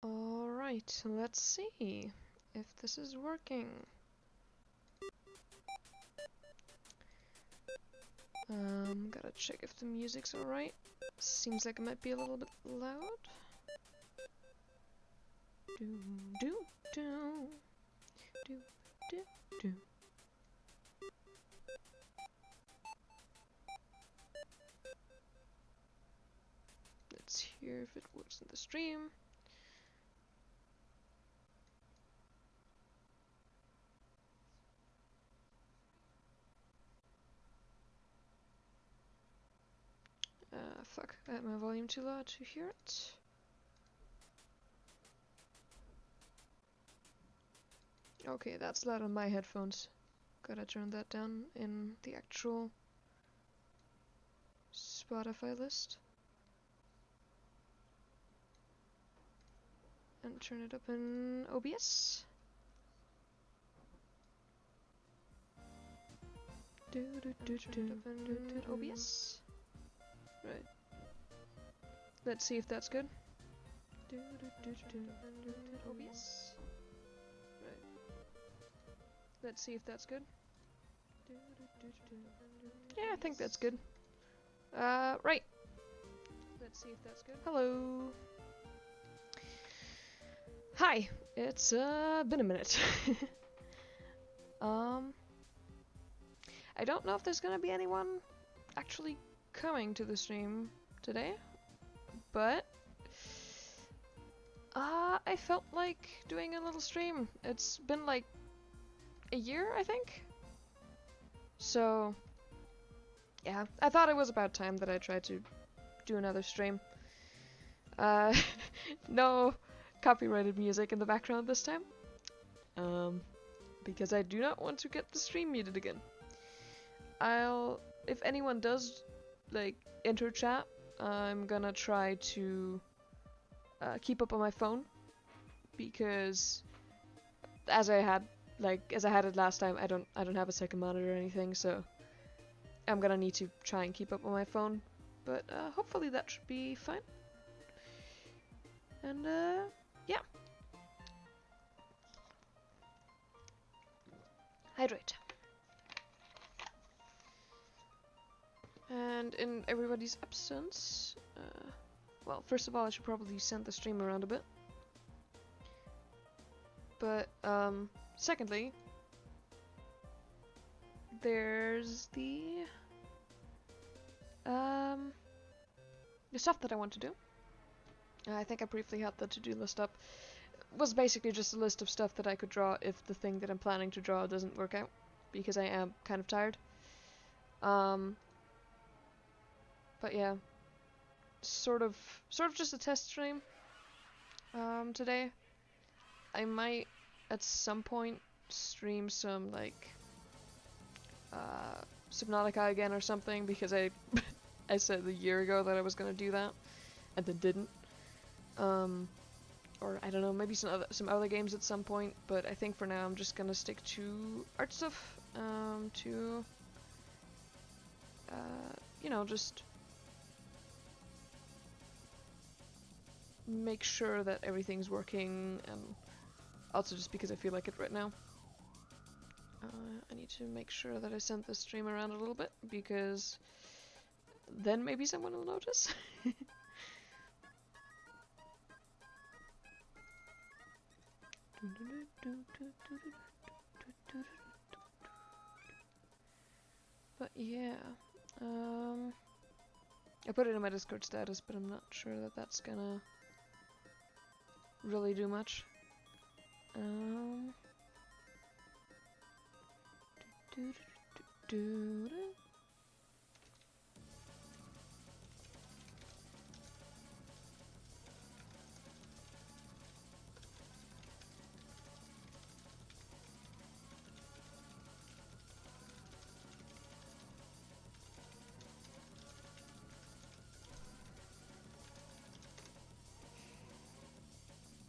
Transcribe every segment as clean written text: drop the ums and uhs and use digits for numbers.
Alright, let's see if this is working. Gotta check if the music's alright. Seems like it might be a little bit loud. Do do do do do do. Let's hear if it works in the stream. Fuck, I had my volume too loud to hear it. Okay, that's loud on my headphones. Gotta turn that down in the actual Spotify list. And turn it up in OBS. OBS. Right. Let's see if that's good. OBS. Right. Let's see if that's good. Yeah, I think that's good. Right. Let's see if that's good. Hello. Hi. It's been a minute. I don't know if there's gonna be anyone actually coming to the stream today, but I felt like doing a little stream. It's been like a year, I think. So yeah, I thought it was about time that I tried to do another stream. No copyrighted music in the background this time. Because I do not want to get the stream muted again. If anyone does like enter chat, I'm gonna try to keep up on my phone, because as I had it last time, I don't have a second monitor or anything, so I'm gonna need to try and keep up on my phone, but hopefully that should be fine. And yeah. Hydrate. And in everybody's absence, well, first of all, I should probably send the stream around a bit. But, secondly, there's the stuff that I want to do. I think I briefly had the to-do list up. It was basically just a list of stuff that I could draw if the thing that I'm planning to draw doesn't work out, because I am kind of tired. But yeah, sort of just a test stream today. I might at some point stream some like Subnautica again or something, because I I said a year ago that I was gonna do that and then didn't. Or I don't know, maybe some other games at some point, but I think for now I'm just gonna stick to art stuff, to you know, just make sure that everything's working, and also just because I feel like it right now. I need to make sure that I send the stream around a little bit, because then maybe someone will notice. But yeah, I put it in my Discord status, but I'm not sure that that's gonna really do much.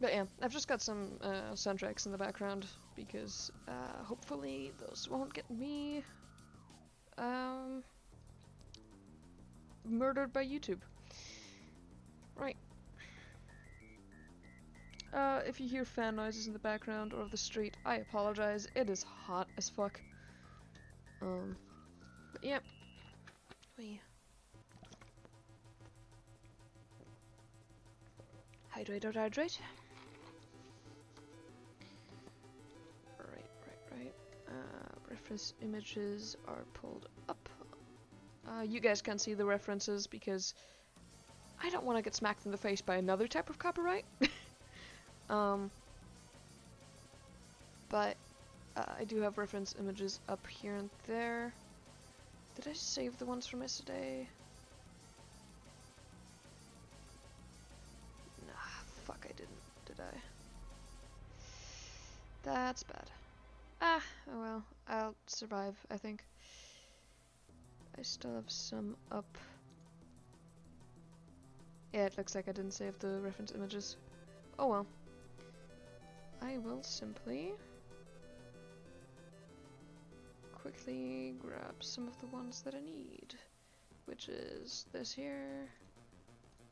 But yeah, I've just got some soundtracks in the background, because hopefully those won't get me murdered by YouTube. Right. If you hear fan noises in the background or the street, I apologize. It is hot as fuck. But yeah. We hydrate. Right. Reference images are pulled up. You guys can see the references because I don't want to get smacked in the face by another type of copyright. But I do have reference images up here and there. Did I save the ones from yesterday? Nah, fuck, I didn't, did I? That's bad. Ah, oh well, I'll survive, I think. I still have some up. Yeah, it looks like I didn't save the reference images. Oh well. I will simply quickly grab some of the ones that I need, which is this here.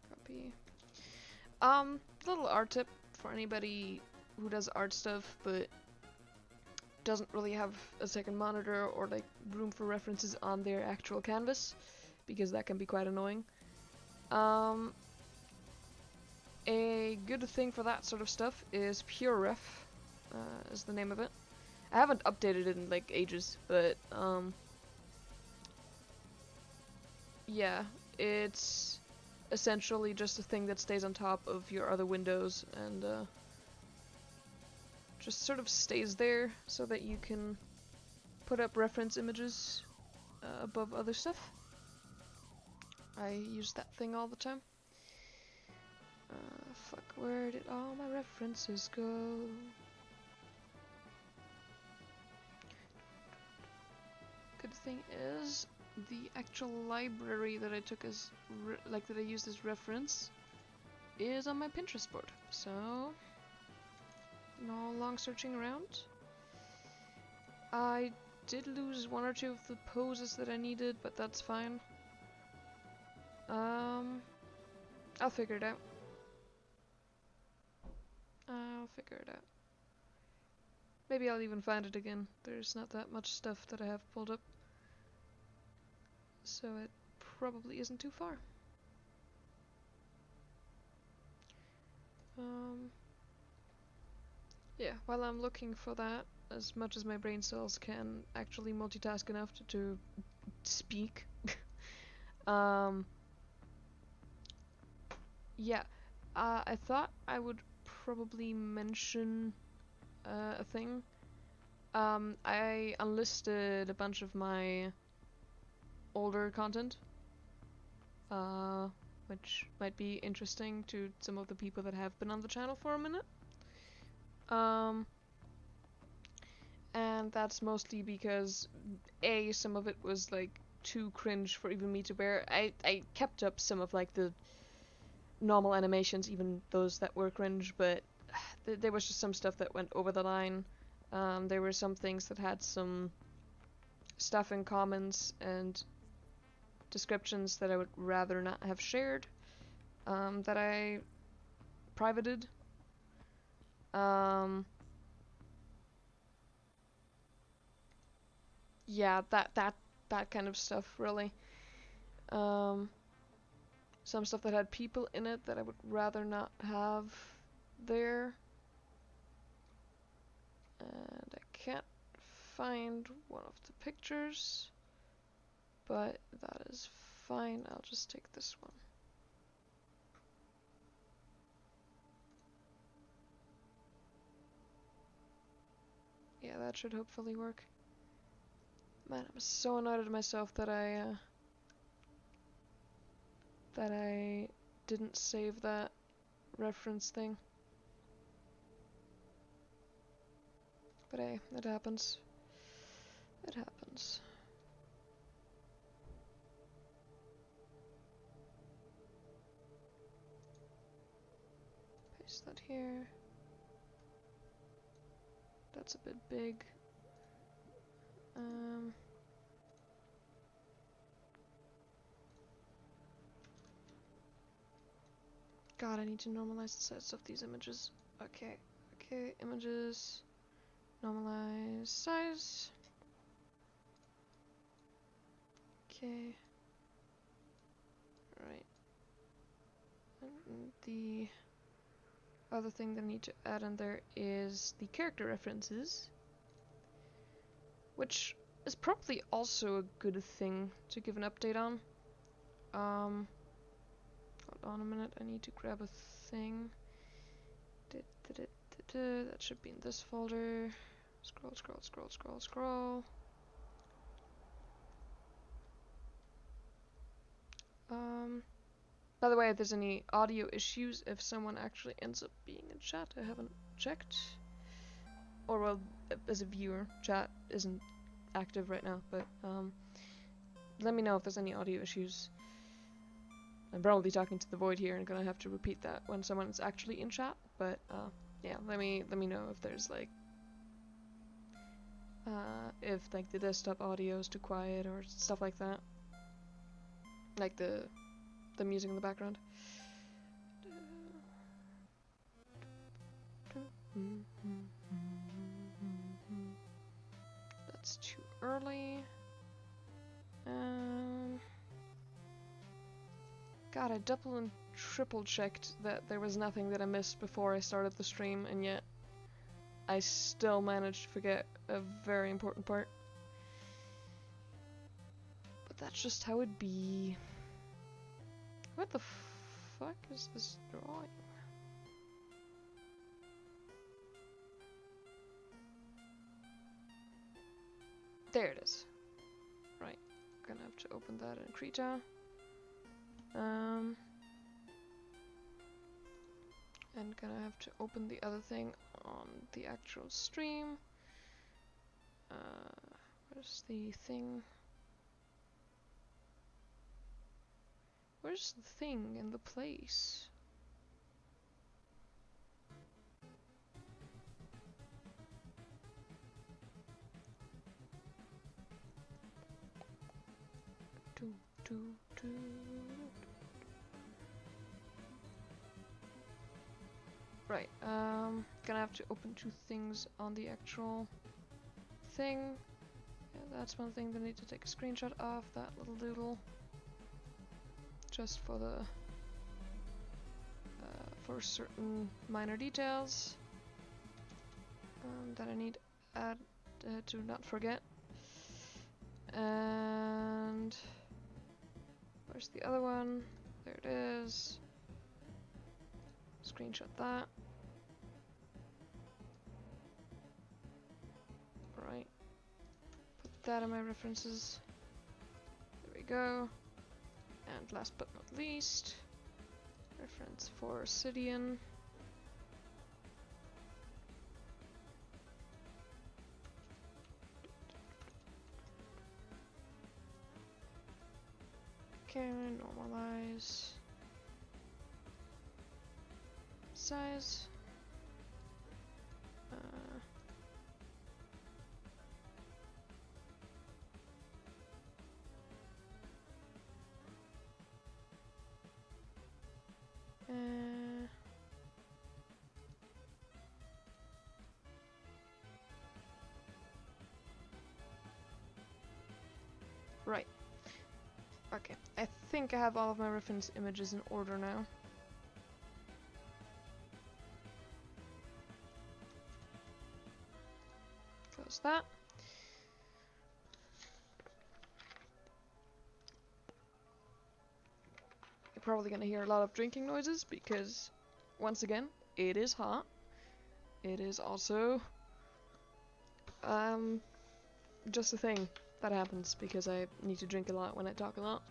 Copy. Little art tip for anybody who does art stuff but doesn't really have a second monitor or like room for references on their actual canvas, because that can be quite annoying. A good thing for that sort of stuff is PureRef, is the name of it. I haven't updated it in like ages, but yeah, it's essentially just a thing that stays on top of your other windows and just sort of stays there so that you can put up reference images above other stuff. I use that thing all the time. Fuck, where did all my references go? Good thing is, the actual library that I took as, that I used as reference is on my Pinterest board, so no long searching around. I did lose one or two of the poses that I needed, but that's fine. I'll figure it out. Maybe I'll even find it again. There's not that much stuff that I have pulled up, so it probably isn't too far. Yeah, while I'm looking for that, as much as my brain cells can actually multitask enough to speak, yeah, I thought I would probably mention a thing. I unlisted a bunch of my older content, which might be interesting to some of the people that have been on the channel for a minute. And that's mostly because A, some of it was like too cringe for even me to bear. I kept up some of like the normal animations, even those that were cringe, but there was just some stuff that went over the line. There were some things that had some stuff in comments and descriptions that I would rather not have shared, that I privated. Yeah, that kind of stuff, really. Some stuff that had people in it that I would rather not have there. And I can't find one of the pictures, but that is fine. I'll just take this one. Yeah, that should hopefully work. Man, I'm so annoyed at myself that I didn't save that reference thing. But hey, it happens. It happens. Paste that here. That's a bit big. God, I need to normalize the size of these images. Okay, okay, images, normalize size. Okay. Right. And the other thing that I need to add in there is the character references, which is probably also a good thing to give an update on. Hold on a minute, I need to grab a thing. That should be in this folder. Scroll, scroll, scroll, scroll, scroll. By the way, if there's any audio issues, if someone actually ends up being in chat, I haven't checked. Or, well, as a viewer, chat isn't active right now, but, let me know if there's any audio issues. I'm probably talking to the void here and gonna have to repeat that when someone's actually in chat, but, yeah, let me know if there's, like, if, like, the desktop audio is too quiet or stuff like that. Like the music in the background. That's too early. God, I double and triple checked that there was nothing that I missed before I started the stream, and yet I still managed to forget a very important part. But that's just how it be. What the fuck is this drawing? There it is. Right, gonna have to open that in Krita. And gonna have to open the other thing on the actual stream. Where's the thing? Where's the thing in the place? Right, gonna have to open two things on the actual thing. Yeah, that's one thing that I need to take a screenshot of, that little doodle. Just for the, for certain minor details that I need add to not forget. And where's the other one? There it is. Screenshot that. Right. Put that in my references. There we go. And last but not least, reference for Obsidian. Okay, normalize size. Right. Okay, I think I have all of my reference images in order now. Close that. You're probably gonna hear a lot of drinking noises because, once again, it is hot. It is also, just a thing that happens because I need to drink a lot when I talk a lot.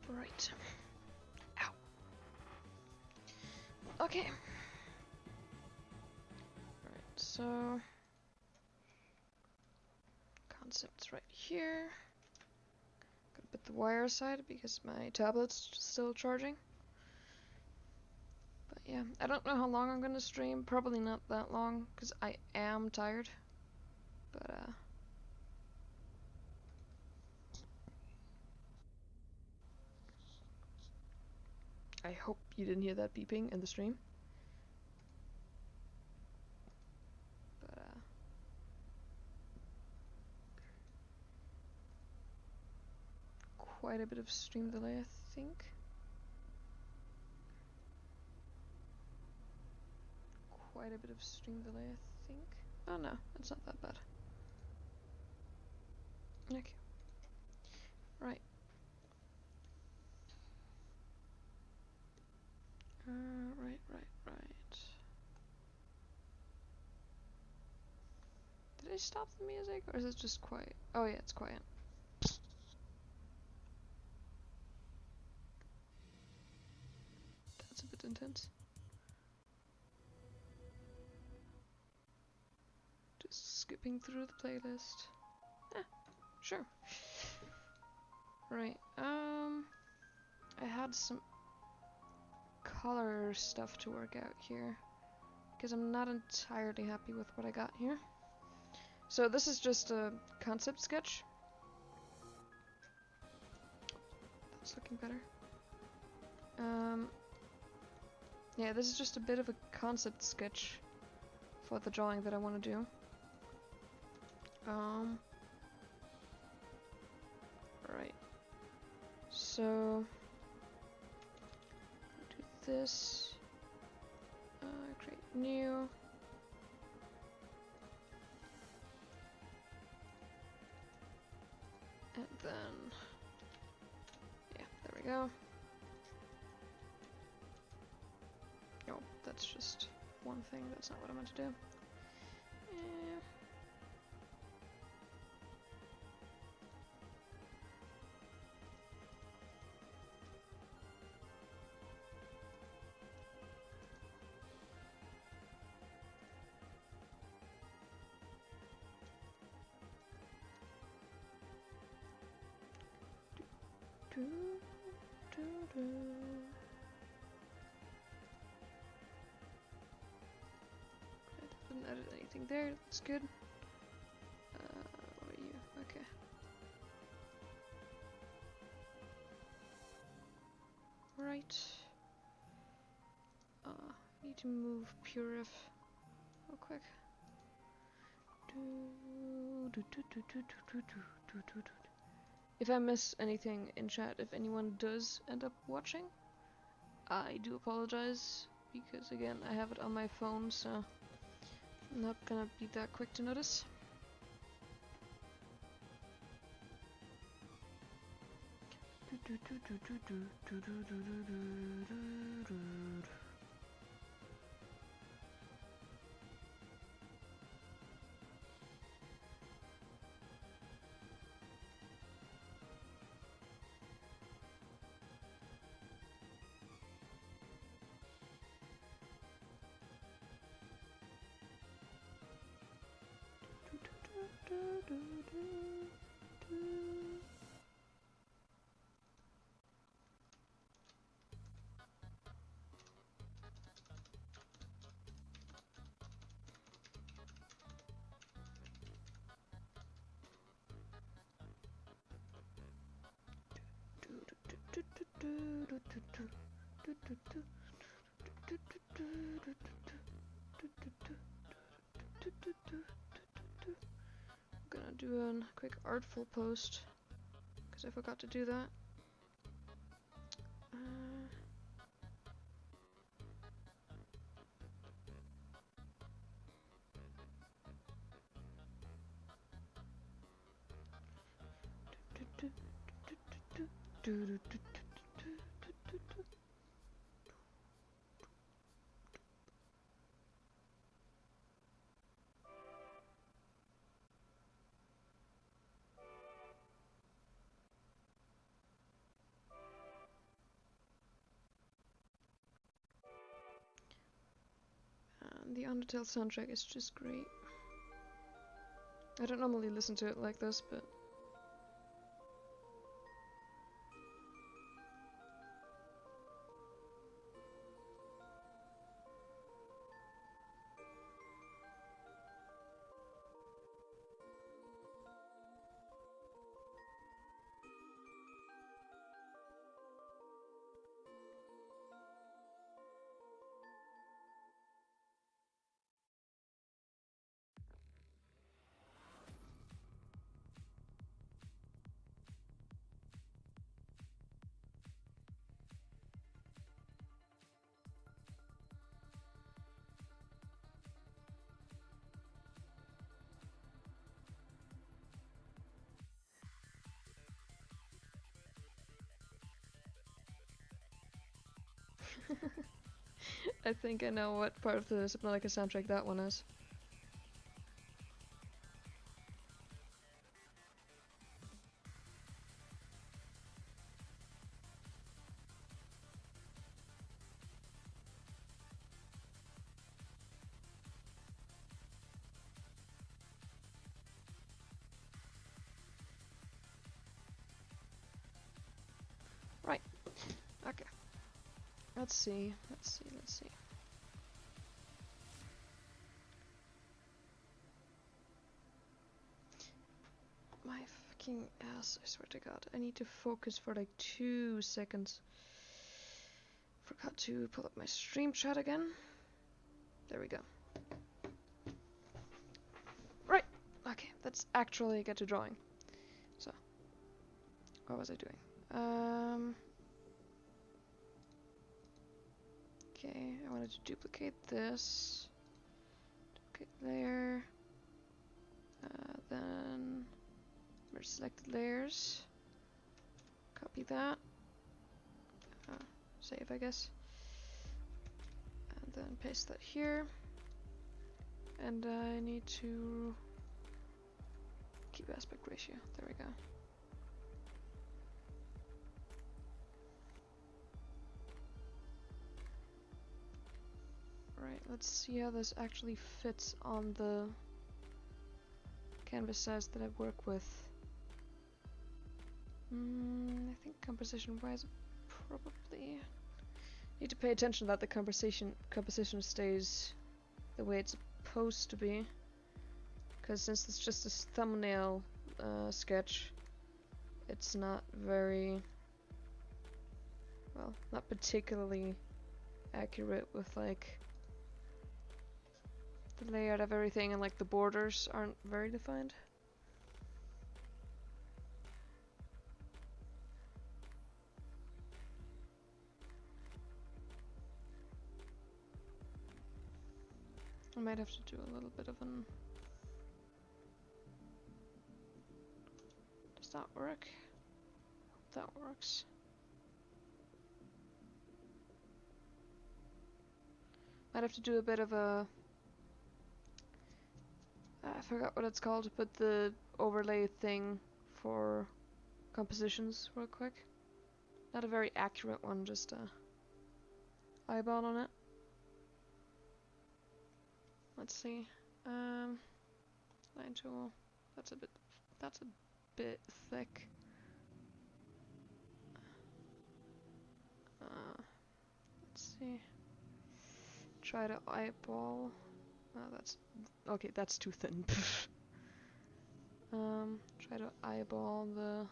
Right. Ow. Okay. Right, so concept's right here. Gotta put the wire aside because my tablet's still charging. But yeah, I don't know how long I'm gonna stream. Probably not that long, because I am tired. But, I hope you didn't hear that beeping in the stream. But, quite a bit of stream delay, I think. Quite a bit of stream delay, I think. Oh no, it's not that bad. Okay. Right. Right. Did I stop the music, or is it just quiet? Oh yeah, it's quiet. That's a bit intense. Just skipping through the playlist. Eh, sure. Right, I had some color stuff to work out here, because I'm not entirely happy with what I got here. So this is just a concept sketch. That's looking better. Yeah, this is just a bit of a concept sketch for the drawing that I want to do. Right. So, do this. Create new. And then, yeah, there we go. Oh, that's just one thing. That's not what I meant to do. I didn't edit anything there, that's good. What are you? Okay. Right. Need to move purif real quick. If I miss anything in chat, if anyone does end up watching, I do apologize, because again, I have it on my phone, so I'm not gonna be that quick to notice. I'm gonna do a quick Artfol post, because I forgot to do that. The Undertale soundtrack is just great. I don't normally listen to it like this, but I think I know what part of the Subnautica soundtrack that one is. Right. Okay. Let's see. My fucking ass, I swear to God. I need to focus for like 2 seconds. Forgot to pull up my stream chat again. There we go. Right. Okay, let's actually get to drawing. So, what was I doing? Okay, I wanted to duplicate this. Duplicate layer. Then merge selected layers. Copy that. Save, I guess. And then paste that here. And I need to keep aspect ratio. There we go. Right, let's see how this actually fits on the canvas size that I work with. I think composition wise probably need to pay attention that the composition stays the way it's supposed to be, because since it's just a thumbnail sketch, it's not very well, not particularly accurate with like the layout of everything, and like the borders aren't very defined. I might have to do a little bit of an... Does that work? Hope that works. Might have to do a bit of a... I forgot what it's called, but the overlay thing for compositions real quick. Not a very accurate one, just a eyeball on it. Let's see. Line tool. That's a bit thick. Let's see. Try to eyeball. That's okay. That's too thin. Try to eyeball the.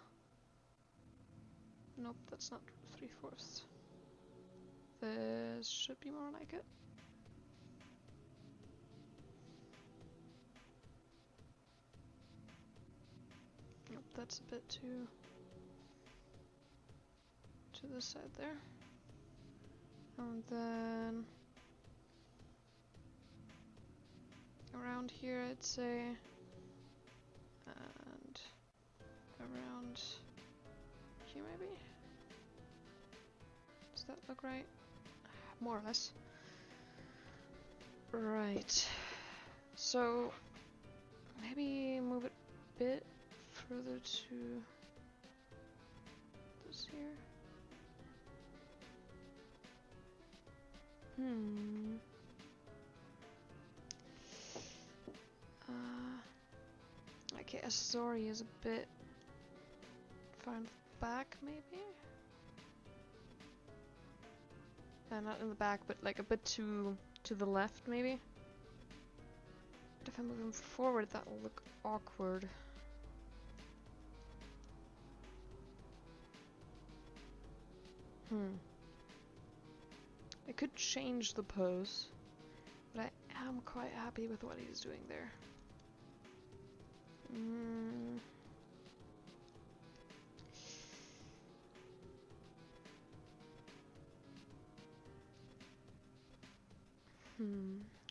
Nope, that's not 3/4. This should be more like it. Nope, that's a bit too to the side there. And then around here, I'd say, and around here maybe? Does that look right? More or less. Right. So maybe move it a bit further to this here. Okay, a story is a bit far in the back, maybe? Not in the back, but like a bit to the left, maybe? But if I move him forward, that will look awkward. I could change the pose, but I am quite happy with what he's doing there.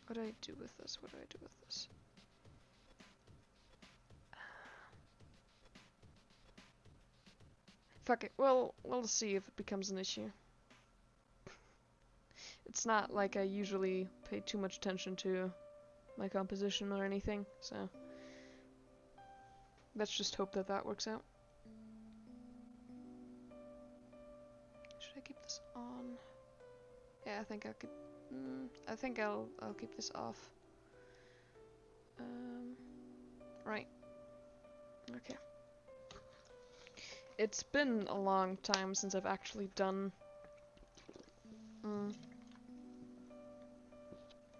What do I do with this? What do I do with this? Fuck it. Well, we'll see if it becomes an issue. it's not like I usually pay too much attention to my composition or anything, so let's just hope that that works out. Should I keep this on? Yeah, I think I could. I think I'll keep this off. Right. Okay. It's been a long time since I've actually done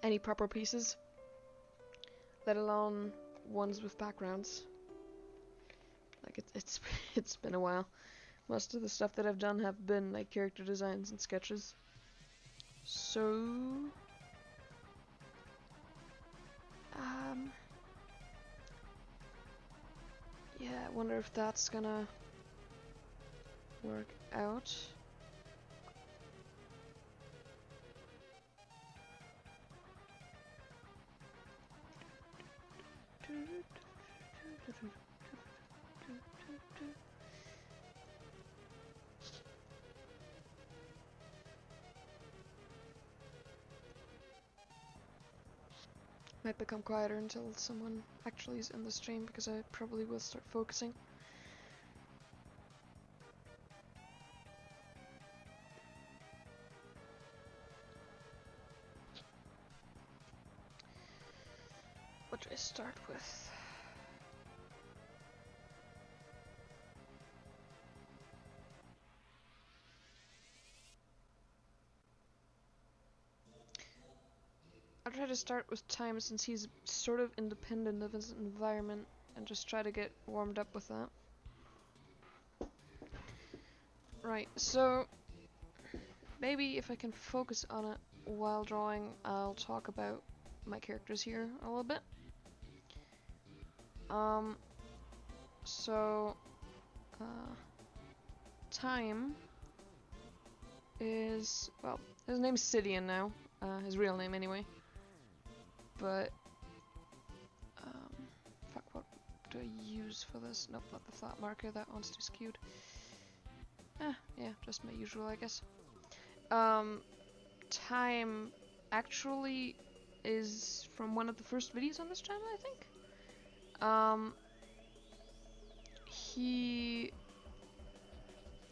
any proper pieces, let alone ones with backgrounds. Like it's been a while. Most of the stuff that I've done have been like character designs and sketches. So yeah, I wonder if that's gonna work out. Might become quieter until someone actually is in the stream, because I probably will start focusing. What do I start with? I'll try to start with Time, since he's sort of independent of his environment, and just try to get warmed up with that. Right, so maybe if I can focus on it while drawing, I'll talk about my characters here a little bit. Time is, well, his name's Sidian now, his real name anyway. But, fuck, what do I use for this? Nope, not the flat marker, that one's too skewed. Yeah, just my usual, I guess. Time actually is from one of the first videos on this channel, I think.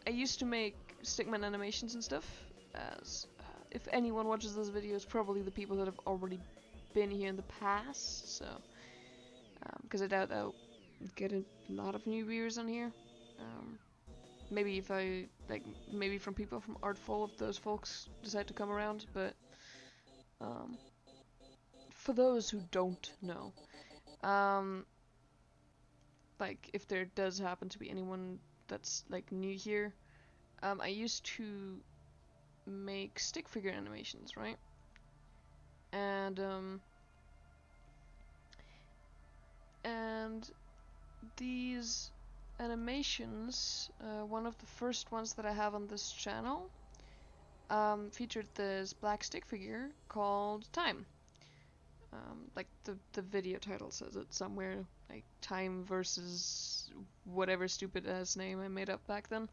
I used to make stickman animations and stuff, as if anyone watches those videos, probably the people that have already been here in the past, so because I doubt I'll get a lot of new viewers on here. Maybe if I, like, maybe from people from Artfol, if those folks decide to come around, but for those who don't know, like, if there does happen to be anyone that's, like, new here, I used to make stick figure animations, right? And these animations, one of the first ones that I have on this channel, featured this black stick figure called Time. Like the video title says it somewhere, like Time versus whatever stupid ass name I made up back then.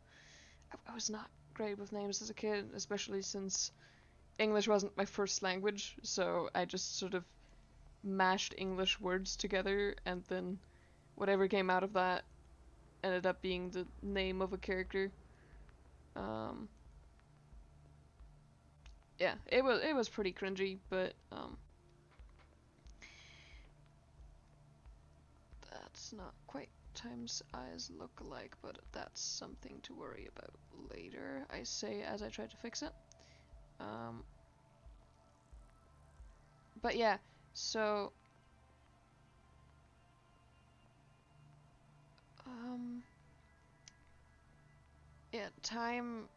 I was not great with names as a kid, especially since English wasn't my first language, so I just sort of mashed English words together, and then whatever came out of that ended up being the name of a character. Yeah, it was pretty cringy, but that's not quite Time's eyes look alike, but that's something to worry about later, I say as I try to fix it. But yeah, so yeah, Time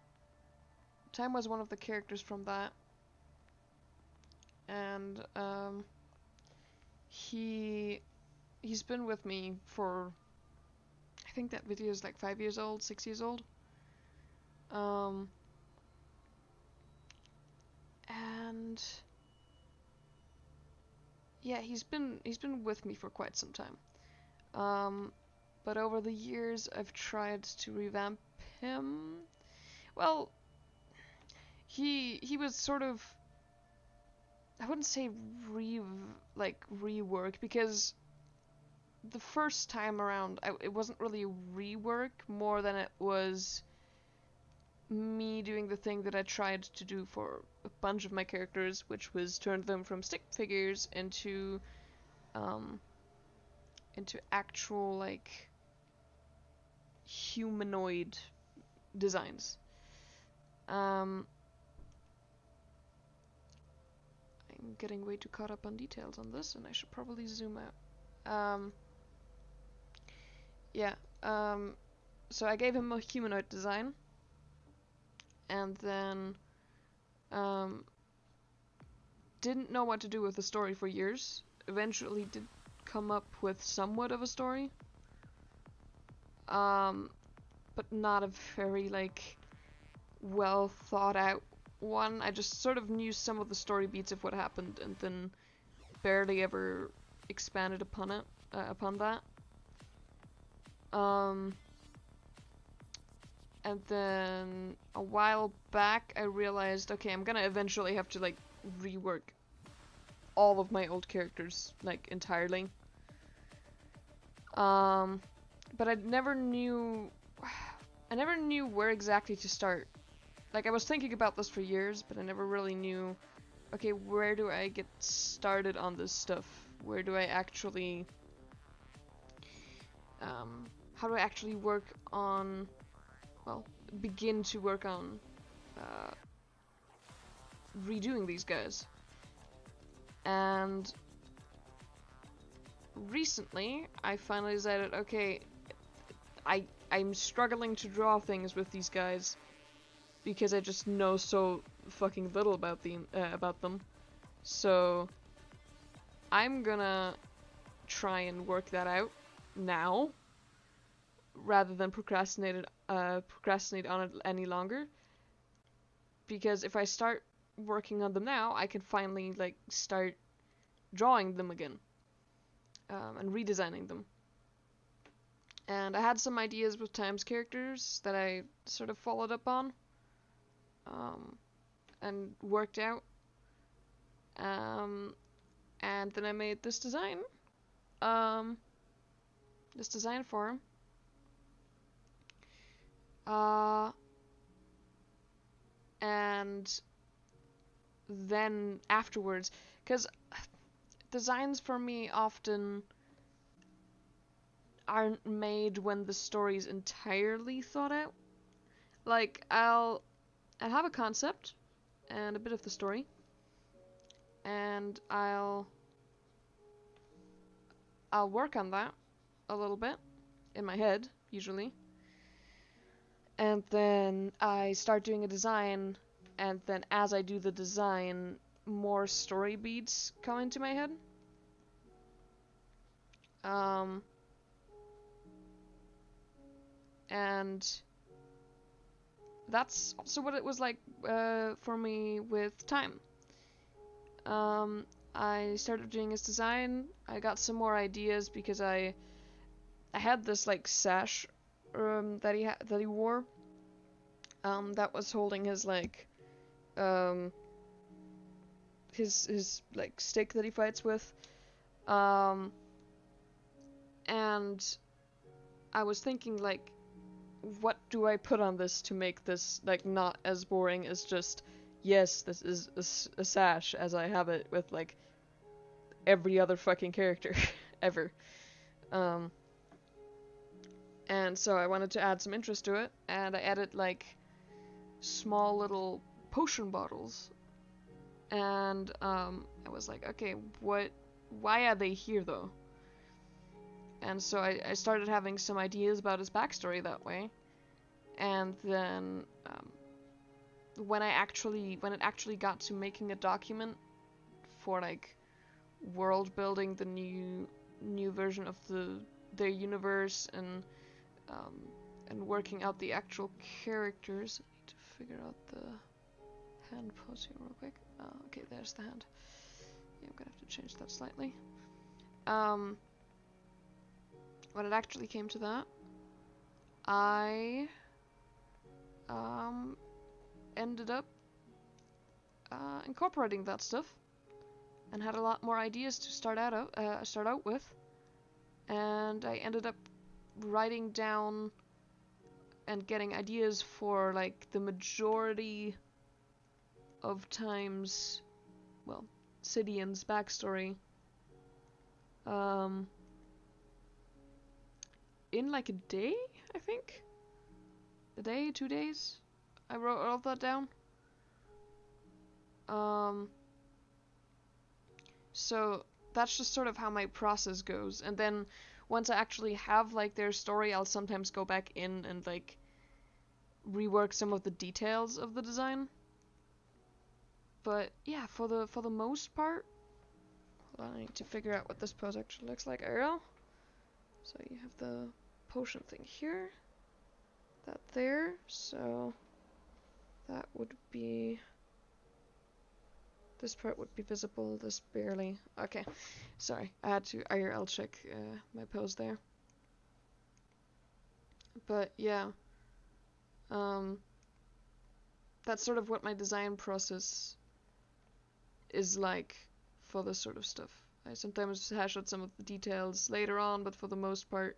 was one of the characters from that, and he's been with me for, I think that video is like 5 years old, 6 years old. And yeah, he's been with me for quite some time. But over the years I've tried to revamp him. Well, he was sort of I wouldn't say rework, because the first time around it wasn't really a rework more than it was me doing the thing that I tried to do for a bunch of my characters, which was turn them from stick figures into actual like humanoid designs. I'm getting way too caught up on details on this, and I should probably zoom out. Yeah. So I gave him a humanoid design, and then didn't know what to do with the story for years. Eventually did come up with somewhat of a story, but not a very like well thought out one. I just sort of knew some of the story beats of what happened, and then barely ever expanded upon it, upon that. And then a while back I realized, okay, I'm gonna eventually have to like rework all of my old characters like entirely. But I never knew where exactly to start. Like, I was thinking about this for years, but I never really knew, okay, where do I get started on this stuff? Where do I actually how do I actually work on, well, begin to work on redoing these guys? And recently, I finally decided, okay, I'm struggling to draw things with these guys because I just know so fucking little about them. So I'm gonna try and work that out now, rather than procrastinate on it any longer. Because if I start working on them now, I can finally like start drawing them again, and redesigning them. And I had some ideas with Time's characters that I sort of followed up on, and worked out. And then I made this design. This design for him. And then afterwards, because designs for me often aren't made when the story's entirely thought out. Like, I'll have a concept and a bit of the story, and I'll work on that a little bit in my head, usually. And then I start doing a design, and then as I do the design, more story beats come into my head. And that's also what it was like for me with Time. I started doing his design. I got some more ideas because I had this like sash that he wore, that was holding his like his like stick that he fights with, and I was thinking, like, what do I put on this to make this like not as boring as just, yes, this is a sash as I have it with like every other fucking character ever. And so I wanted to add some interest to it, and I added like small little potion bottles. And I was like, okay, why are they here though? And so I started having some ideas about his backstory that way. And then when it actually got to making a document for like world building the new version of their universe, and working out the actual characters. I need to figure out the hand pose here real quick. Okay, there's the hand. Yeah, I'm gonna have to change that slightly. When it actually came to that, I ended up incorporating that stuff and had a lot more ideas to start out with, and I ended up writing down and getting ideas for like the majority of times, well, Sidian's backstory, in like a day, I think. A day, 2 days. I wrote all that down. So that's just sort of how my process goes. And then once I actually have like their story, I'll sometimes go back in and like rework some of the details of the design. But yeah, for the most part, hold on, I need to figure out what this pose actually looks like. Ariel. So you have the potion thing here, that there. So that would be, this part would be visible, this barely. Okay, sorry, I had to IRL check my pose there. But yeah, that's sort of what my design process is like for this sort of stuff. I sometimes hash out some of the details later on, but for the most part,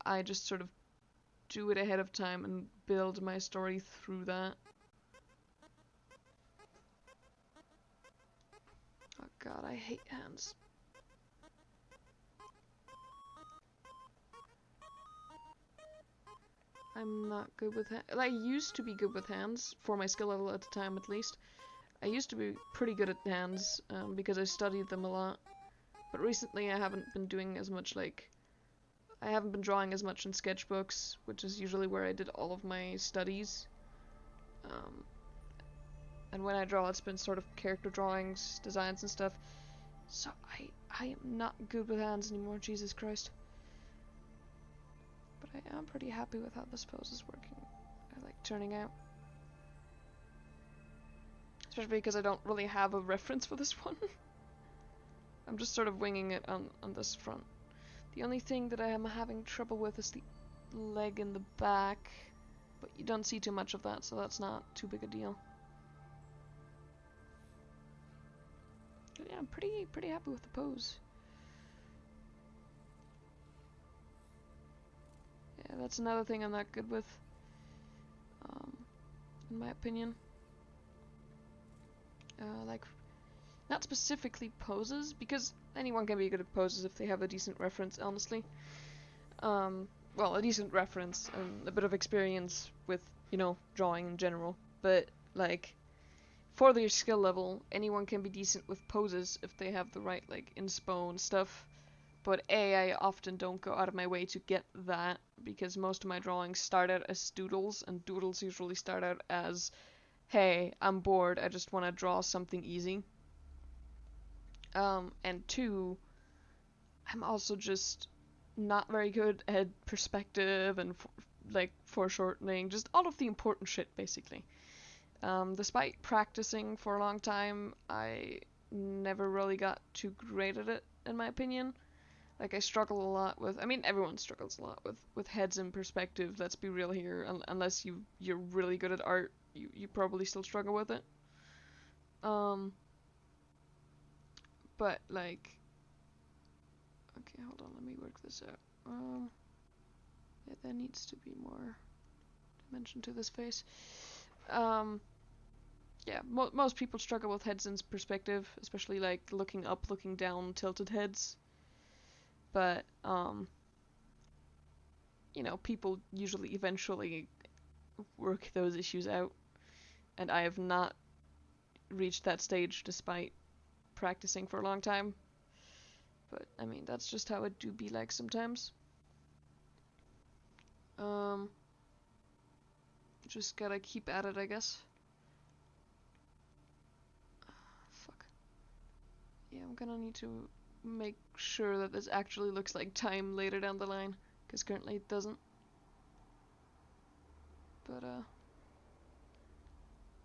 I just sort of do it ahead of time and build my story through that. Oh god, I hate hands. I'm not good with hands. I used to be good with hands, for my skill level at the time at least. I used to be pretty good at hands, because I studied them a lot. But recently I haven't been doing as much, like, I haven't been drawing as much in sketchbooks, which is usually where I did all of my studies. And when I draw, it's been sort of character drawings, designs and stuff. So I am not good with hands anymore, Jesus Christ. But I am pretty happy with how this pose is working. I like turning out. Especially because I don't really have a reference for this one. I'm just sort of winging it on this front. The only thing that I am having trouble with is the leg in the back, but you don't see too much of that, so that's not too big a deal. But yeah, I'm pretty happy with the pose. Yeah, that's another thing I'm not good with, in my opinion. Like, not specifically poses, because anyone can be good at poses if they have a decent reference, honestly. Well, a decent reference and a bit of experience with, you know, drawing in general. But, like, for their skill level, anyone can be decent with poses if they have the right, like, inspo and stuff. But I often don't go out of my way to get that, because most of my drawings start out as doodles, and doodles usually start out as, hey, I'm bored, I just want to draw something easy. And two, I'm also just not very good at perspective and like foreshortening, just all of the important shit, basically. Despite practicing for a long time, I never really got too great at it, in my opinion. Like, I struggle a lot with, I mean, everyone struggles a lot with heads and perspective, let's be real here, unless you're really good at art, you probably still struggle with it. But, like, okay, hold on, let me work this out. Yeah, there needs to be more dimension to this face. Yeah, most people struggle with heads and perspective, especially, like, looking up, looking down, tilted heads. But, you know, people usually eventually work those issues out, and I have not reached that stage despite practicing for a long time. But, I mean, that's just how it do be like sometimes. Just gotta keep at it, I guess. Fuck. Yeah, I'm gonna need to make sure that this actually looks like time later down the line, because currently it doesn't. But,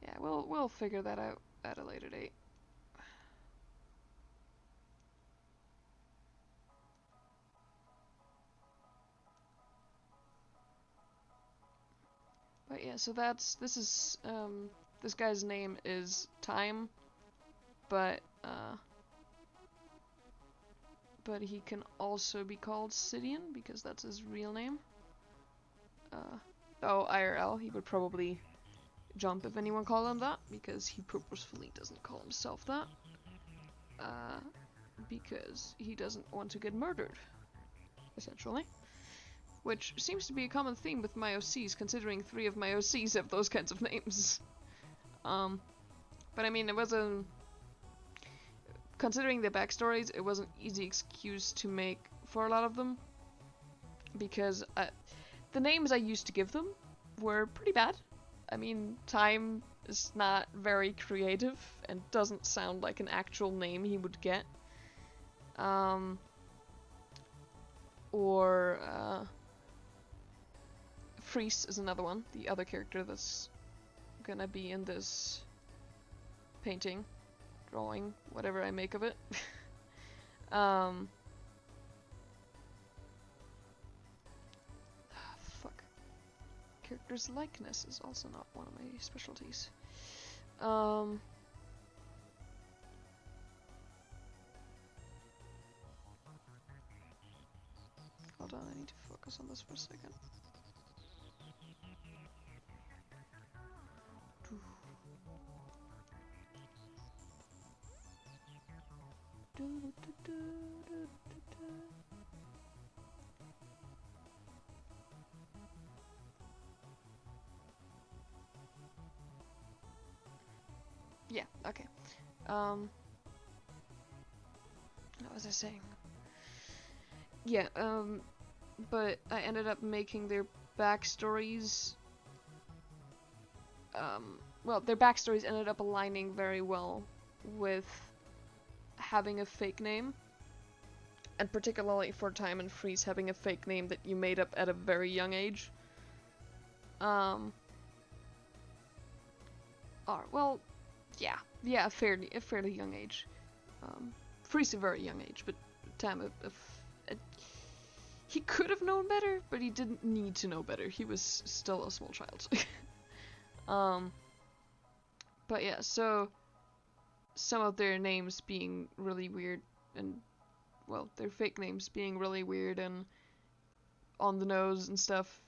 yeah, we'll figure that out at a later date. But yeah, so this guy's name is Time, but, but he can also be called Sidian because that's his real name. Oh, IRL, he would probably jump if anyone called him that, because he purposefully doesn't call himself that. Because he doesn't want to get murdered, essentially. Which seems to be a common theme with my OCs, considering 3 of my OCs have those kinds of names. But I mean, it was a... Considering their backstories, it was an easy excuse to make for a lot of them. Because the names I used to give them were pretty bad. I mean, Time is not very creative and doesn't sound like an actual name he would get. Freeze is another one, the other character that's gonna be in this painting, drawing, whatever I make of it. Fuck. Character's likeness is also not one of my specialties. Hold on, I need to focus on this for a second. Yeah, okay. What was I saying? Yeah, but I ended up making their backstories, well, their backstories ended up aligning very well with having a fake name, and particularly for Time and Freeze having a fake name that you made up at a very young age. Well, yeah, a fairly young age. Freeze a very young age, but Time he could have known better, but he didn't need to know better. He was still a small child. But yeah, so some of their names being really weird, and well, their fake names being really weird and on the nose and stuff,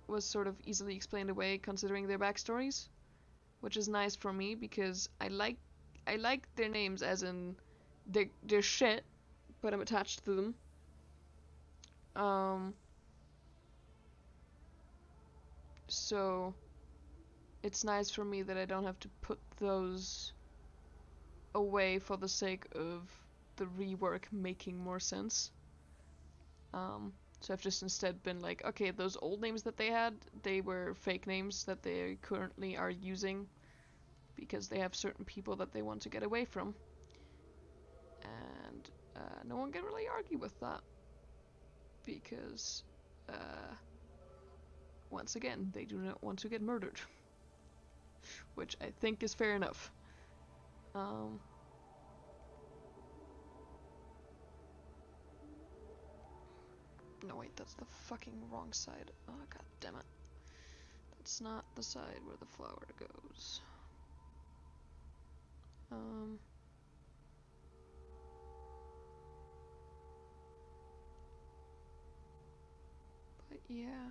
was sort of easily explained away considering their backstories, which is nice for me because I like their names as in they're shit, but I'm attached to them. So it's nice for me that I don't have to put those away for the sake of the rework making more sense. So I've just instead been like, okay, those old names that they had, they were fake names that they currently are using because they have certain people that they want to get away from. And no one can really argue with that because once again, they do not want to get murdered. Which I think is fair enough. No wait, that's the fucking wrong side. Oh god damn it. That's not the side where the flower goes. But yeah.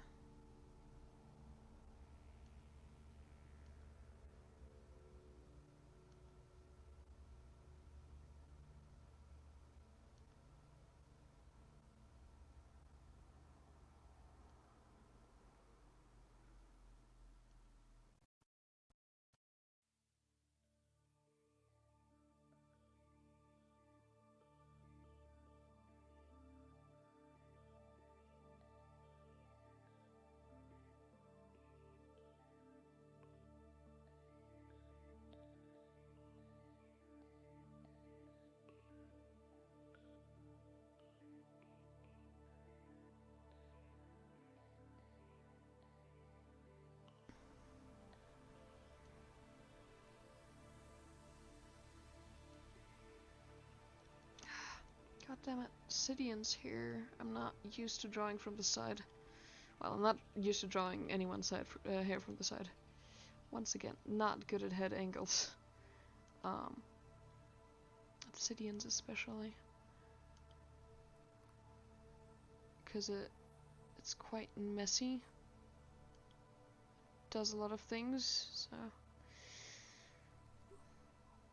God damn it, Sidian's here. I'm not used to drawing from the side. Well, I'm not used to drawing anyone's side hair from the side. Once again, not good at head angles. Sidian's especially. because it's quite messy. Does a lot of things, so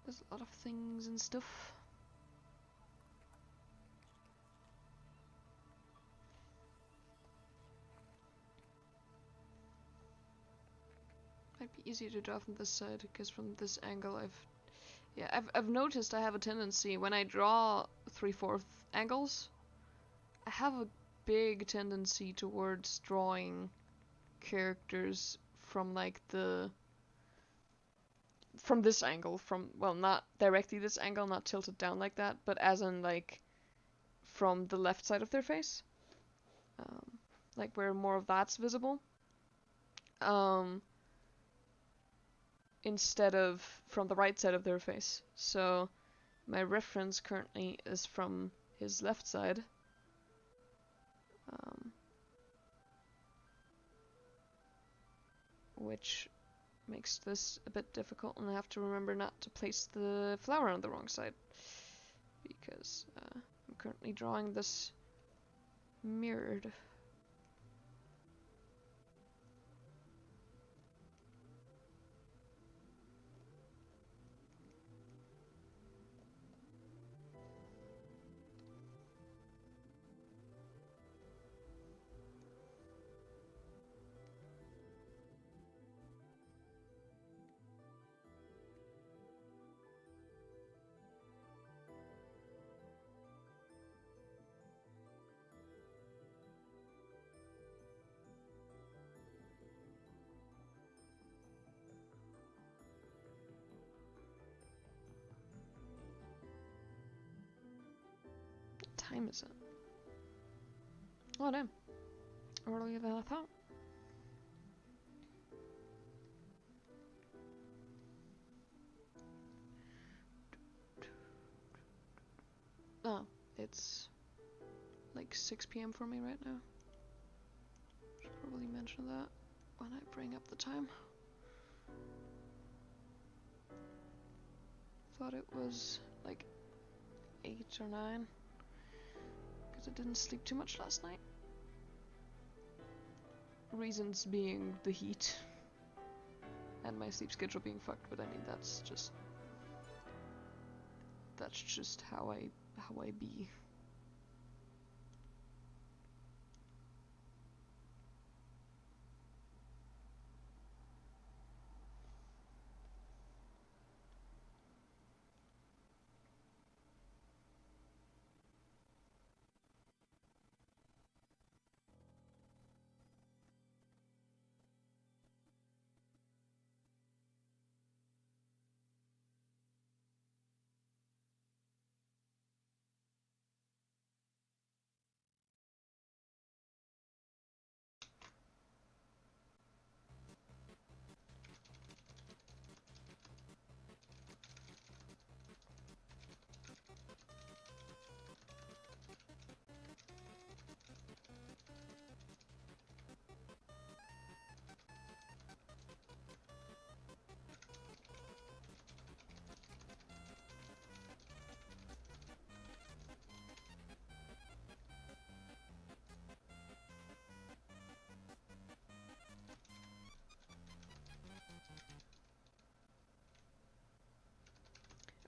there's a lot of things and stuff. Might be easier to draw from this side, because from this angle I've noticed I have a tendency when I draw 3/4 angles, I have a big tendency towards drawing characters from like from this angle, well, not directly this angle, not tilted down like that, but as in like from the left side of their face, like where more of that's visible, instead of from the right side of their face. So my reference currently is from his left side. Which makes this a bit difficult, and I have to remember not to place the flower on the wrong side, because I'm currently drawing this mirrored. Time is it? Oh damn. Earlier than I thought. Oh, it's like 6 p.m. for me right now. Should probably mention that when I bring up the time. Thought it was like 8 or 9. I didn't sleep too much last night. Reasons being the heat and my sleep schedule being fucked, but I mean that's just how I be.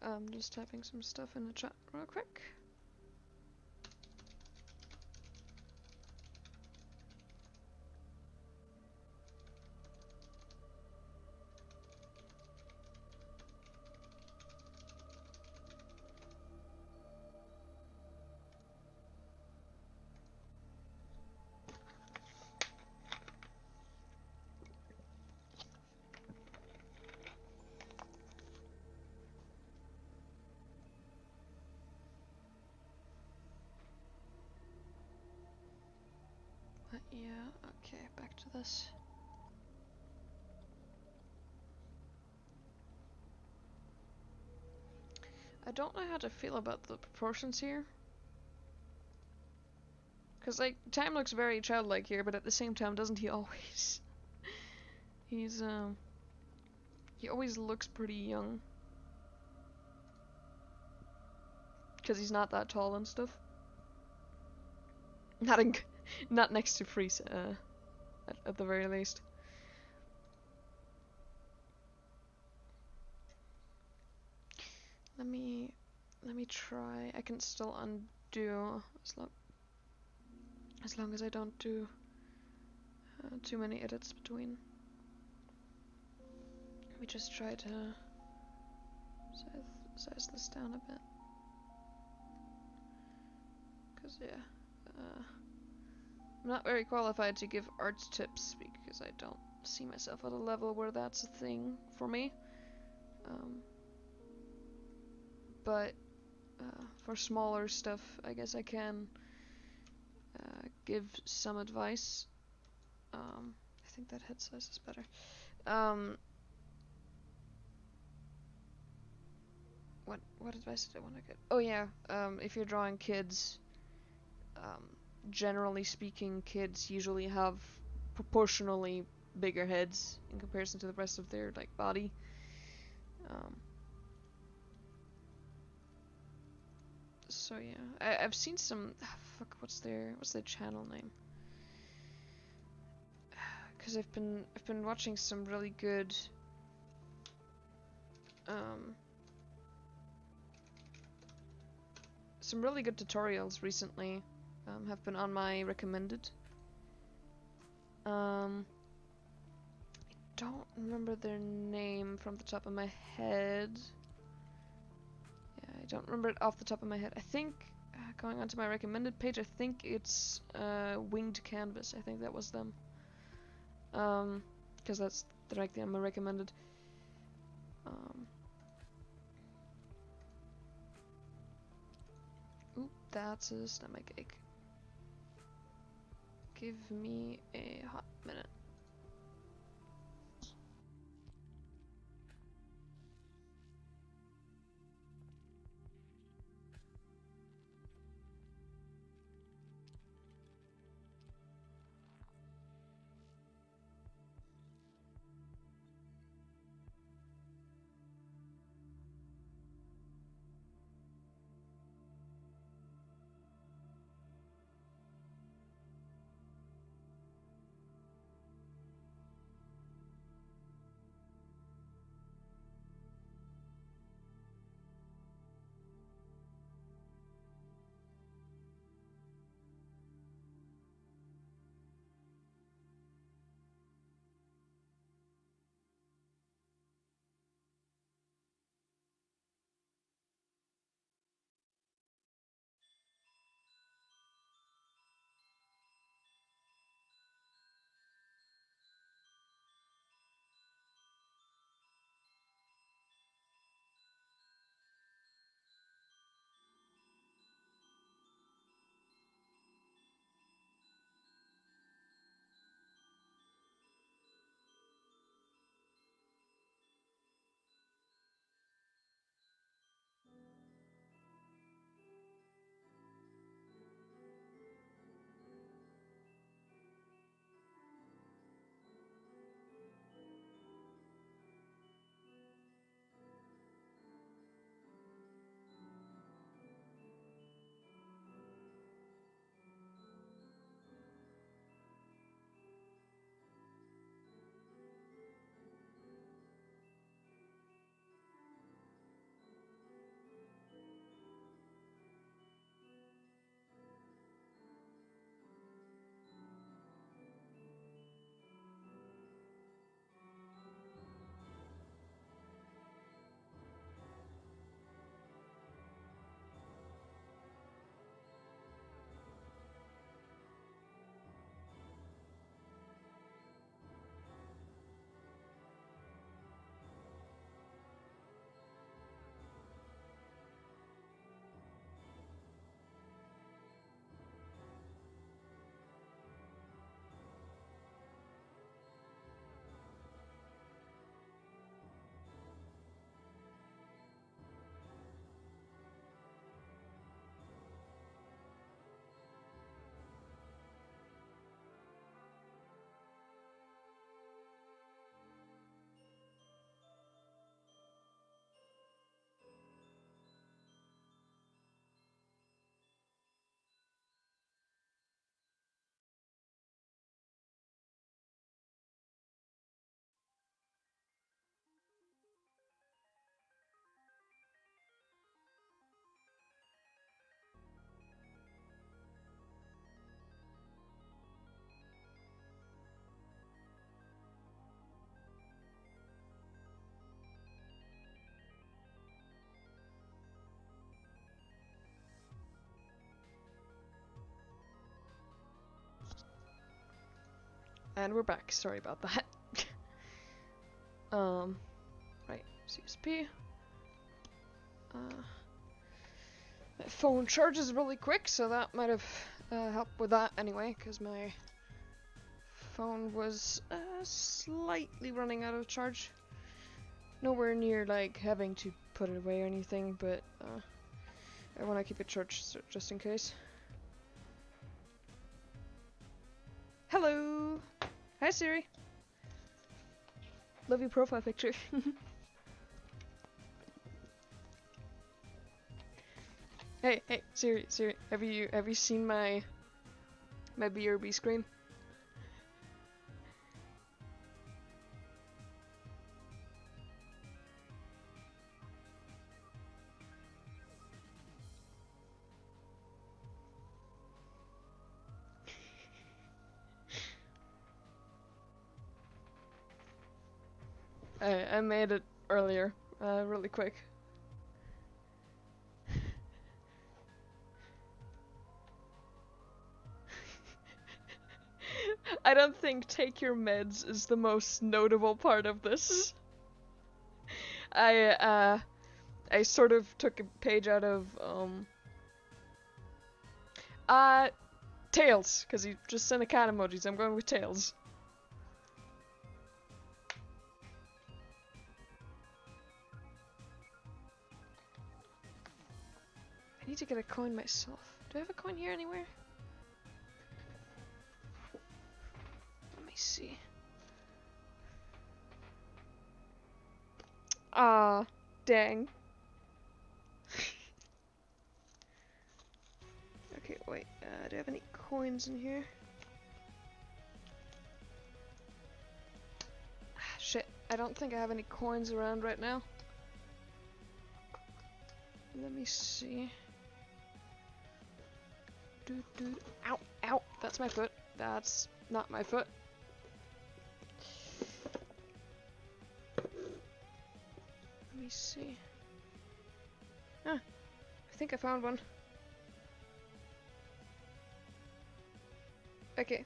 I'm just typing some stuff in the chat real quick. Yeah, okay, back to this. I don't know how to feel about the proportions here. Because, like, Time looks very childlike here, but at the same time, doesn't he always? He always looks pretty young. Because he's not that tall and stuff. Not in Not next to freeze, at the very least. Let me try. I can still undo as long as I don't do too many edits between. Let me just try to size this down a bit. Cause yeah, I'm not very qualified to give art tips because I don't see myself at a level where that's a thing for me. But for smaller stuff, I guess I can give some advice. I think that head size is better. What advice did I want to get? Oh yeah, if you're drawing kids, generally speaking, kids usually have proportionally bigger heads in comparison to the rest of their like body. So yeah, I've seen some. Fuck, what's their channel name? Because I've been watching some really good. Some really good tutorials recently have been on my recommended. I don't remember their name from the top of my head. Yeah, I don't remember it off the top of my head. I think, going onto my recommended page, I think it's Winged Canvas. I think that was them. Because that's directly on my recommended. Oop, that's a stomach ache. Give me a hot minute. And we're back. Sorry about that. Right, CSP. My phone charges really quick, so that might have helped with that anyway, because my phone was slightly running out of charge. Nowhere near like having to put it away or anything, but I want to keep it charged so, just in case. Hello! Hi Siri! Love your profile picture. Hey, Siri, have you seen my BRB screen? I made it earlier, really quick. I don't think take your meds is the most notable part of this. I sort of took a page out of, Tails, because you just sent a cat emoji, so I'm going with Tails. I need to get a coin myself. Do I have a coin here anywhere? Let me see. Ah, dang. Okay, wait. Do I have any coins in here? Ah, shit. I don't think I have any coins around right now. Let me see. Ow, ow, that's my foot. That's not my foot. Let me see. Ah, I think I found one. Okay.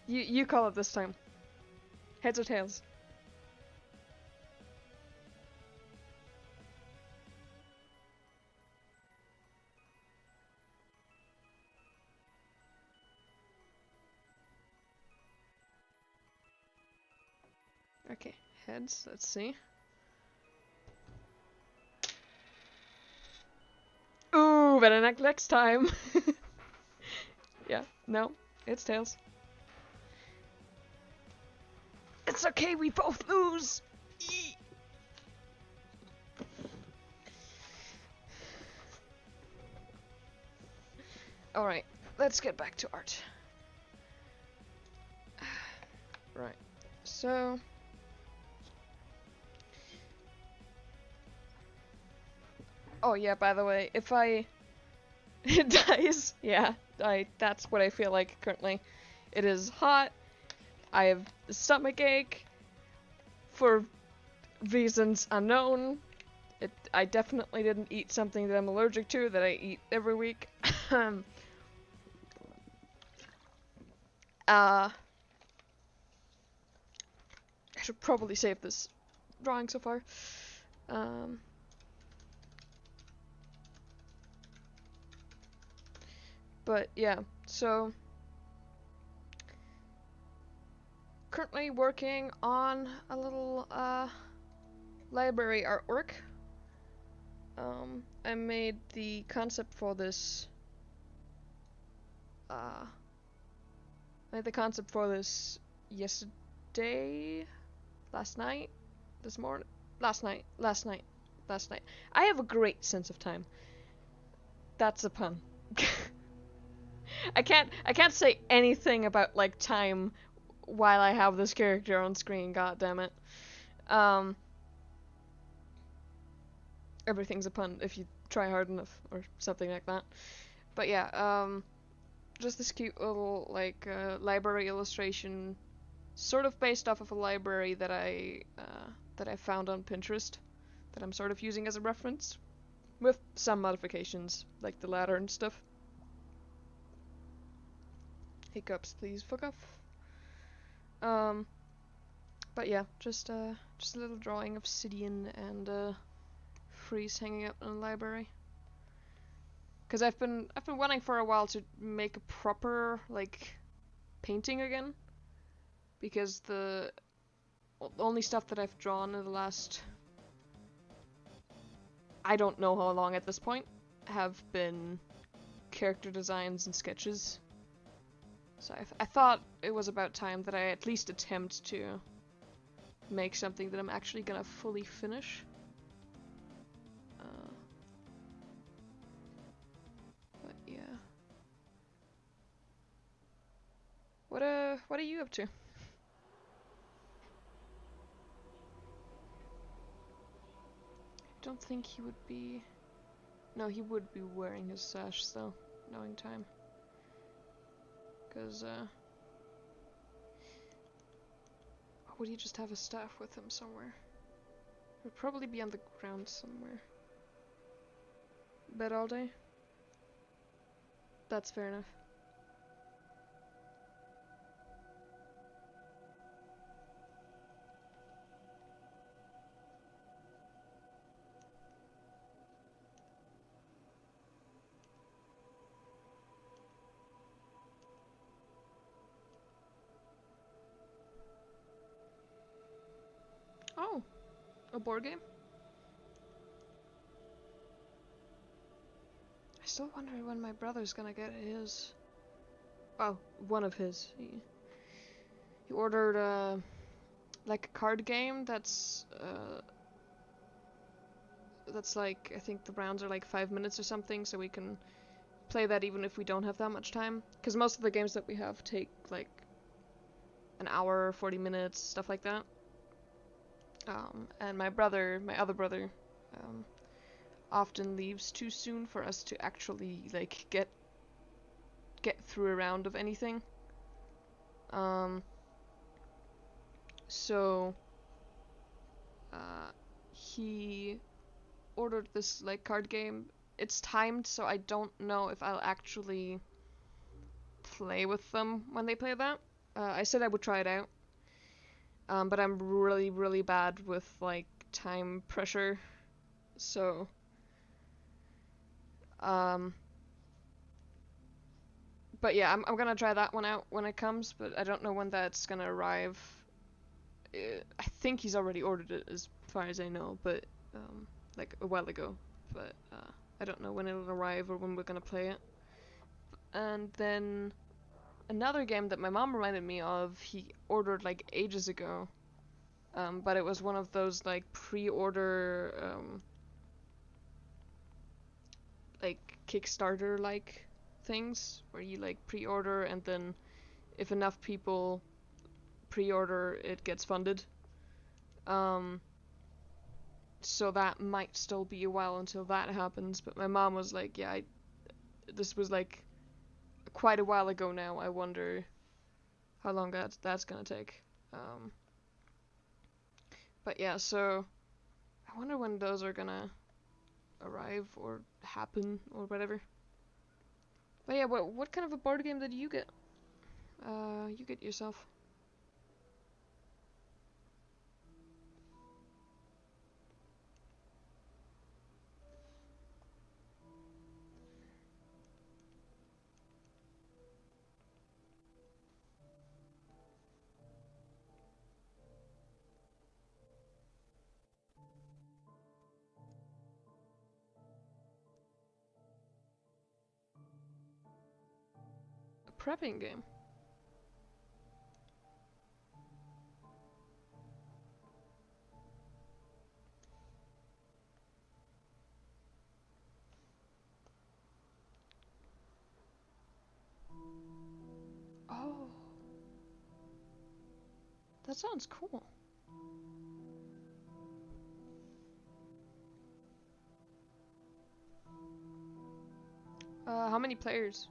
You call it this time. Heads or tails? Okay, heads, let's see. Ooh, better next time. Yeah, no, it's tails. It's okay, we both lose! Alright, let's get back to art. Right, so... Oh yeah, by the way, if it dies, yeah, that's what I feel like currently. It is hot, I have a stomach ache, for reasons unknown. I definitely didn't eat something that I'm allergic to that I eat every week. I should probably save this drawing so far. But yeah, so currently working on a little library artwork. I made the concept for this yesterday, last night. I have a great sense of time. That's a pun. I can't say anything about like time while I have this character on screen, god damn it. Everything's a pun if you try hard enough or something like that. But yeah, just this cute little like library illustration, sort of based off of a library that I found on Pinterest that I'm sort of using as a reference, with some modifications like the ladder and stuff. Hiccups, please fuck off. Um, but yeah, just a little drawing of obsidian and frieze hanging up in the library. Cause I've been wanting for a while to make a proper like painting again. Because the only stuff that I've drawn in the last, I don't know how long at this point, have been character designs and sketches. So I thought it was about time that I at least attempt to make something that I'm actually gonna fully finish. But yeah. What are you up to? Don't think he would be... No, he would be wearing his sash still, knowing time. Cause, would he just have a staff with him somewhere? It would probably be on the ground somewhere. Bed all day? That's fair enough. Oh, a board game? I still wonder when my brother's gonna get his. Well, one of his. He ordered like a card game that's like, I think the rounds are like 5 minutes or something, so we can play that even if we don't have that much time. Because most of the games that we have take like an hour, 40 minutes, stuff like that. And my other brother, often leaves too soon for us to actually like get through a round of anything. So he ordered this like card game. It's timed, so I don't know if I'll actually play with them when they play that. I said I would try it out. But I'm really, really bad with like time pressure. So but yeah, I'm gonna try that one out when it comes, but I don't know when that's gonna arrive. I think he's already ordered it as far as I know, but like a while ago. But I don't know when it'll arrive or when we're gonna play it. And then another game that my mom reminded me of, he ordered like ages ago. But it was one of those like pre-order like Kickstarter like things where you like pre-order and then if enough people pre-order it gets funded. So that might still be a while until that happens, but my mom was like, yeah, this was like quite a while ago now. I wonder how long that's gonna take. But yeah, so I wonder when those are gonna arrive or happen or whatever. But yeah, what kind of a board game did you get? You get yourself. A prepping game. Oh, that sounds cool. How many players?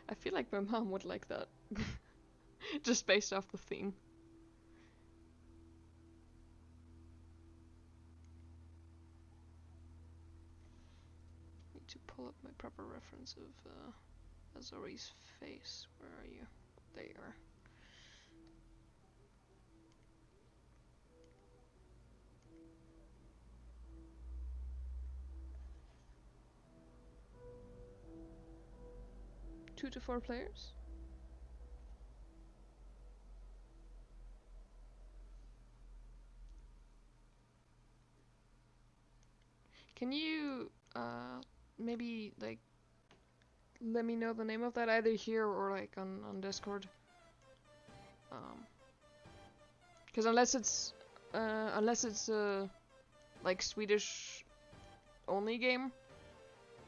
I feel like my mom would like that. Just based off the theme. pull up my proper reference of Azori's face. Where are you? There you are. Two to four players? Can you maybe like let me know the name of that either here or like on Discord? Because unless it's like Swedish only game,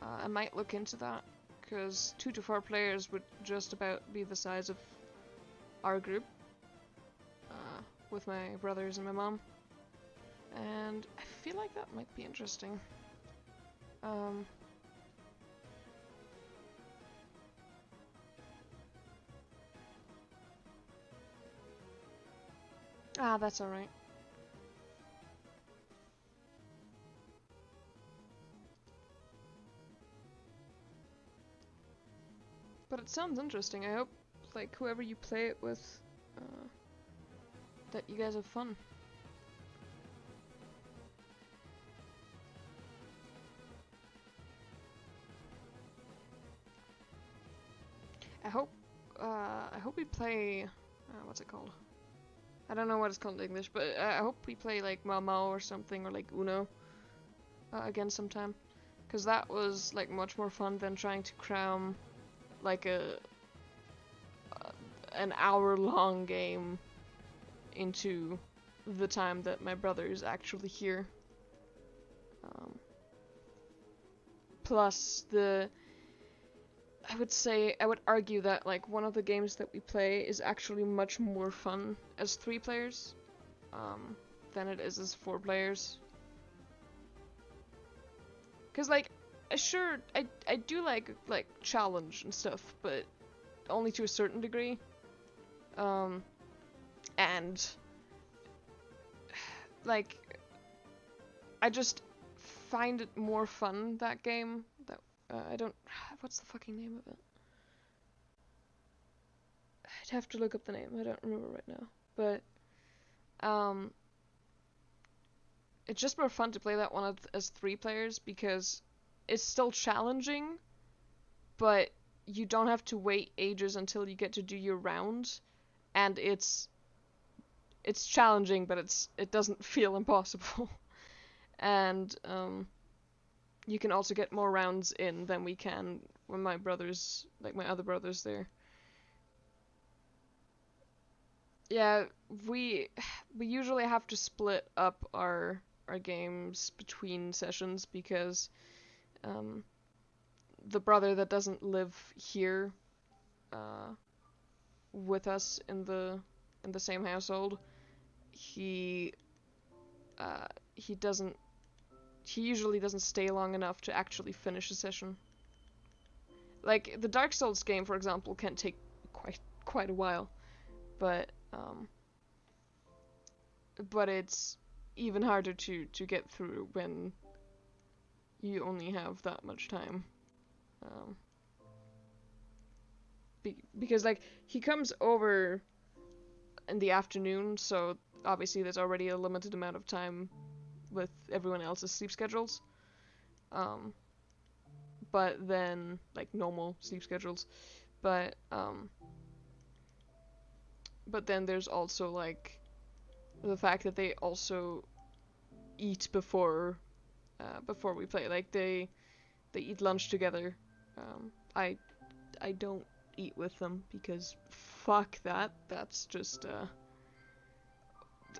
I might look into that. Because 2 to 4 players would just about be the size of our group, with my brothers and my mom, and I feel like that might be interesting. That's alright. But it sounds interesting. I hope, like, whoever you play it with, that you guys have fun. I hope we play, what's it called? I don't know what it's called in English, but I hope we play like Mau Mau or something, or like Uno, again sometime. Because that was like much more fun than trying to cram like an hour-long game into the time that my brother is actually here. Plus I would argue that like one of the games that we play is actually much more fun as 3 players than it is as 4 players. Cause like, sure, I do like challenge and stuff, but only to a certain degree. And like, I just find it more fun, that game. That I don't. What's the fucking name of it? I'd have to look up the name. I don't remember right now. But it's just more fun to play that one as 3 players because it's still challenging, but you don't have to wait ages until you get to do your round, and it's challenging, but it doesn't feel impossible. And you can also get more rounds in than we can when my brothers, like my other brothers there. Yeah, we usually have to split up our games between sessions because the brother that doesn't live here with us in the same household, he usually doesn't stay long enough to actually finish a session. Like the Dark Souls game, for example, can take quite a while, but it's even harder to get through when you only have that much time. Because like he comes over in the afternoon, so obviously there's already a limited amount of time with everyone else's sleep schedules. But then like normal sleep schedules, but then there's also like the fact that they also eat before we play. Like they eat lunch together. I don't eat with them because fuck that. That's just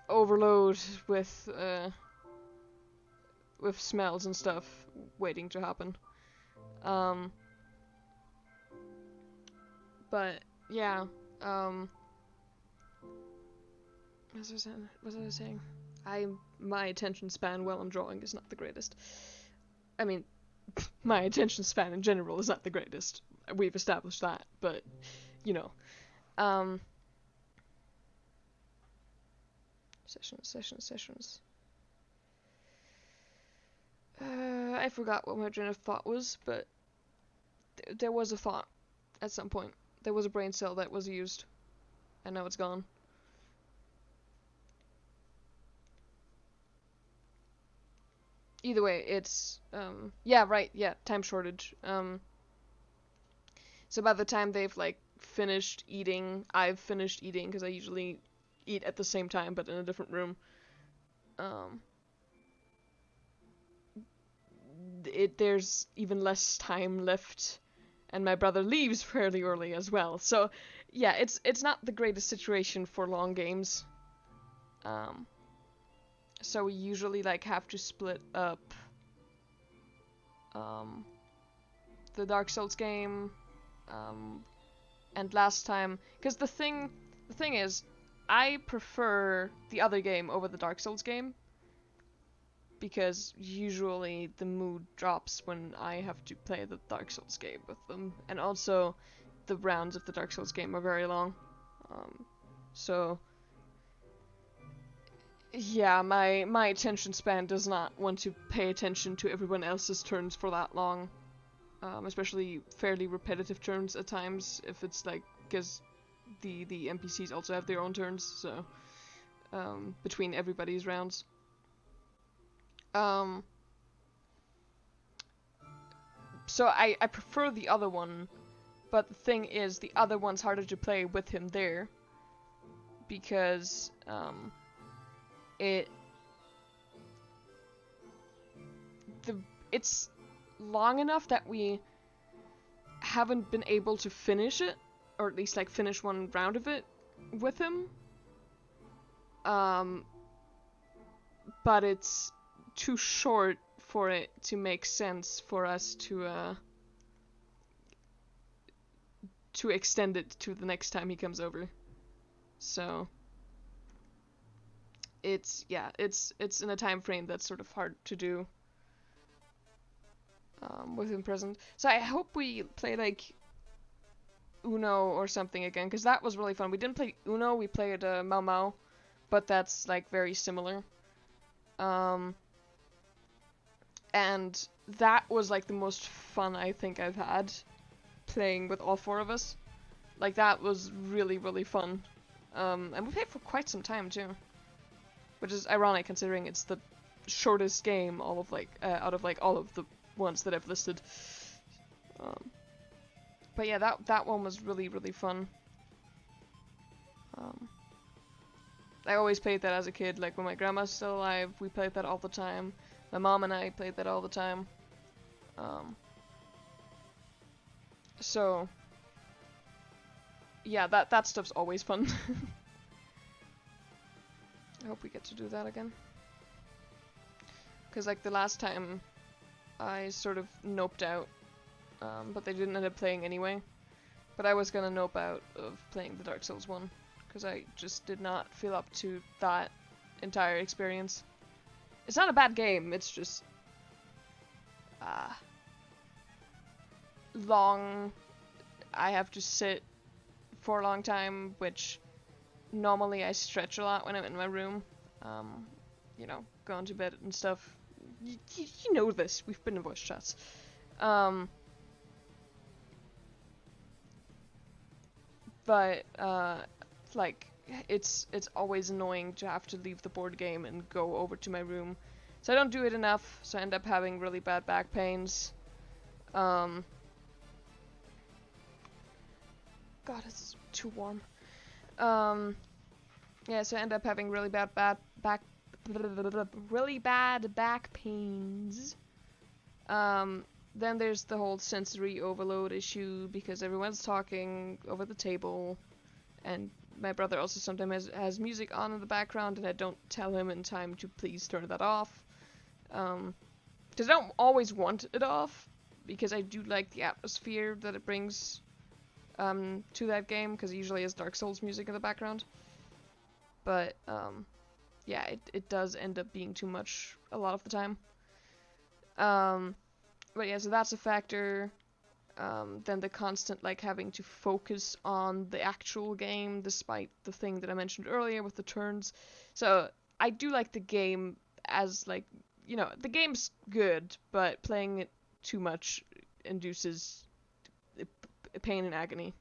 overload with smells and stuff waiting to happen. But yeah. What was I saying? My attention span while I'm drawing is not the greatest. I mean, my attention span in general is not the greatest. We've established that, but you know. Sessions. I forgot what my train of thought was, but there was a thought at some point. There was a brain cell that was used, and now it's gone. Either way, it's yeah, right, yeah, time shortage. So by the time they've like finished eating, I've finished eating because I usually eat at the same time but in a different room. There's even less time left, and my brother leaves fairly early as well. So yeah, it's not the greatest situation for long games. So we usually like have to split up the Dark Souls game, and last time, because the thing is, I prefer the other game over the Dark Souls game, because usually the mood drops when I have to play the Dark Souls game with them, and also the rounds of the Dark Souls game are very long. So yeah, my attention span does not want to pay attention to everyone else's turns for that long, especially fairly repetitive turns at times, if it's like, because the NPCs also have their own turns, so between everybody's rounds. So I prefer the other one, but the thing is, the other one's harder to play with him there, because it's long enough that we haven't been able to finish it, or at least like finish one round of it with him. But it's too short for it to make sense for us to extend it to the next time he comes over. So it's in a time frame that's sort of hard to do with him present. So I hope we play like Uno or something again, because that was really fun. We didn't play Uno, we played Mau Mau, but that's like very similar. And that was like the most fun I think I've had playing with all four of us. Like that was really, really fun. And we played for quite some time too, which is ironic considering it's the shortest game out of like all of the ones that I've listed. But yeah, that one was really, really fun. I always played that as a kid. Like when my grandma's still alive, we played that all the time. My mom and I played that all the time. So yeah, that stuff's always fun. I hope we get to do that again. Because like the last time, I sort of noped out, but they didn't end up playing anyway. But I was gonna nope out of playing the Dark Souls one, because I just did not feel up to that entire experience. It's not a bad game, it's just long. I have to sit for a long time, which normally I stretch a lot when I'm in my room. You know, going to bed and stuff. You know this, we've been in voice chats. But like it's always annoying to have to leave the board game and go over to my room. So I don't do it enough, so I end up having really bad back pains. God, it's too warm. Yeah, so I end up having really bad back pains. Then there's the whole sensory overload issue because everyone's talking over the table, and my brother also sometimes has music on in the background, and I don't tell him in time to please turn that off. Because I don't always want it off, because I do like the atmosphere that it brings to that game, because it usually has Dark Souls music in the background. But yeah, it does end up being too much a lot of the time. But yeah, so that's a factor. Then the constant like having to focus on the actual game despite the thing that I mentioned earlier with the turns. So I do like the game as like, you know, the game's good, but playing it too much induces pain and agony.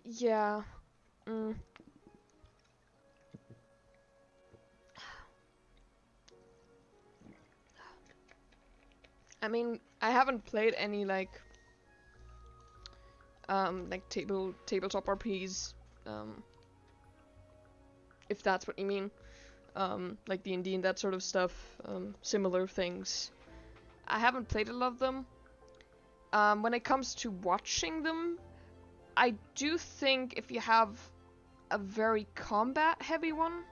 Yeah. I mean, I haven't played any like tabletop RPs, if that's what you mean. Like D&D and that sort of stuff, similar things. I haven't played a lot of them. When it comes to watching them, I do think if you have a very combat heavy one,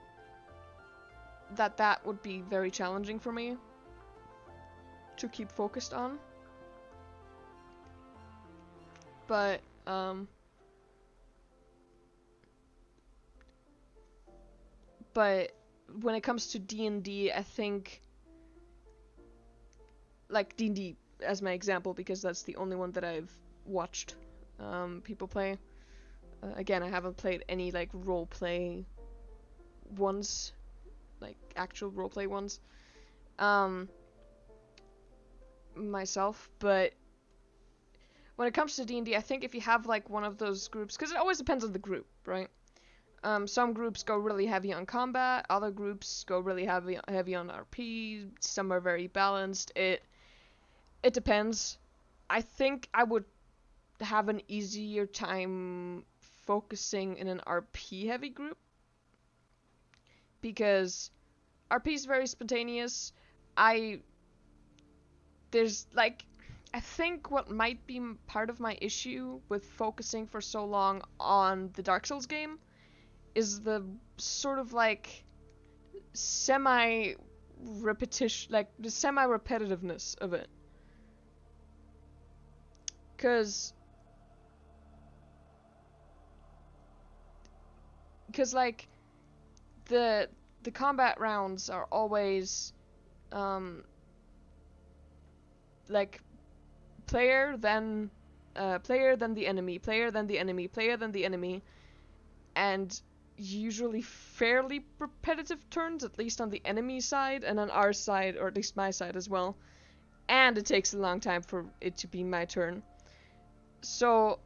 that would be very challenging for me to keep focused on. But when it comes to D&D, I think, like D&D as my example, because that's the only one that I've watched people play. Again, I haven't played any like roleplay ones, like actual roleplay ones, myself. But when it comes to D&D, I think if you have like one of those groups, because it always depends on the group, right? Some groups go really heavy on combat, other groups go really heavy on RP, some are very balanced. It depends. I think I would have an easier time focusing in an RP heavy group, because RP is very spontaneous. There's like, I think what might be part of my issue with focusing for so long on the Dark Souls game is the sort of like semi-repetitiveness of it. Cause like the combat rounds are always like player then the enemy, player then the enemy, player then the enemy, and usually fairly repetitive turns, at least on the enemy side and on our side, or at least my side as well. And it takes a long time for it to be my turn. So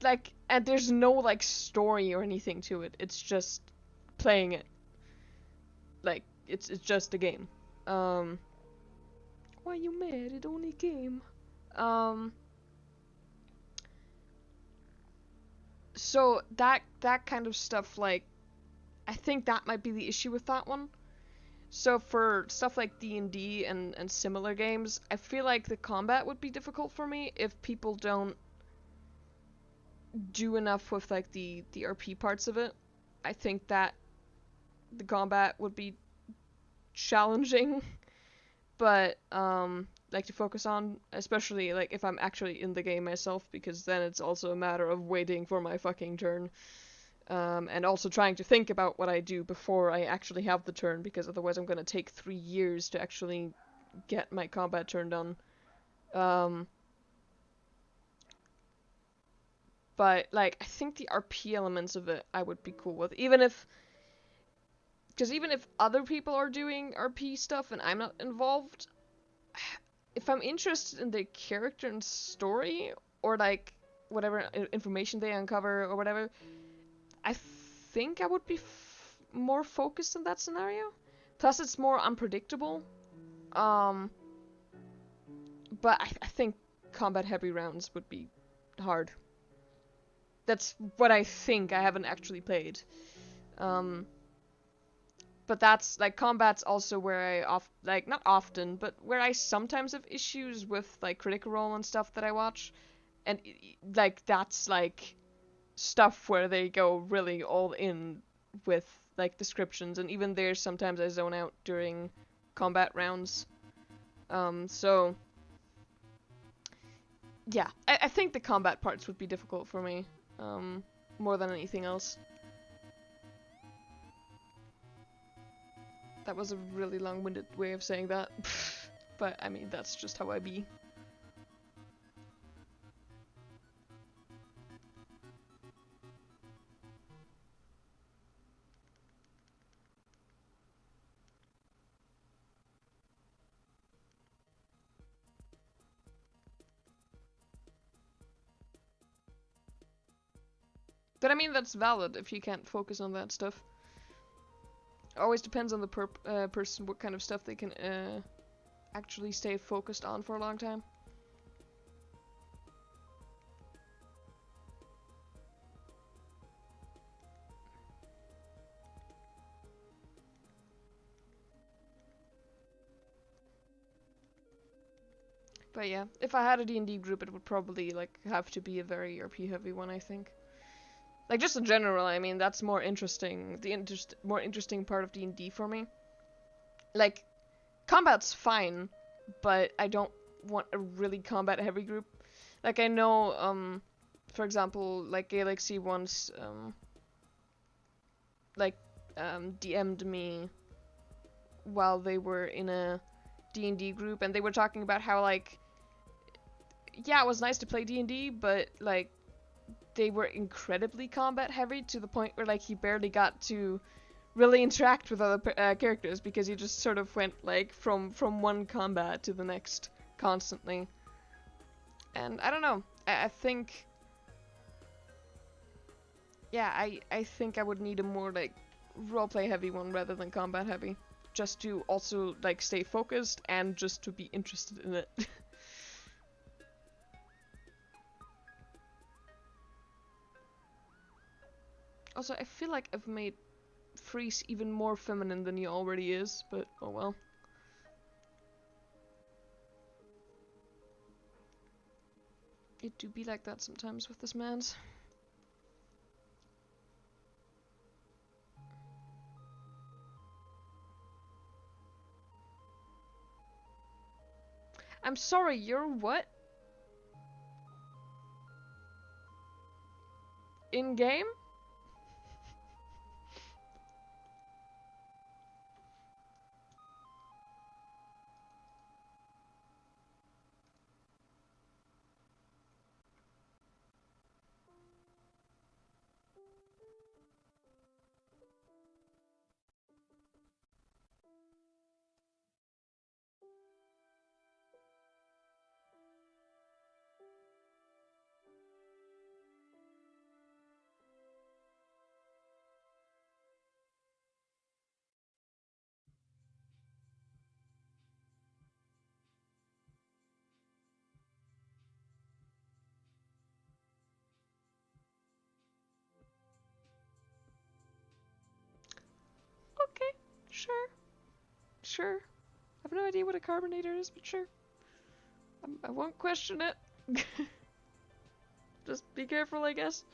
like, and there's no like story or anything to it. It's just playing it. Like, it's just a game. Why you mad? It only game. So that kind of stuff, like, I think that might be the issue with that one. So for stuff like D&D and similar games, I feel like the combat would be difficult for me if people don't do enough with like the RP parts of it. I think that the combat would be challenging, but like to focus on, especially like if I'm actually in the game myself, because then it's also a matter of waiting for my fucking turn. And also trying to think about what I do before I actually have the turn, because otherwise I'm gonna take 3 years to actually get my combat turn done. But like, I think the RP elements of it I would be cool with, because even if other people are doing RP stuff and I'm not involved, if I'm interested in their character and story, or like whatever information they uncover or whatever, I think I would be more focused in that scenario. Plus, it's more unpredictable. But I think combat heavy rounds would be hard. That's what I think. I haven't actually played. But that's like, combat's also where I not often, but where I sometimes have issues with like Critical Role and stuff that I watch, and like that's like stuff where they go really all in with like descriptions, and even there sometimes I zone out during combat rounds. So yeah, I think the combat parts would be difficult for me, more than anything else. That was a really long-winded way of saying that, but I mean, that's just how I be. But I mean, that's valid if you can't focus on that stuff. Always depends on the person what kind of stuff they can actually stay focused on for a long time. But yeah, if I had a D&D group, it would probably like have to be a very RP heavy one, I think. Like just in general, I mean, that's more interesting. More interesting part of D&D for me. Like, combat's fine, but I don't want a really combat heavy group. Like I know, for example, like Galaxy once, DM'd me while they were in a D&D group, and they were talking about how like, yeah, it was nice to play D&D, but like, they were incredibly combat heavy to the point where like he barely got to really interact with other characters because he just sort of went like from one combat to the next constantly. And I don't know. I think, yeah, I think I would need a more like roleplay heavy one rather than combat heavy, just to also like stay focused and just to be interested in it. Also, I feel like I've made Freeze even more feminine than he already is, but oh well. It do be like that sometimes with this man's. I'm sorry, you're what? In game? Okay, sure. Sure. I have no idea what a carbonator is, but sure. I won't question it. Just be careful, I guess.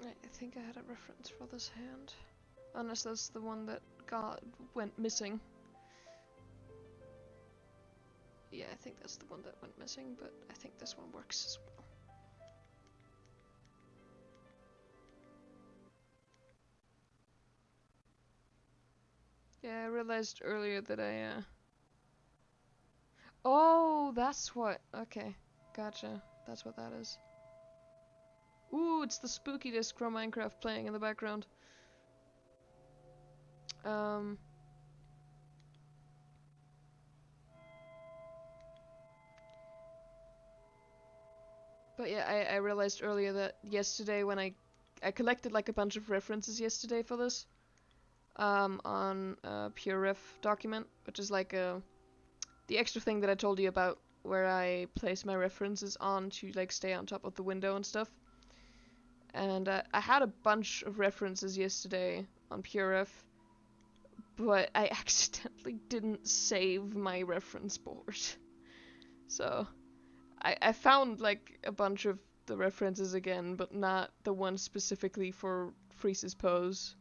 I think I had a reference for this hand. Unless that's the one that went missing. Yeah, I think that's the one that went missing, but I think this one works as well. Yeah, I realized earlier that Oh, that's what... Okay, gotcha. That's what that is. Ooh, it's the spooky disc from Minecraft playing in the background. But yeah, I realized earlier that yesterday when I collected like a bunch of references yesterday for this. On a PureRef document, which is like the extra thing that I told you about where I place my references on to like stay on top of the window and stuff. And I had a bunch of references yesterday on PureRef, but I accidentally didn't save my reference board. So I found like a bunch of the references again, but not the one specifically for Freeze's pose.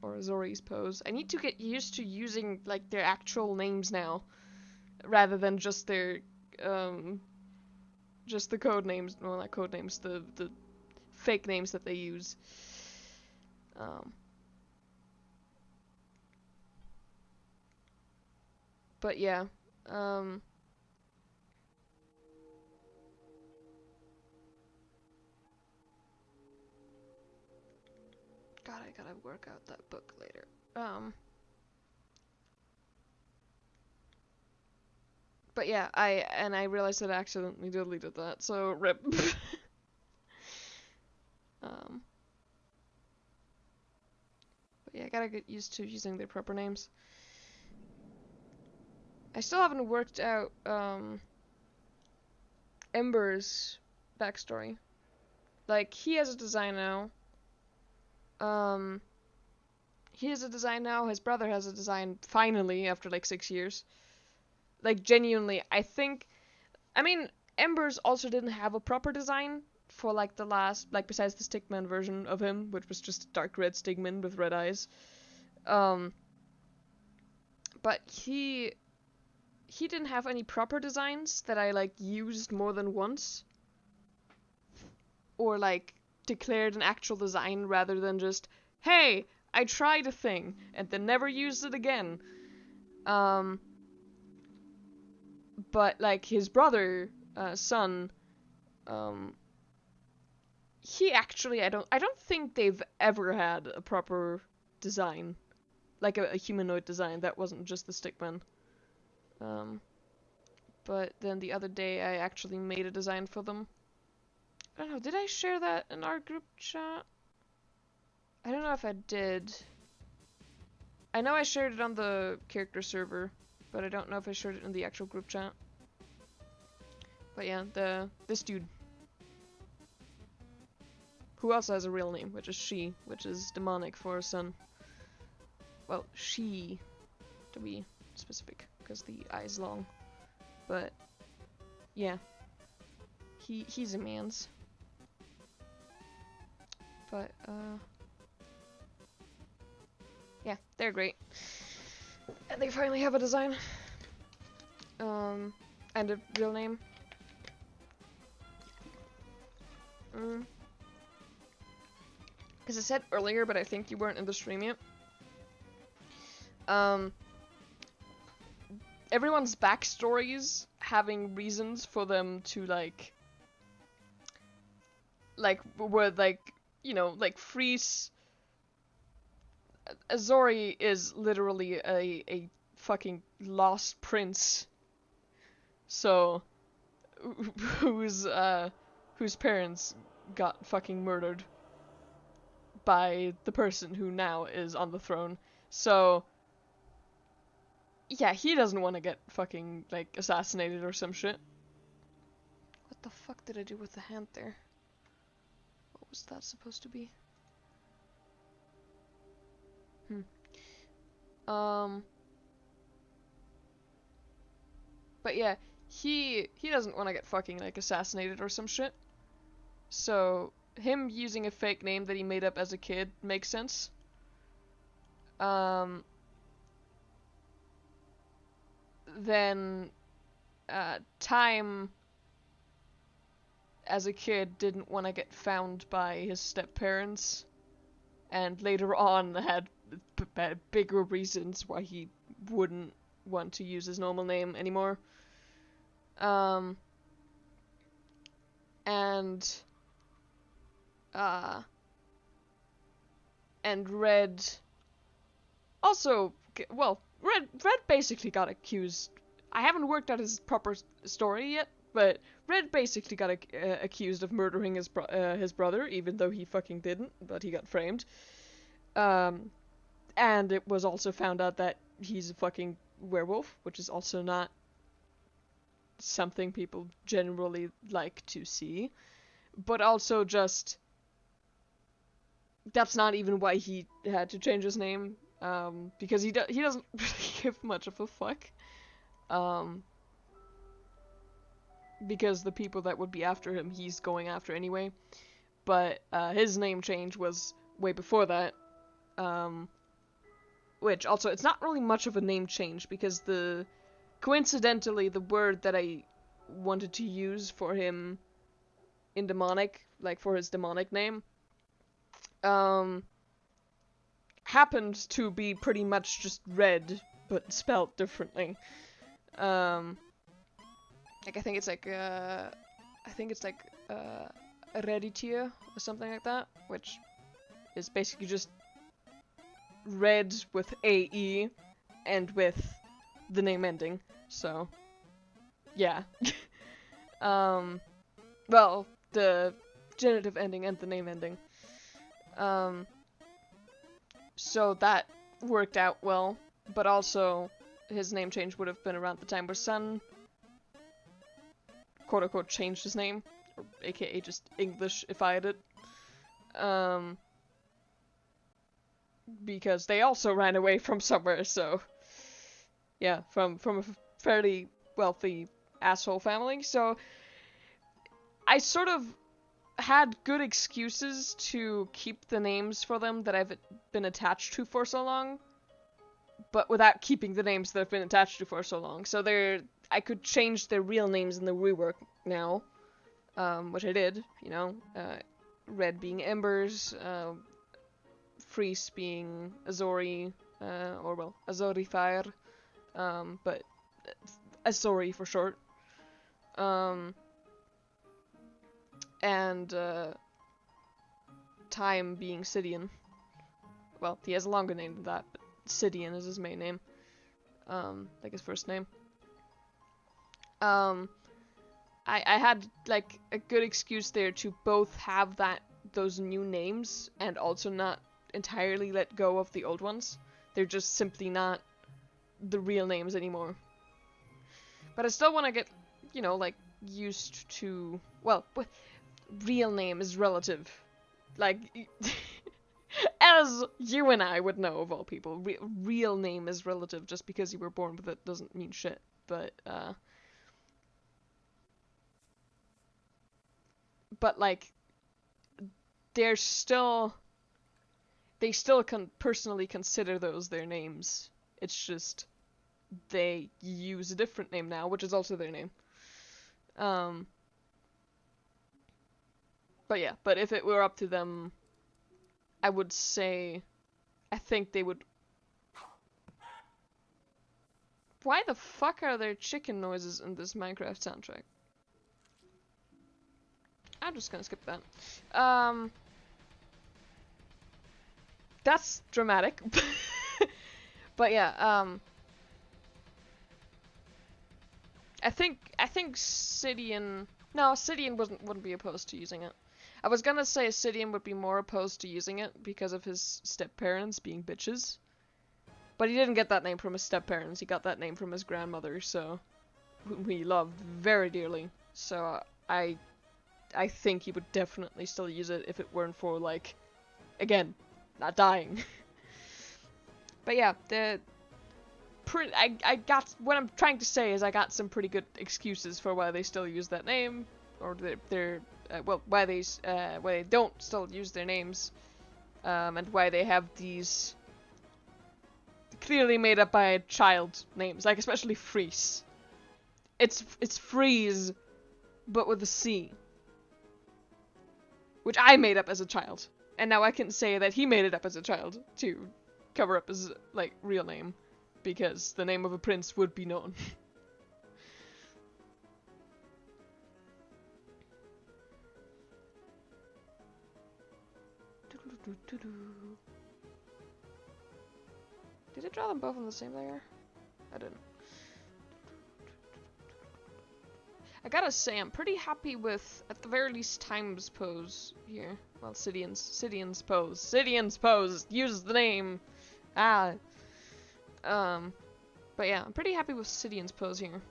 Or Zori's pose. I need to get used to using like their actual names now, rather than just their just the code names. Well, not code names. The fake names that they use. But yeah, God, I gotta work out that book later. But yeah, I realized that I accidentally deleted that, so rip. But yeah, I gotta get used to using their proper names. I still haven't worked out, Ember's backstory. Like, he has a design now. He has a design now, his brother has a design, finally, after like 6 years. Like, genuinely, I mean, Ember's also didn't have a proper design for like the last, like besides the Stickman version of him, which was just a dark red Stigman with red eyes. But he didn't have any proper designs that I like used more than once. Or like declared an actual design rather than just, hey, I tried a thing and then never used it again. But like his brother, son, he actually, I don't think they've ever had a proper design, like a humanoid design that wasn't just the Stickman. But then the other day I actually made a design for them. I don't know, did I share that in our group chat? I don't know if I did. I know I shared it on the character server, but I don't know if I shared it in the actual group chat. But yeah, this dude, who also has a real name, which is she, which is demonic for a son. Well, she, to be specific, because the I is long. But yeah, he's a man's. But yeah, they're great. And they finally have a design. And a real name. Because I said earlier, but I think you weren't in the stream yet. Everyone's backstories having reasons for them to like were like, you know, like Freeze. Azori is literally a fucking lost prince. So, whose parents got fucking murdered by the person who now is on the throne. So, yeah, he doesn't want to get fucking, like, assassinated or some shit. What the fuck did I do with the hand there? What was that supposed to be? But yeah, he doesn't want to get fucking, like, assassinated or some shit. So, him using a fake name that he made up as a kid makes sense. Then, Time, as a kid, didn't want to get found by his step-parents. And later on had bigger reasons why he wouldn't want to use his normal name anymore. And Red also, well, Red basically got accused. I haven't worked out his proper story yet, but Red basically got accused of murdering his brother, even though he fucking didn't, but he got framed. And it was also found out that he's a fucking werewolf, which is also not something people generally like to see. But also just, that's not even why he had to change his name, because he doesn't really give much of a fuck. Because the people that would be after him, he's going after anyway. But his name change was way before that. Which also, it's not really much of a name change, because coincidentally, the word that I wanted to use for him in demonic, like for his demonic name, happened to be pretty much just red, but spelled differently. Like I think it's like Reditier or something like that, which is basically just red with AE and with the name ending. So yeah. Well, the genitive ending and the name ending. So that worked out well, but also his name change would have been around the time where Sun, quote-unquote, changed his name, or aka just English-ified it. Because they also ran away from somewhere, so yeah, from a fairly wealthy asshole family, so I sort of had good excuses to keep the names for them that I've been attached to for so long, but without keeping the names that I've been attached to for so long. So I could change their real names in the rework now, which I did, you know, Red being Embers, Freeze being Azori, or well, Azori Fire, but Azori for short. And Time being Sidian. Well, he has a longer name than that, but Sidian is his main name. Like his first name. I had like a good excuse there to both have those new names and also not entirely let go of the old ones. They're just simply not the real names anymore. But I still want to get, you know, like used to, well, real name is relative. Like, as you and I would know of all people, real name is relative. Just because you were born with it doesn't mean shit. But like, they still personally consider those their names. It's just they use a different name now, which is also their name. But yeah, but if it were up to them, I would say, I think they would. Why the fuck are there chicken noises in this Minecraft soundtrack? I'm just gonna skip that. That's dramatic. But yeah, I think Sidian. No, Sidian wouldn't be opposed to using it. I was gonna say Sidian would be more opposed to using it because of his step-parents being bitches. But he didn't get that name from his step-parents, he got that name from his grandmother, so... whom he loved very dearly. So, I think he would definitely still use it if it weren't for, like... Again, not dying. But yeah, I got... What I'm trying to say is I got some pretty good excuses for why they still use that name. Or why they don't still use their names, and why they have these clearly made up by a child names, like especially Freeze. It's Freeze, but with a C, which I made up as a child, and now I can say that he made it up as a child to cover up his like real name, because the name of a prince would be known. Did I draw them both on the same layer? I didn't. I gotta say, I'm pretty happy with, at the very least, Time's pose here. Well, Sidian's pose. Sidian's pose! Use the name! But yeah, I'm pretty happy with Sidian's pose here.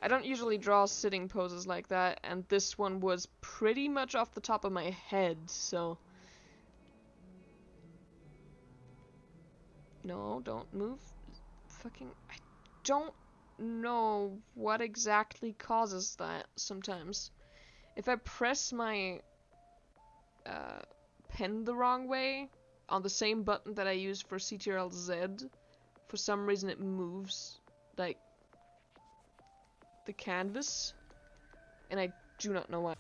I don't usually draw sitting poses like that, and this one was pretty much off the top of my head, so... No, don't move. Fucking... I don't know what exactly causes that sometimes. If I press my pen the wrong way on the same button that I use for CTRL-Z, for some reason it moves, like, the canvas, and I do not know why.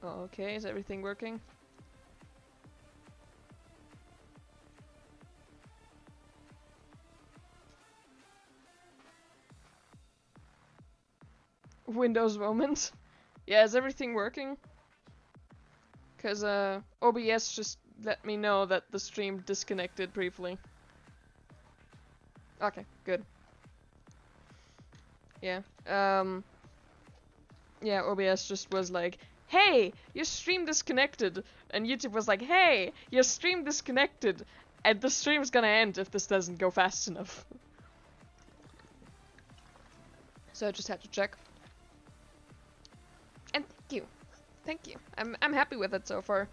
Okay, is everything working? Windows moment. Yeah, is everything working? Cause OBS just let me know that the stream disconnected briefly. Okay, good. Yeah. Yeah, OBS just was like, hey, your stream disconnected. And YouTube was like, hey, your stream disconnected. And the stream's gonna end if this doesn't go fast enough. So I just had to check. And thank you. Thank you. I'm happy with it so far.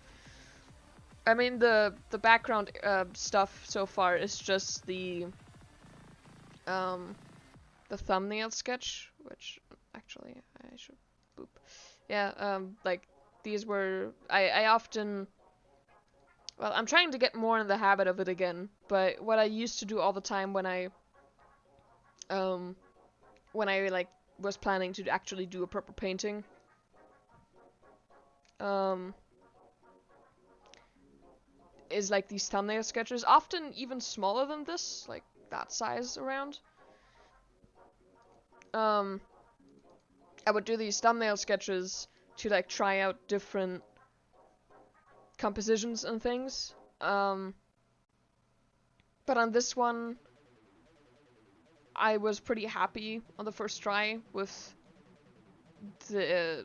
I mean, the background stuff so far is just the thumbnail sketch, which actually I should boop. Yeah, like these were I often, well, I'm trying to get more in the habit of it again, but what I used to do all the time when I like was planning to actually do a proper painting, is like these thumbnail sketches, often even smaller than this, like that size around. I would do these thumbnail sketches to like try out different compositions and things. But on this one, I was pretty happy on the first try with the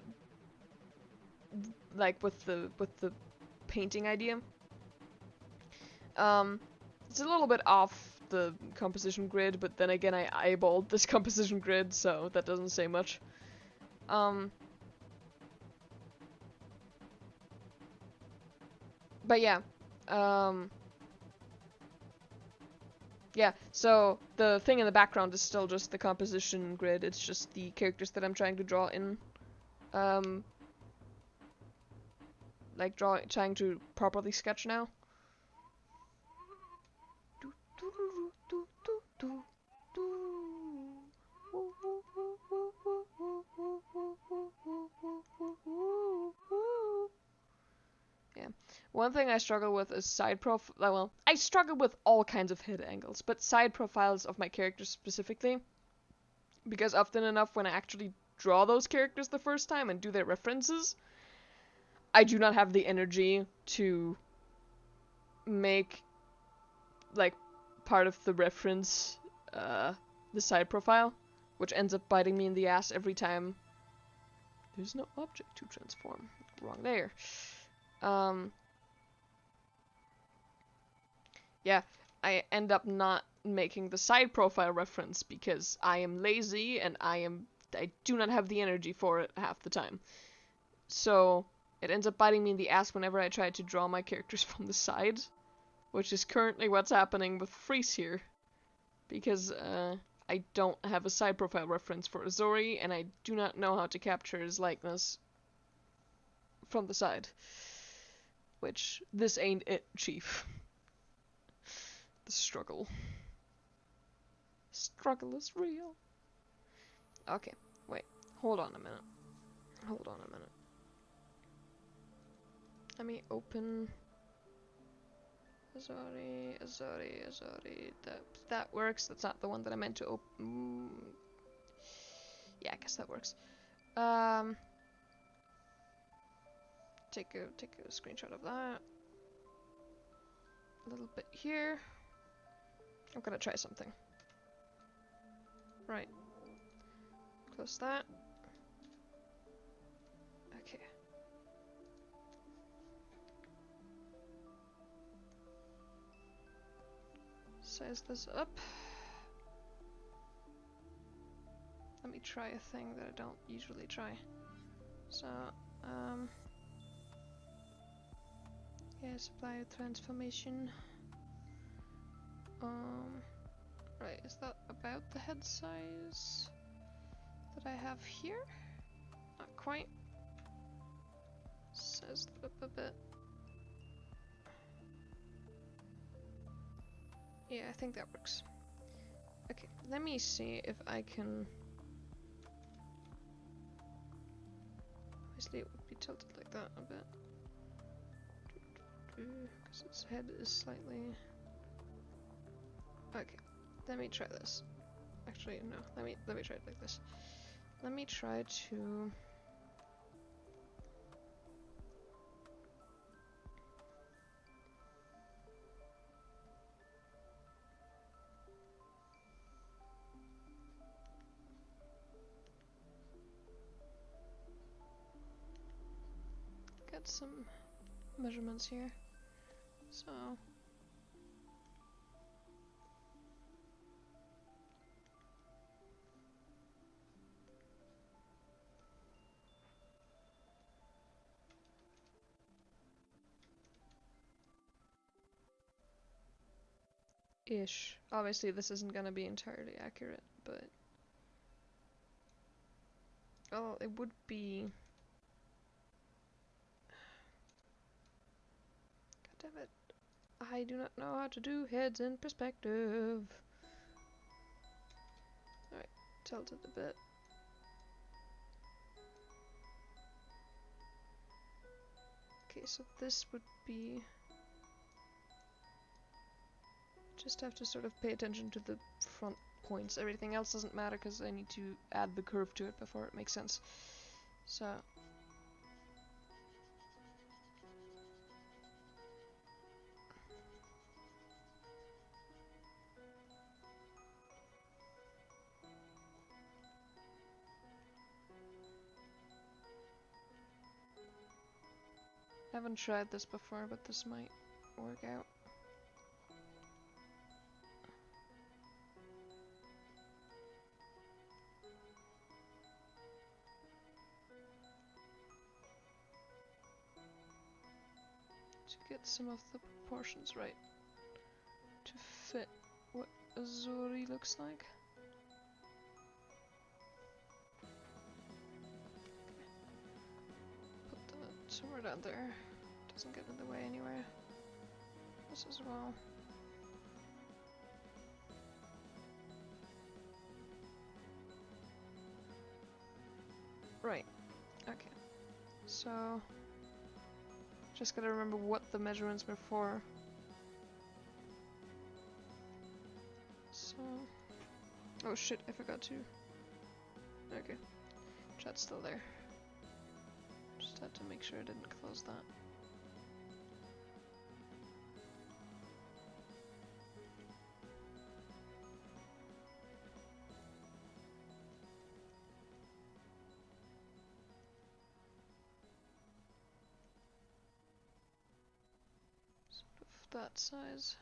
with the painting idea. It's a little bit off the composition grid, but then again I eyeballed this composition grid, so that doesn't say much. But yeah, yeah, so the thing in the background is still just the composition grid, it's just the characters that I'm trying to draw in. Like trying to properly sketch now. Yeah. One thing I struggle with is side profile. Well, I struggle with all kinds of head angles, but side profiles of my characters specifically. Because often enough, when I actually draw those characters the first time and do their references, I do not have the energy to make, like, part of the reference, the side profile, which ends up biting me in the ass every time. There's no object to transform. Wrong there. Yeah, I end up not making the side profile reference because I am lazy and I do not have the energy for it half the time. So it ends up biting me in the ass whenever I try to draw my characters from the side, which is currently what's happening with Freeze here, because I don't have a side profile reference for Azori, and I do not know how to capture his likeness from the side. Which, this ain't it, Chief. The struggle. Struggle is real. Okay, wait. Hold on a minute. Hold on a minute. Let me open Azori. That works. That's not the one that I meant to open. Yeah, I guess that works. Take a screenshot of that. A little bit here. I'm gonna try something. Right. Close that. Okay. Size this up. Let me try a thing that I don't usually try. So, yeah, supply a transformation. Right, is that about the head size that I have here? Not quite. Size it up a bit. Yeah, I think that works. Okay, let me see if I can... Obviously it would be tilted like that a bit. Because its head is slightly... Okay, let me try this. Actually, no, let me try it like this. Let me try to... get some measurements here. So... ish. Obviously this isn't gonna be entirely accurate, but... oh, it would be... God damn it. I do not know how to do heads in perspective. Alright, tilt it a bit. Okay, so this would be... just have to sort of pay attention to the front points. Everything else doesn't matter because I need to add the curve to it before it makes sense. So... I haven't tried this before, but this might work out. To get some of the proportions right. To fit what Azuri looks like. Put that somewhere down there. Doesn't get in the way anywhere. This as well. Right. Okay. So... just gotta remember what the measurements were for. So... oh shit, I forgot to... okay. Chat's still there. Just had to make sure I didn't close that. That size,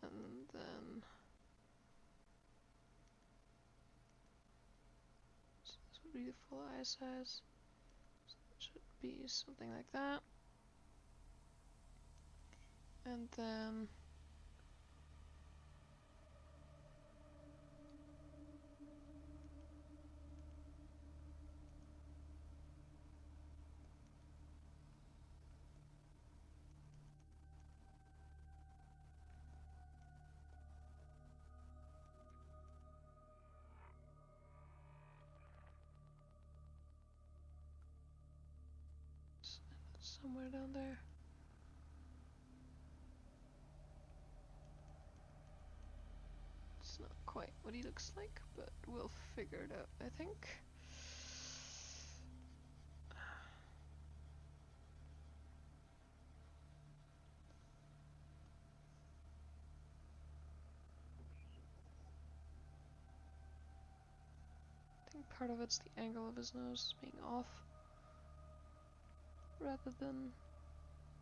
and then so this would be the full eye size, so it should be something like that, and then somewhere down there. It's not quite what he looks like, but we'll figure it out, I think. I think part of it's the angle of his nose being off, rather than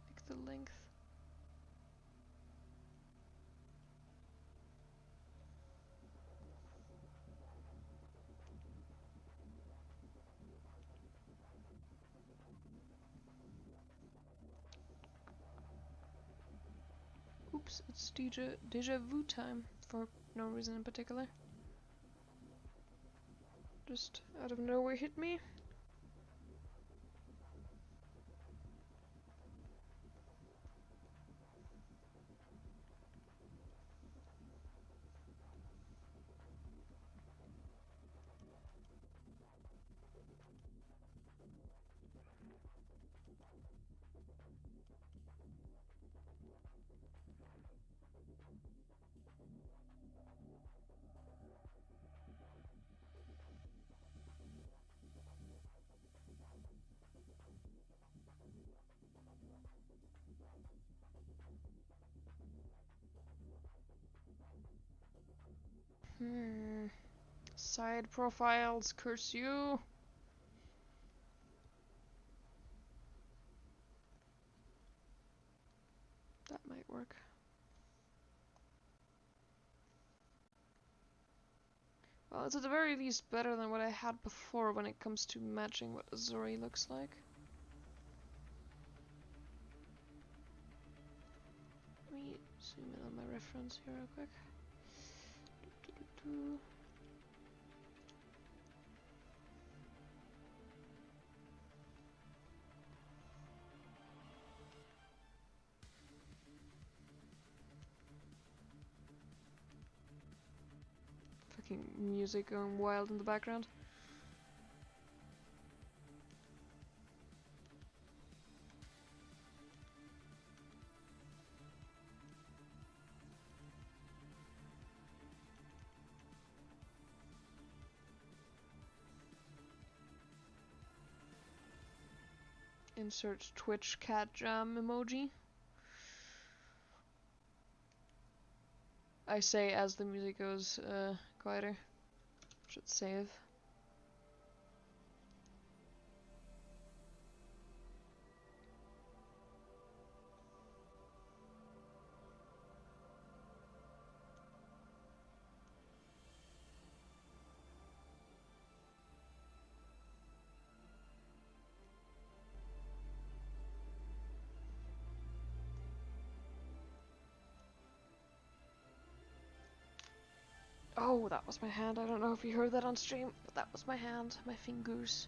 like the length. Oops, it's deja vu time for no reason in particular. Just out of nowhere hit me. Side profiles, curse you. That might work. Well, it's at the very least better than what I had before when it comes to matching what Azuri looks like. Let me zoom in on my reference here real quick. Fucking music going wild in the background. Insert Twitch cat jam emoji. I say as the music goes quieter. Should save. Oh, that was my hand. I don't know if you heard that on stream, but that was my hand, my fingers.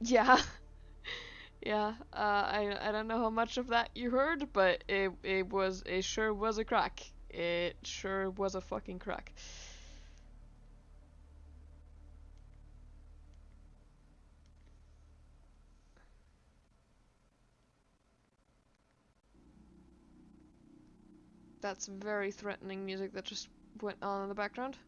Yeah. Yeah, I don't know how much of that you heard, but it sure was a crack. It sure was a fucking crack. That's very threatening music that just went on in the background.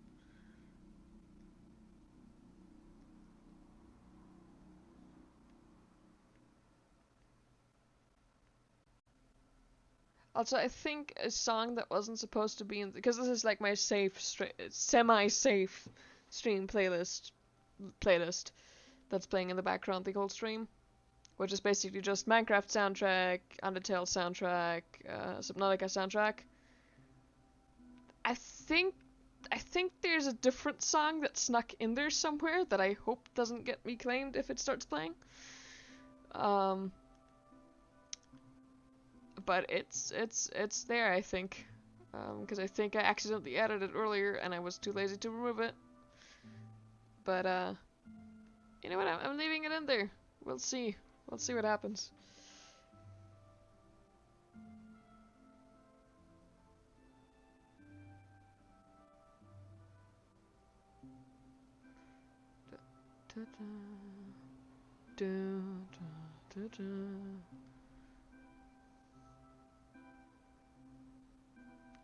Also, I think a song that wasn't supposed to be in because this is like my semi-safe stream playlist that's playing in the background the whole stream, which is basically just Minecraft soundtrack, Undertale soundtrack, Subnautica soundtrack. I think there's a different song that snuck in there somewhere that I hope doesn't get me claimed if it starts playing. But it's there, I think, because I think I accidentally added it earlier and I was too lazy to remove it. But you know what? I'm leaving it in there. We'll see. We'll see what happens.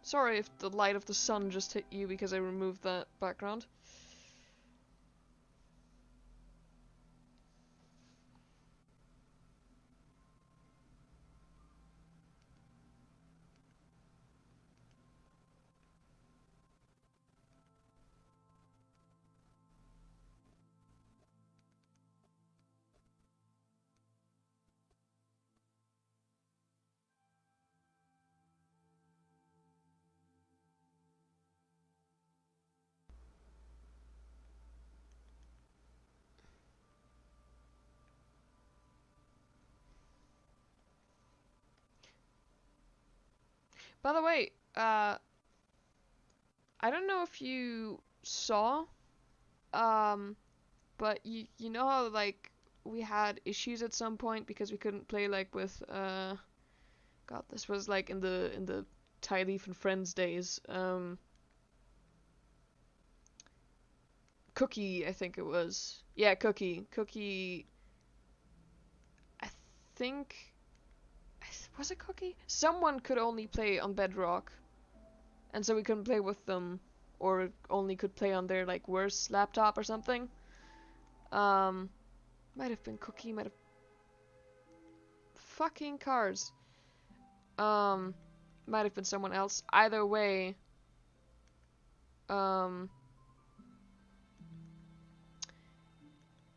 Sorry if the light of the sun just hit you because I removed that background. By the way, I don't know if you saw, but you know how like we had issues at some point because we couldn't play like with God, this was like in the Ty Leaf and Friends days. Cookie, I think it was. Yeah, Cookie. Cookie. I think. Was it Cookie? Someone could only play on Bedrock, and so we couldn't play with them, or only could play on their like worse laptop or something. Might have been Cookie. Might have. Fucking cars. Might have been someone else. Either way.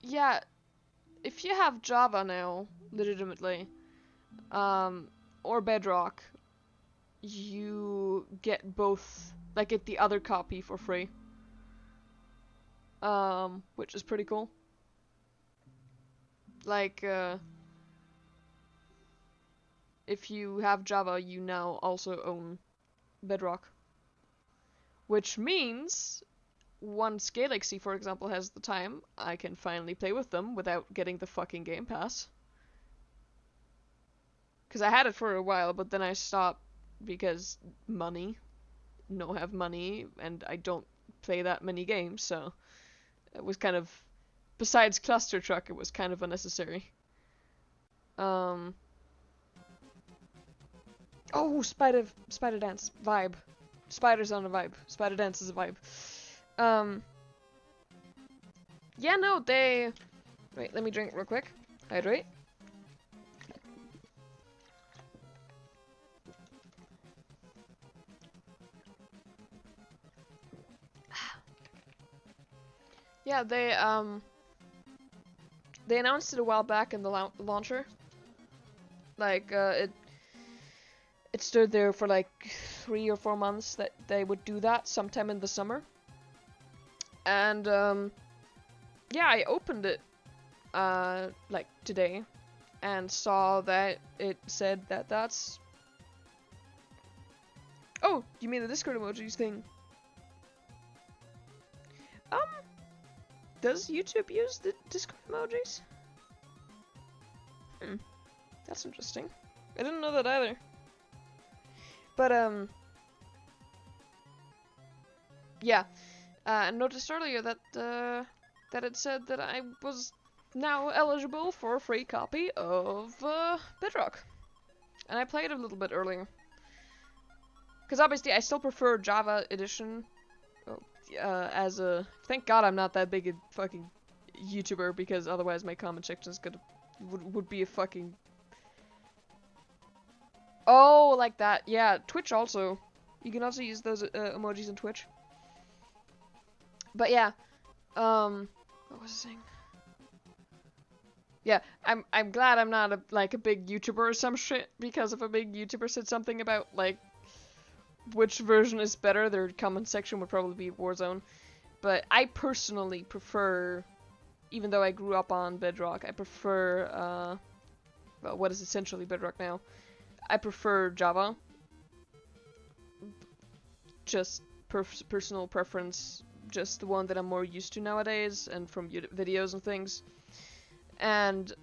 Yeah, if you have Java now, legitimately, or Bedrock, you get both, like get the other copy for free. Which is pretty cool. Like, if you have Java, you now also own Bedrock. Which means, once Galaxy, for example, has the time, I can finally play with them without getting the fucking Game Pass. Because I had it for a while, but then I stopped because money. No have money, and I don't play that many games, so it was kind of, besides Cluster Truck, it was kind of unnecessary. Oh, Spider Dance vibe. Spider's on a vibe. Spider Dance is a vibe. Yeah, no, they... Wait, let me drink real quick. Hydrate. Yeah, they announced it a while back in the launcher. Like, it stood there for like 3 or 4 months that they would do that sometime in the summer. And, yeah, I opened it, like, today, and saw that it said that that's... Oh, you mean the Discord emojis thing? Does YouTube use the Discord emojis? That's interesting. I didn't know that either. But, yeah. I noticed earlier that, that it said that I was now eligible for a free copy of, Bedrock. And I played a little bit earlier. Because obviously I still prefer Java Edition, as a... Thank God I'm not that big a fucking YouTuber, because otherwise my comment sections would be a fucking... Oh, like that. Yeah, Twitch also. You can also use those emojis in Twitch. But yeah, what was I saying? Yeah, I'm glad I'm not a big YouTuber or some shit, because if a big YouTuber said something about like which version is better, their comment section would probably be Warzone. But I personally prefer, even though I grew up on Bedrock, I prefer well, what is essentially Bedrock now. I prefer Java. Just personal preference, just the one that I'm more used to nowadays, and from videos and things. And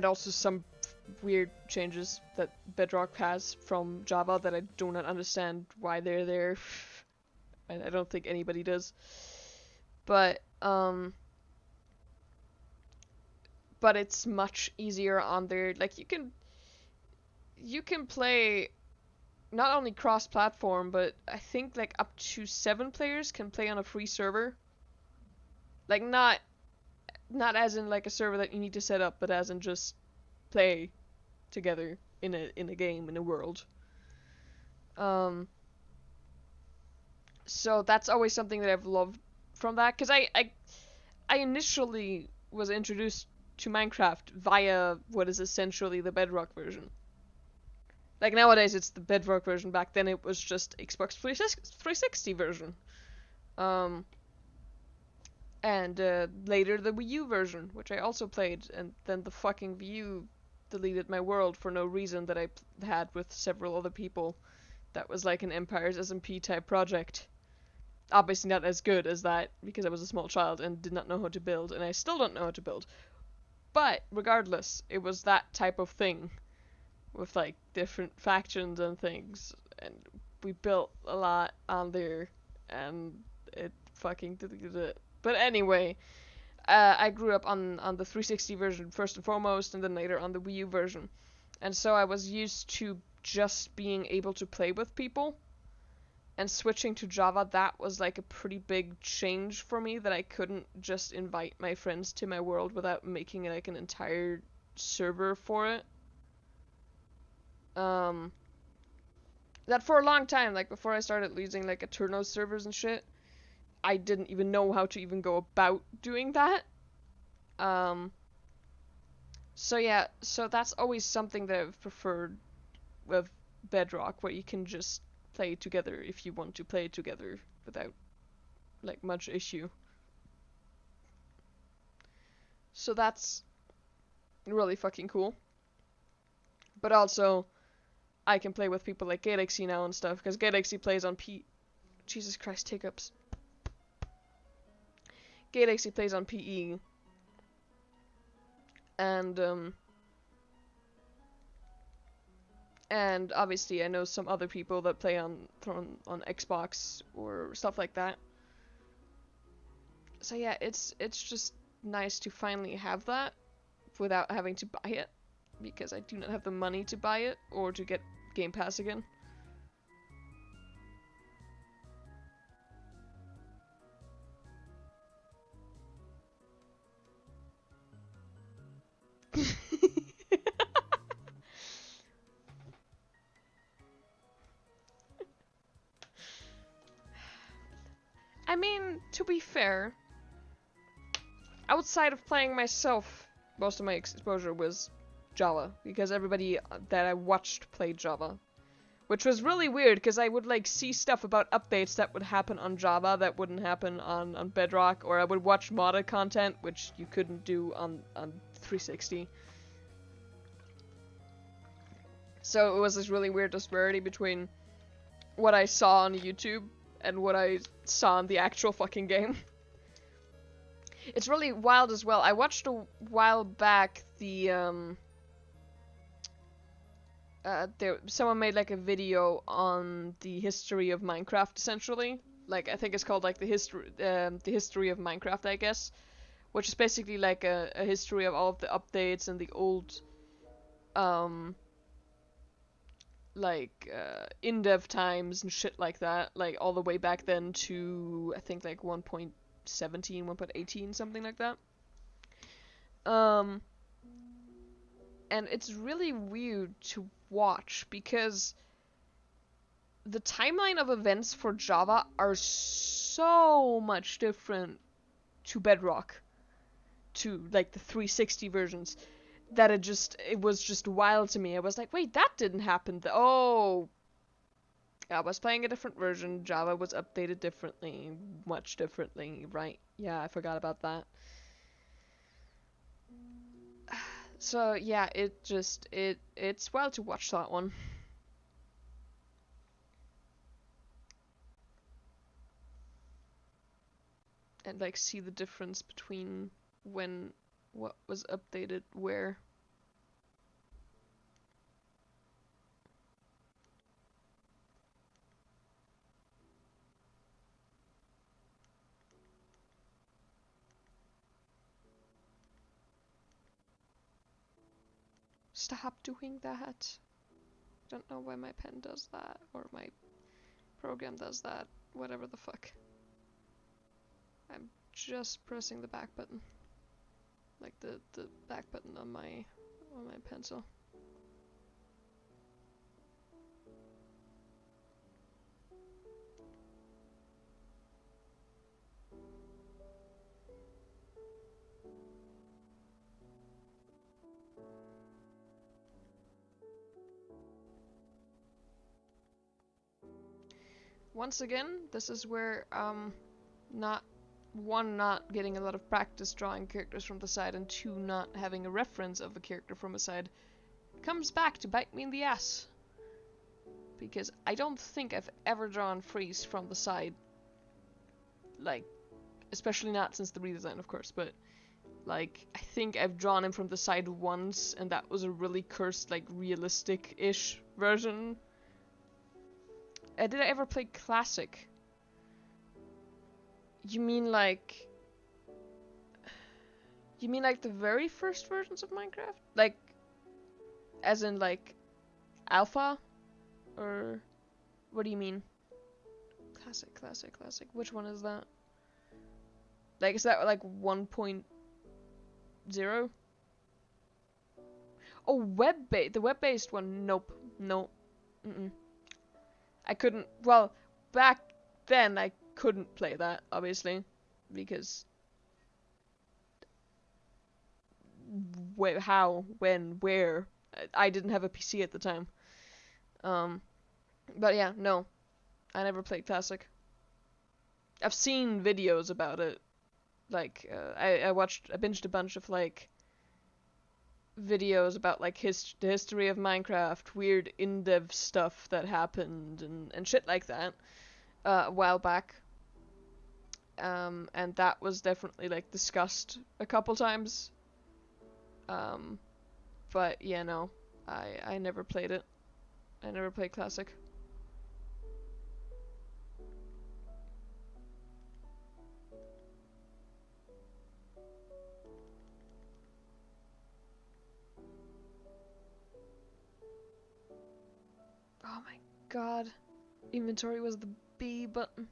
also some weird changes that Bedrock has from Java that I do not understand why they're there. I don't think anybody does. But it's much easier on there. Like, you can play not only cross-platform, but I think like up to 7 players can play on a free server. Like, not as in like a server that you need to set up, but as in just play together in a game, in a world. So that's always something that I've loved from that, because I initially was introduced to Minecraft via what is essentially the Bedrock version. Like, nowadays it's the Bedrock version, back then it was just Xbox 360 version. And later the Wii U version, which I also played, and then the fucking Wii U deleted my world for no reason that I had with several other people. That was like an Empire's SMP type project. Obviously not as good as that, because I was a small child and did not know how to build, and I still don't know how to build. But, regardless, it was that type of thing, with like different factions and things, and we built a lot on there, and it fucking deleted it. But anyway, I grew up on the 360 version first and foremost, and then later on the Wii U version. And so I was used to just being able to play with people. And switching to Java, that was like a pretty big change for me, that I couldn't just invite my friends to my world without making like an entire server for it. That for a long time, like before I started using like Eterno servers and shit, I didn't even know how to even go about doing that. So yeah, so that's always something that I've preferred with Bedrock, where you can just play together if you want to play together without like much issue. So that's really fucking cool. But also, I can play with people like Galaxy now and stuff, because Galaxy plays on Jesus Christ, hiccups. Galaxy plays on PE. And obviously I know some other people that play on Xbox or stuff like that. So yeah, it's just nice to finally have that without having to buy it, because I do not have the money to buy it or to get Game Pass again. I mean, to be fair, outside of playing myself, most of my exposure was Java, because everybody that I watched played Java. Which was really weird, because I would like see stuff about updates that would happen on Java that wouldn't happen on Bedrock, or I would watch modded content, which you couldn't do on 360. So it was this really weird disparity between what I saw on YouTube and what I saw in the actual fucking game. It's really wild as well. I watched a while back someone made like a video on the history of Minecraft, essentially. Like, I think it's called like the history of Minecraft, I guess, which is basically like a history of all of the updates and the old in-dev times and shit like that, like all the way back then to I think like 1.17, 1.18, something like that. And it's really weird to watch, because the timeline of events for Java are so much different to Bedrock, to like the 360 versions, that it was just wild to me. I was like, wait, that didn't happen. Oh, I was playing a different version. Java was updated differently, much differently, right? Yeah, I forgot about that. So yeah, it's wild to watch that one. And like see the difference between what was updated where. Stop doing that. I don't know why my pen does that, or my program does that, whatever the fuck. I'm just pressing the back button. Like the back button on my pencil. Once again, this is where not getting a lot of practice drawing characters from the side, and two, not having a reference of a character from a side comes back to bite me in the ass. Because I don't think I've ever drawn Freeze from the side. Like, especially not since the redesign, of course, but like, I think I've drawn him from the side once, and that was a really cursed, like, realistic-ish version. Did I ever play Classic? You mean like the very first versions of Minecraft? Like, as in like, Alpha? Or, what do you mean? Classic. Which one is that? Like, is that like 1.0? Oh, the web-based one? Nope. No. I couldn't, well, back then I couldn't play that, obviously, because how, when, where, I didn't have a PC at the time. But yeah, no, I never played Classic. I've seen videos about it, like, I binged a bunch of, like, videos about, like, the history of Minecraft, weird in-dev stuff that happened, and shit like that, a while back. And that was definitely, like, discussed a couple times. But, yeah, no, I never played it. I never played Classic. Oh my god. Inventory was the B button.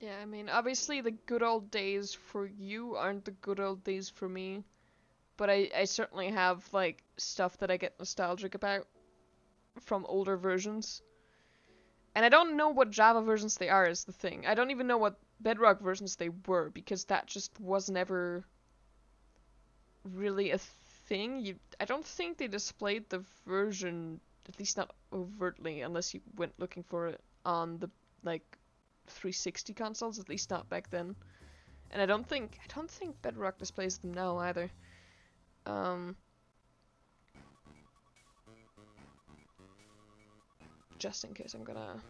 Yeah, I mean, obviously the good old days for you aren't the good old days for me. But I certainly have, like, stuff that I get nostalgic about from older versions. And I don't know what Java versions they are is the thing. I don't even know what Bedrock versions they were, because that just was never really a thing. I don't think they displayed the version, at least not overtly, unless you went looking for it on the, like, 360 consoles, at least not back then. And I don't think Bedrock displays them now either. Just in case, I'm gonna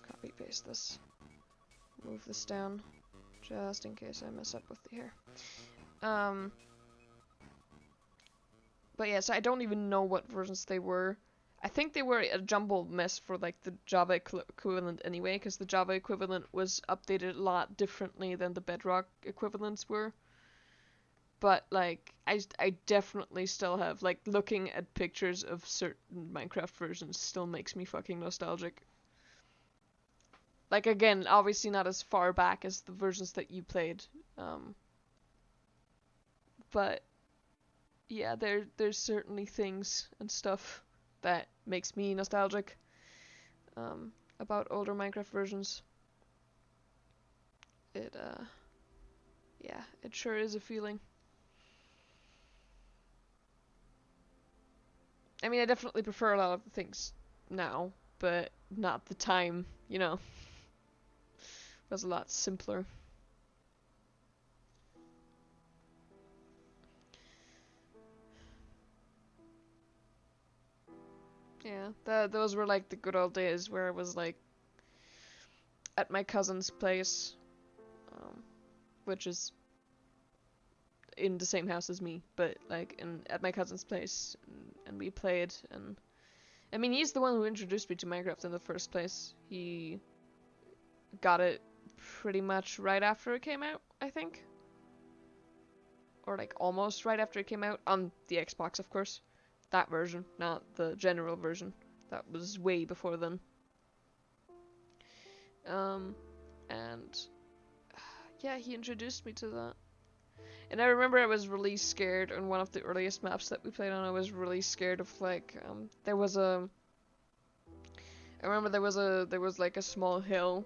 copy paste this, move this down, just in case I mess up with the hair. But yeah, so I don't even know what versions they were. I think they were a jumbled mess for, like, the Java equivalent anyway, because the Java equivalent was updated a lot differently than the Bedrock equivalents were. But, like, I definitely still have, like, looking at pictures of certain Minecraft versions still makes me fucking nostalgic. Like, again, obviously not as far back as the versions that you played. But, yeah, there's certainly things and stuff that makes me nostalgic about older Minecraft versions. Yeah, it sure is a feeling. I mean, I definitely prefer a lot of the things now, but not the time, you know. It was a lot simpler. Yeah, those were like the good old days where I was like at my cousin's place, which is in the same house as me, but like at my cousin's place, and we played. And I mean, he's the one who introduced me to Minecraft in the first place. He got it pretty much right after it came out, I think, or like almost right after it came out on the Xbox, of course. That version, not the general version. That was way before then. And yeah, he introduced me to that. And I remember I was really scared on one of the earliest maps that we played on. I was really scared of, like, there was like a small hill,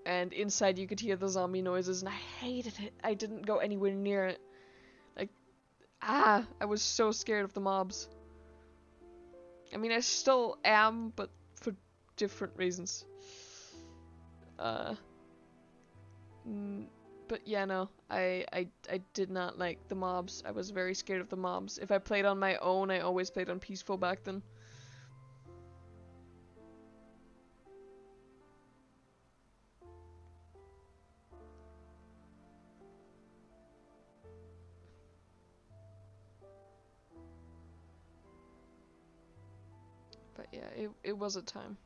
and inside you could hear the zombie noises, and I hated it. I didn't go anywhere near it. Like, I was so scared of the mobs. I mean, I still am, but for different reasons. But yeah, no, I did not like the mobs. I was very scared of the mobs. If I played on my own, I always played on peaceful back then. But yeah, it was a time.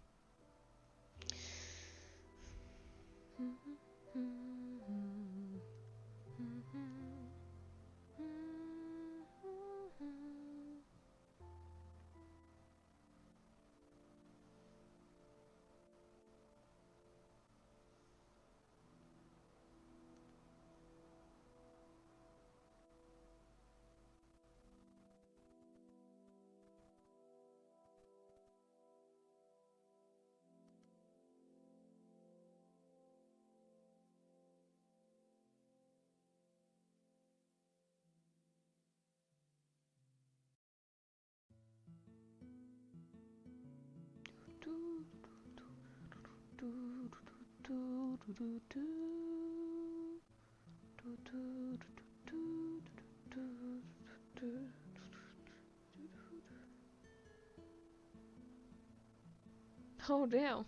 Oh damn.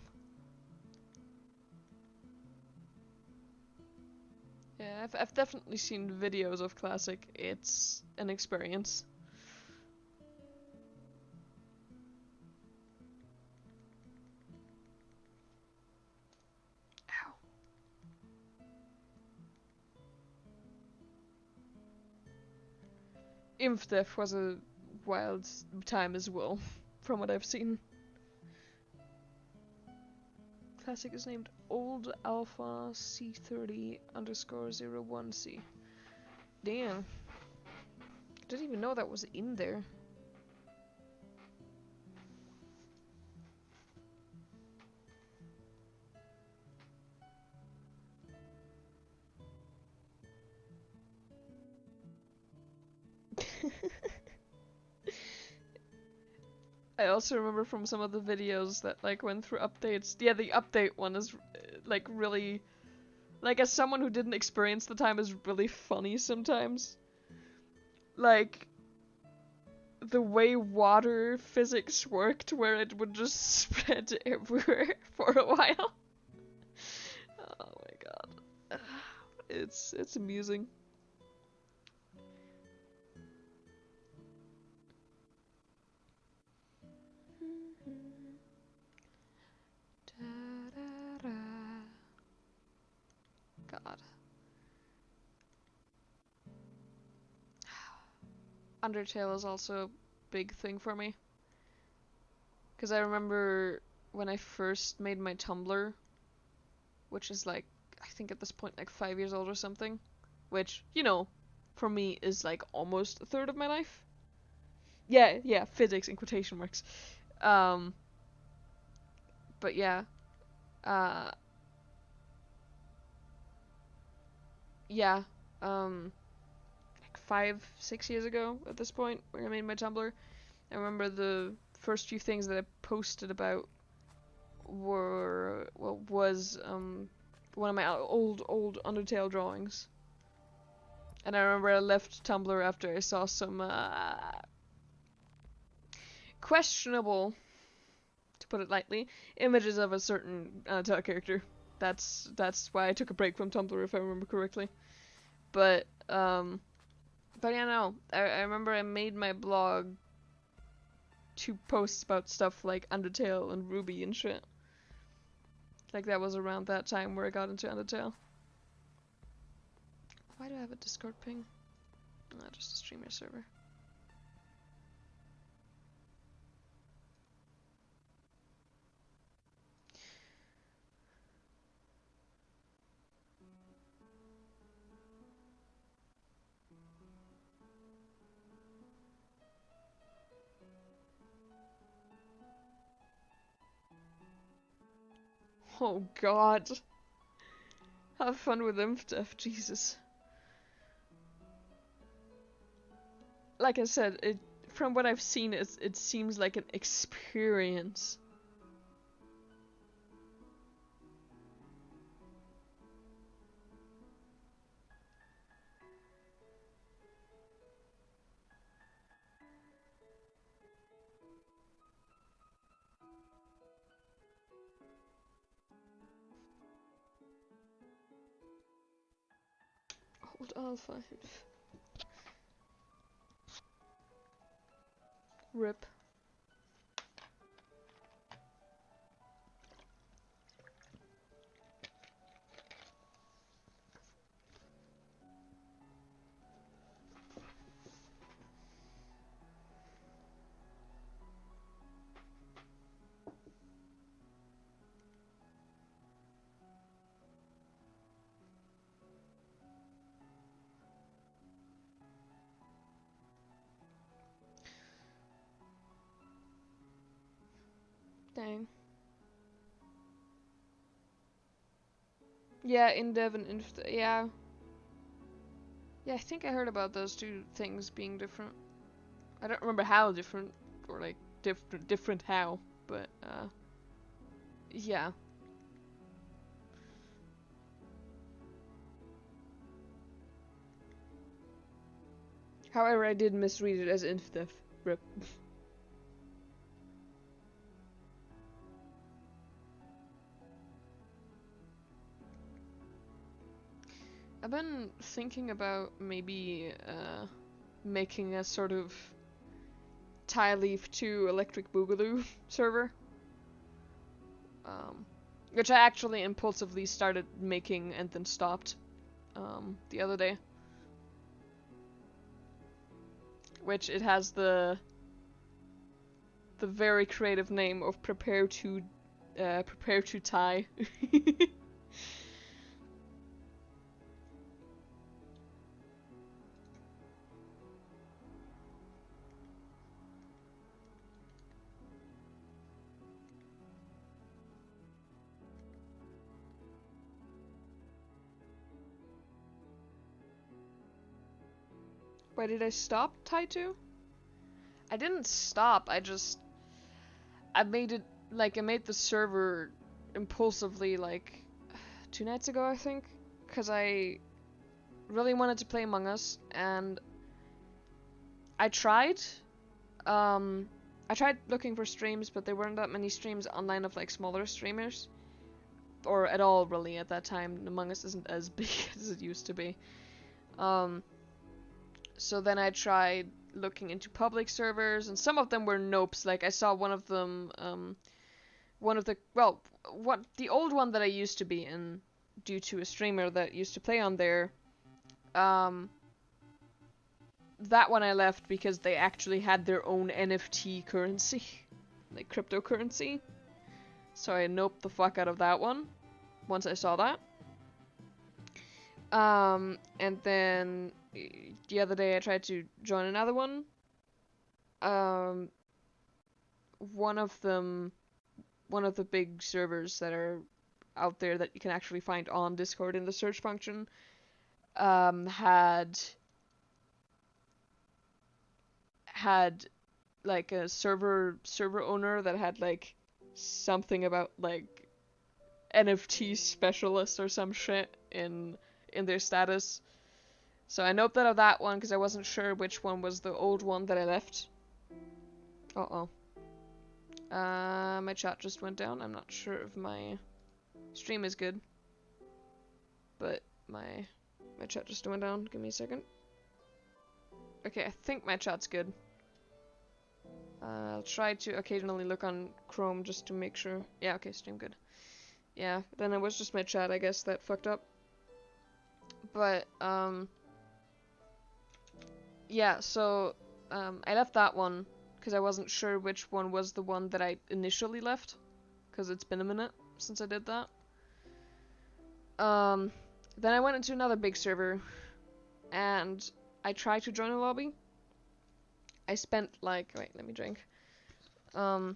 Yeah, I've definitely seen videos of Classic. It's an experience. Ow. InfDef was a wild time as well, from what I've seen. Classic is named Old Alpha C30 underscore 01C. Damn. Didn't even know that was in there. I also remember from some of the videos that like went through updates. Yeah, the update one is like really, like as someone who didn't experience the time, is really funny sometimes. Like the way water physics worked, where it would just spread everywhere for a while. Oh my god, it's amusing. God. Undertale is also a big thing for me. Because I remember when I first made my Tumblr, which is like, I think at this point like 5 years old or something, which, you know, for me is like almost a third of my life. Yeah, physics in quotation marks. But yeah, uh, yeah, like 5, 6 years ago at this point, when I made my Tumblr, I remember the first few things that I posted about was one of my old Undertale drawings. And I remember I left Tumblr after I saw some questionable, to put it lightly, images of a certain Undertale character. That's why I took a break from Tumblr, if I remember correctly. But yeah, no. I remember I made my blog to post about stuff like Undertale and Ruby and shit. Like that was around that time where I got into Undertale. Why do I have a Discord ping? Not just a streamer server. Oh god. Have fun with InfDef, Jesus. Like I said, from what I've seen, it seems like an experience. Cold alpha. Rip. Dang. Yeah, InDev and yeah. Yeah, I think I heard about those two things being different. I don't remember how different, or like different how, but yeah. However, I did misread it as InDev. Rip. I've been thinking about maybe making a sort of Tie-Leaf 2 Electric Boogaloo server. Which I actually impulsively started making and then stopped the other day. Which it has the very creative name of Prepare to tie. Why did I stop tie 2? I didn't stop, I made it, like, I made the server impulsively, like, 2 nights ago, I think? Because I really wanted to play Among Us, and I tried looking for streams, but there weren't that many streams online of, like, smaller streamers. Or at all, really, at that time. Among Us isn't as big as it used to be. So then I tried looking into public servers, and some of them were nopes. Like, I saw one of them, the old one that I used to be in, due to a streamer that used to play on there, that one I left because they actually had their own NFT currency, like cryptocurrency. So I noped the fuck out of that one, once I saw that. And then the other day I tried to join another one. One of the big servers that are out there that you can actually find on Discord in the search function, had like a server owner that had like something about like NFT specialist or some shit in their status. So I noped out of that one because I wasn't sure which one was the old one that I left. Uh-oh. My chat just went down. I'm not sure if my stream is good. But my chat just went down. Give me a second. Okay, I think my chat's good. I'll try to occasionally look on Chrome just to make sure. Yeah, okay, stream good. Yeah, then it was just my chat, I guess, that fucked up. But, yeah, so, I left that one because I wasn't sure which one was the one that I initially left, because it's been a minute since I did that. Then I went into another big server, and I tried to join a lobby. I spent, like, wait, let me drink. I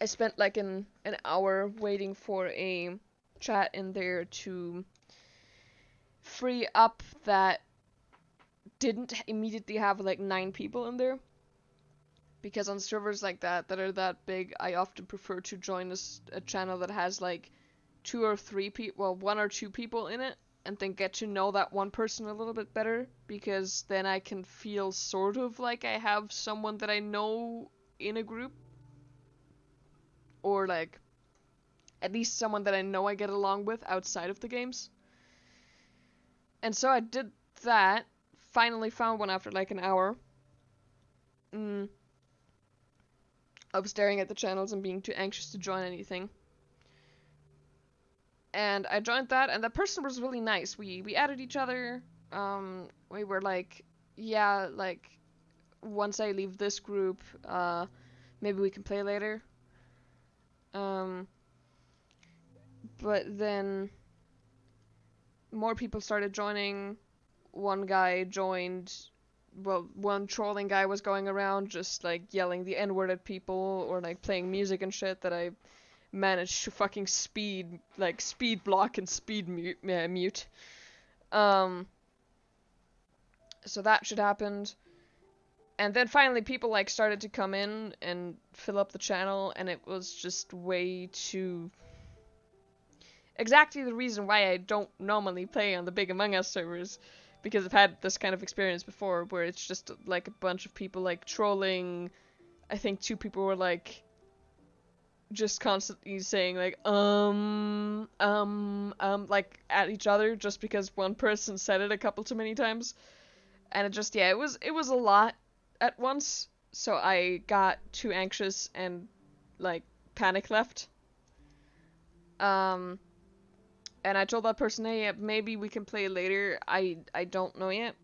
spent like an hour waiting for a chat in there to free up that didn't immediately have like 9 people in there. Because on servers like that are that big, I often prefer to join a channel that has like 2 or 3 people, well, 1 or 2 people in it, and then get to know that one person a little bit better, because then I can feel sort of like I have someone that I know in a group. Or like, at least someone that I know I get along with outside of the games. And so I did that, finally found one after like an hour of staring at the channels and being too anxious to join anything. And I joined that, and that person was really nice. We added each other. We were like, yeah, like, once I leave this group, maybe we can play later. But then more people started joining. One guy joined. Well, one trolling guy was going around just like yelling the N-word at people or like playing music and shit that I managed to fucking speed block and speed mute. So that shit happened. And then finally people like started to come in and fill up the channel, and it was just way too... Exactly the reason why I don't normally play on the big Among Us servers, because I've had this kind of experience before where it's just like a bunch of people like trolling. I think 2 people were like just constantly saying like like at each other just because one person said it a couple too many times. And it just, yeah, it was a lot at once, so I got too anxious and like panic left. And I told that person, hey, maybe we can play later. I don't know yet.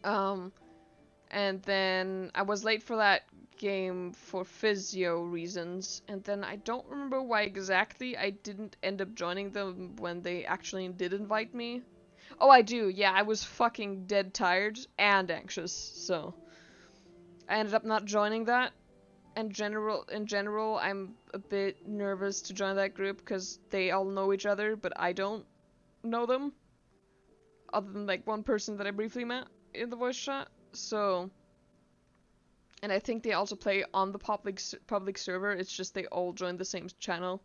And then I was late for that game for physio reasons, and then I don't remember why exactly I didn't end up joining them when they actually did invite me. Oh, I do, yeah, I was fucking dead tired and anxious, so I ended up not joining that. In general, I'm a bit nervous to join that group because they all know each other, but I don't know them, other than like one person that I briefly met in the voice chat. So, and I think they also play on the public server. It's just they all joined the same channel.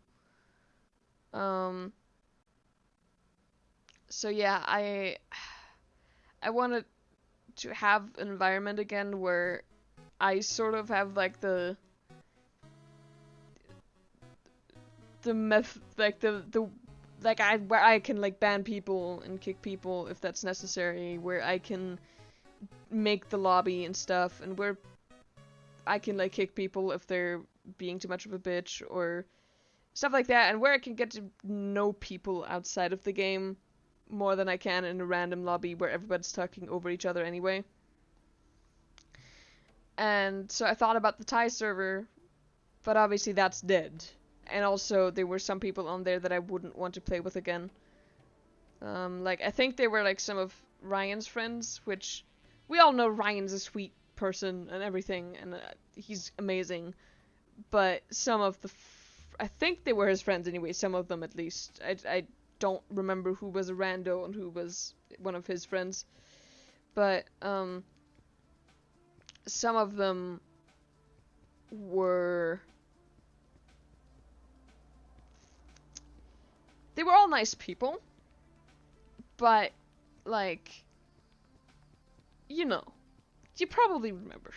So yeah, I wanted to have an environment again where I sort of have like the where I can like ban people and kick people if that's necessary, where I can make the lobby and stuff, and where I can like kick people if they're being too much of a bitch or stuff like that, and where I can get to know people outside of the game more than I can in a random lobby where everybody's talking over each other anyway. And so I thought about the Thai server, but obviously that's dead. And also there were some people on there that I wouldn't want to play with again. Like I think they were like some of Ryan's friends, which we all know Ryan's a sweet person and everything, and he's amazing. But some of the I think they were his friends anyway, some of them at least. I don't remember who was a rando and who was one of his friends. But some of them were... They were all nice people, but, like, you know, you probably remember.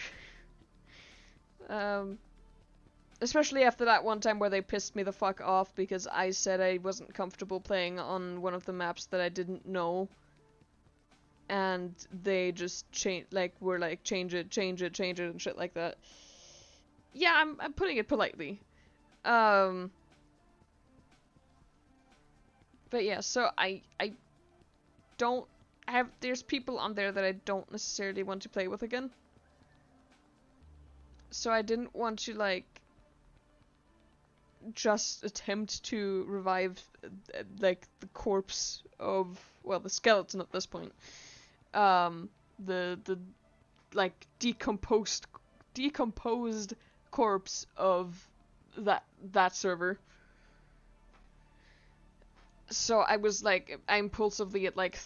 Especially after that one time where they pissed me the fuck off because I said I wasn't comfortable playing on one of the maps that I didn't know. And they just change it, and shit like that. Yeah, I'm putting it politely. But yeah, so I don't have... There's people on there that I don't necessarily want to play with again. So I didn't want to, like, just attempt to revive, like, the corpse of... Well, the skeleton at this point. The like, decomposed corpse of that server. So I was like, I impulsively at like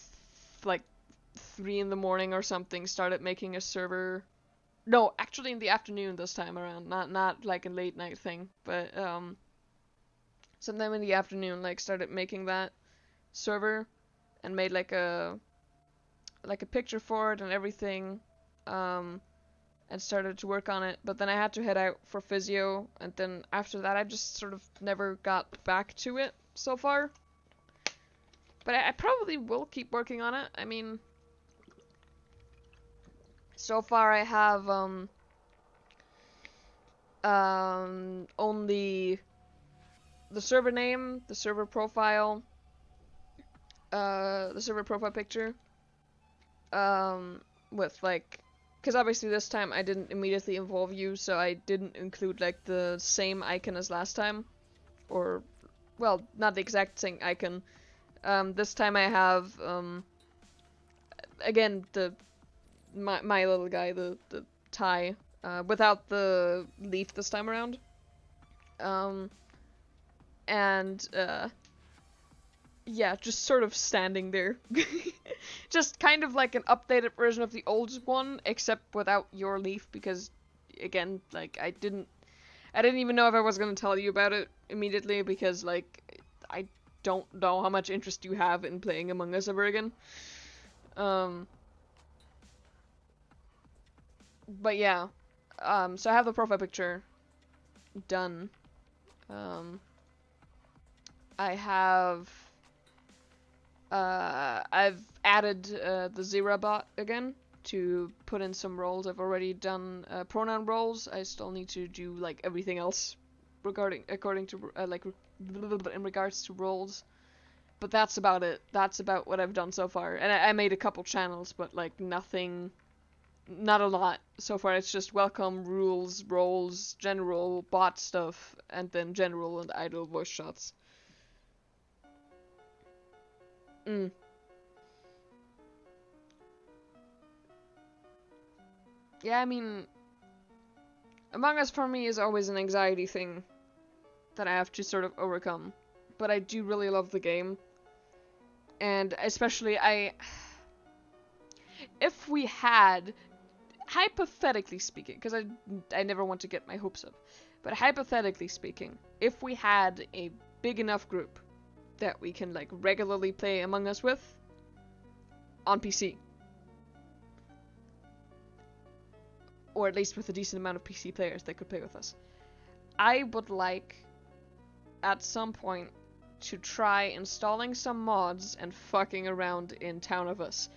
3 in the morning or something started making a server. No, actually in the afternoon this time around, not like a late night thing, but sometime in the afternoon, like, started making that server and made like a picture for it and everything. and started to work on it, but then I had to head out for physio, and then after that I just sort of never got back to it so far. But I probably will keep working on it. I mean, so far I have only the server name, the server profile picture, with like, because obviously this time I didn't immediately involve you, so I didn't include like the same icon as last time, or, well, not the exact same icon. This time I have, again, my little guy, the tie, without the leaf this time around. Yeah, just sort of standing there. Just kind of like an updated version of the old one, except without your leaf, because, again, like, I didn't even know if I was gonna tell you about it immediately, because, like, I don't know how much interest you have in playing Among Us ever again. But yeah, so I have the profile picture done. I have, I've added the Zira bot again to put in some roles. I've already done pronoun roles. I still need to do like everything else according to like in regards to roles. But that's about it. That's about what I've done so far. And I made a couple channels, but like nothing, not a lot so far. It's just welcome, rules, roles, general, bot stuff, and then general and idle voice shots. Yeah, I mean, Among Us for me is always an anxiety thing that I have to sort of overcome. But I do really love the game. And especially if we had, hypothetically speaking, because I never want to get my hopes up, but hypothetically speaking, if we had a big enough group that we can like regularly play Among Us with on PC, or at least with a decent amount of PC players that could play with us, I would like at some point to try installing some mods and fucking around in Town of Us,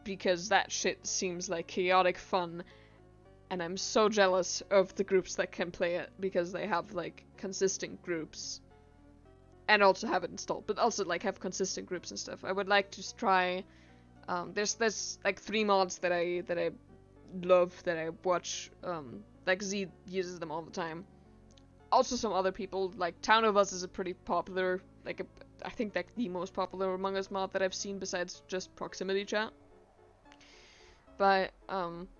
because that shit seems like chaotic fun, and I'm so jealous of the groups that can play it, because they have like consistent groups, and also have it installed, but also like have consistent groups and stuff. I would like to try, there's like 3 mods that I love, that I watch, like Z uses them all the time. Also some other people, like Town of Us is a pretty popular, like I think like the most popular Among Us mod that I've seen besides just proximity chat. But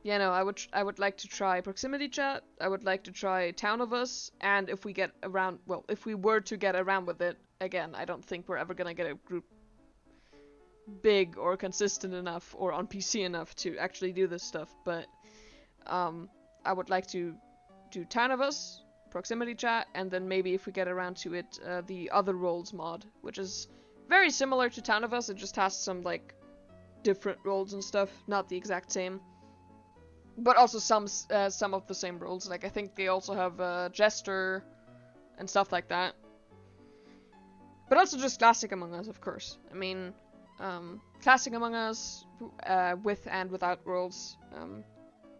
yeah, no, I would like to try proximity chat. I would like to try Town of Us, and if we get around, well, if we were to get around with it again, I don't think we're ever gonna get a group big or consistent enough or on PC enough to actually do this stuff. But I would like to do Town of Us, proximity chat, and then maybe if we get around to it, the other roles mod, which is very similar to Town of Us. It just has some like different roles and stuff, not the exact same, but also some of the same roles. Like I think they also have Jester and stuff like that, but also just classic Among Us, of course. I mean, classic Among Us with and without roles.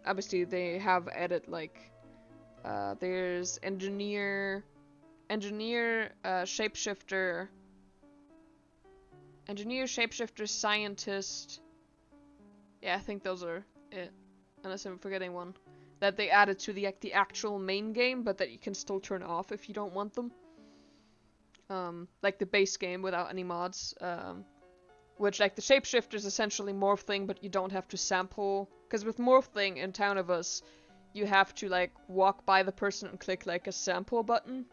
Obviously they have added like there's engineer, shapeshifter, scientist. Yeah, I think those are it, unless I'm forgetting one. That they added to the actual main game, but that you can still turn off if you don't want them. Like the base game without any mods. Which, like, the shapeshifter is essentially morphing, but you don't have to sample. Because with morphing in Town of Us, you have to, like, walk by the person and click, like, a sample button.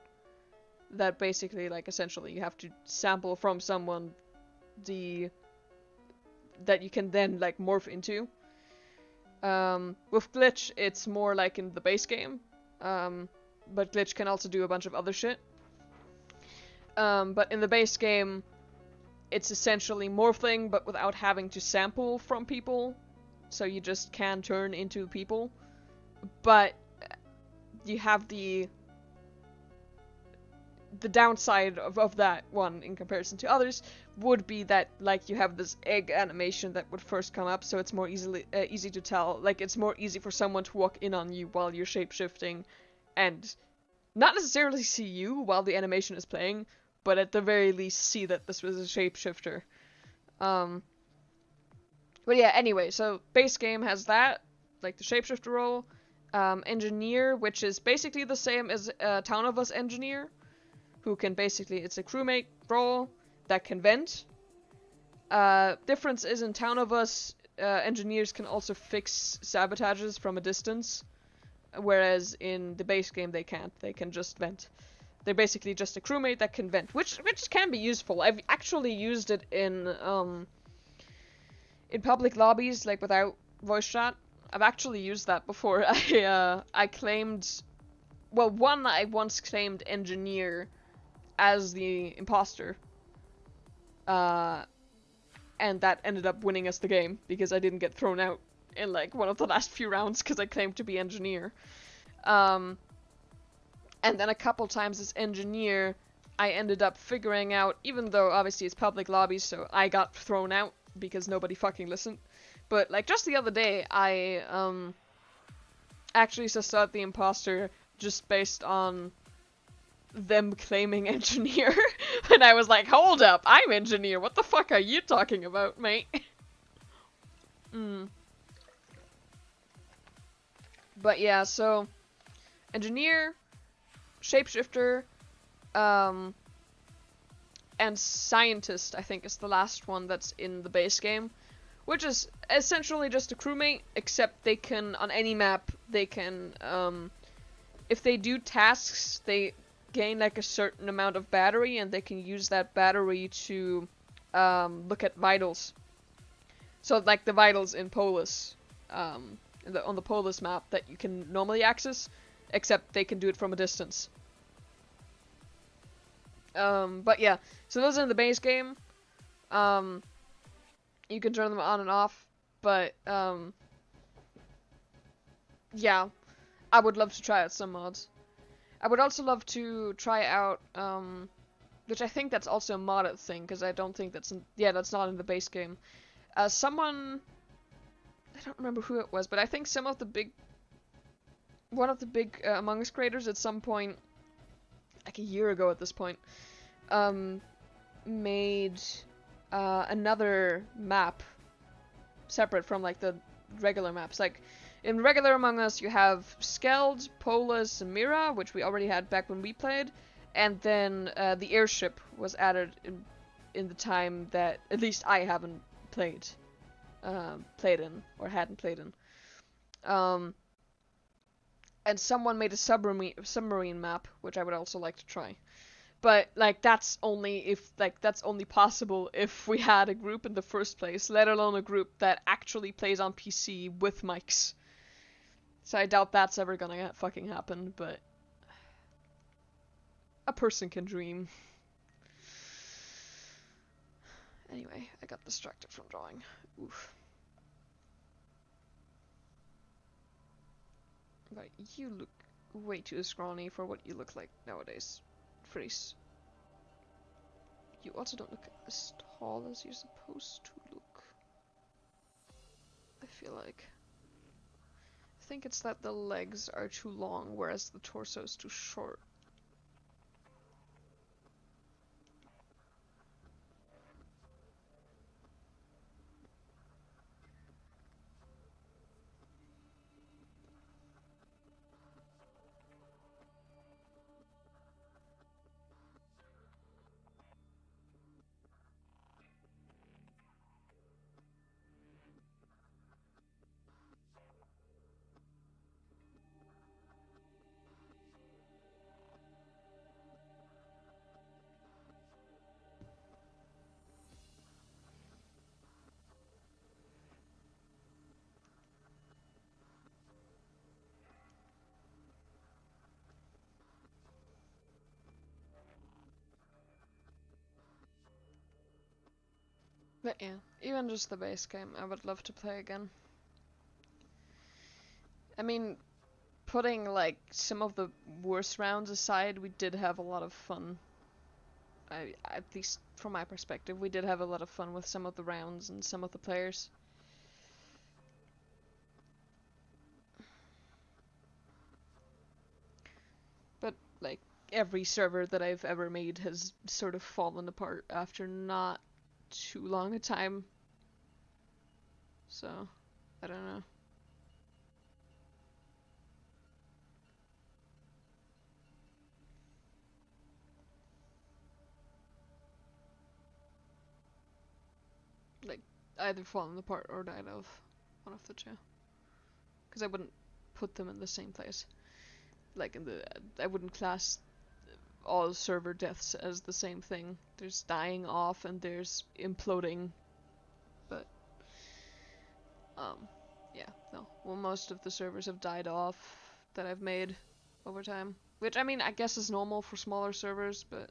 That basically, like, essentially you have to sample from someone that you can then, like, morph into. With Glitch, it's more like in the base game. But Glitch can also do a bunch of other shit. But in the base game, it's essentially morphing, but without having to sample from people. So you just can turn into people. but you have the downside of that one in comparison to others would be that, like, you have this egg animation that would first come up, so it's more easy to tell. Like, it's more easy for someone to walk in on you while you're shapeshifting and not necessarily see you while the animation is playing, but at the very least see that this was a shapeshifter. But yeah, anyway, so base game has that, like the shapeshifter role. Engineer, which is basically the same as Town of Us Engineer, who can basically, it's a crewmate role that can vent. Difference is in Town of Us, engineers can also fix sabotages from a distance, whereas in the base game they can't. They can just vent. They're basically just a crewmate that can vent, which can be useful. I've actually used it in public lobbies, like without voice chat. I've actually used that before. I claimed, well, one, I once claimed engineer as the imposter, and that ended up winning us the game because I didn't get thrown out in like one of the last few rounds because I claimed to be engineer. And then a couple times as engineer, I ended up figuring out, even though obviously it's public lobbies, so I got thrown out because nobody fucking listened. But like just the other day, I actually sussed out the imposter just based on them claiming engineer. And I was like, hold up, I'm engineer. What the fuck are you talking about, mate? But yeah, so engineer, shapeshifter, and scientist, I think, is the last one that's in the base game, which is essentially just a crewmate, except they can, on any map, they can, if they do tasks, they gain like a certain amount of battery, and they can use that battery to look at vitals. So like the vitals in Polis, on the Polis map that you can normally access, except they can do it from a distance. But yeah, so those are in the base game. You can turn them on and off, but yeah, I would love to try out some mods. I would also love to try out, which I think that's also a modded thing, because I don't think that's that's not in the base game. Someone, I don't remember who it was, but I think one of the big Among Us creators at some point, like a year ago at this point, made another map separate from like the regular maps. Like in regular Among Us, you have Skeld, Polis, and Mira, which we already had back when we played, and then the airship was added in the time that at least I haven't played in or hadn't played in. And someone made a submarine map, which I would also like to try. But like that's only possible if we had a group in the first place, let alone a group that actually plays on PC with mics. So I doubt that's ever gonna fucking happen, but a person can dream. Anyway, I got distracted from drawing. Oof. But you look way too scrawny for what you look like nowadays, Freeze. You also don't look as tall as you're supposed to look. I feel like. I think it's that the legs are too long, whereas the torso is too short. But yeah, even just the base game, I would love to play again. I mean, putting like some of the worst rounds aside, we did have a lot of fun. At least from my perspective, we did have a lot of fun with some of the rounds and some of the players. But like every server that I've ever made has sort of fallen apart after not too long a time. So, I don't know. Like, either fallen apart or died off. One of the two. Because I wouldn't put them in the same place. Like, I wouldn't class all server deaths as the same thing. There's dying off and there's imploding. But, yeah, no. Well, most of the servers have died off that I've made over time. Which, I mean, I guess is normal for smaller servers, but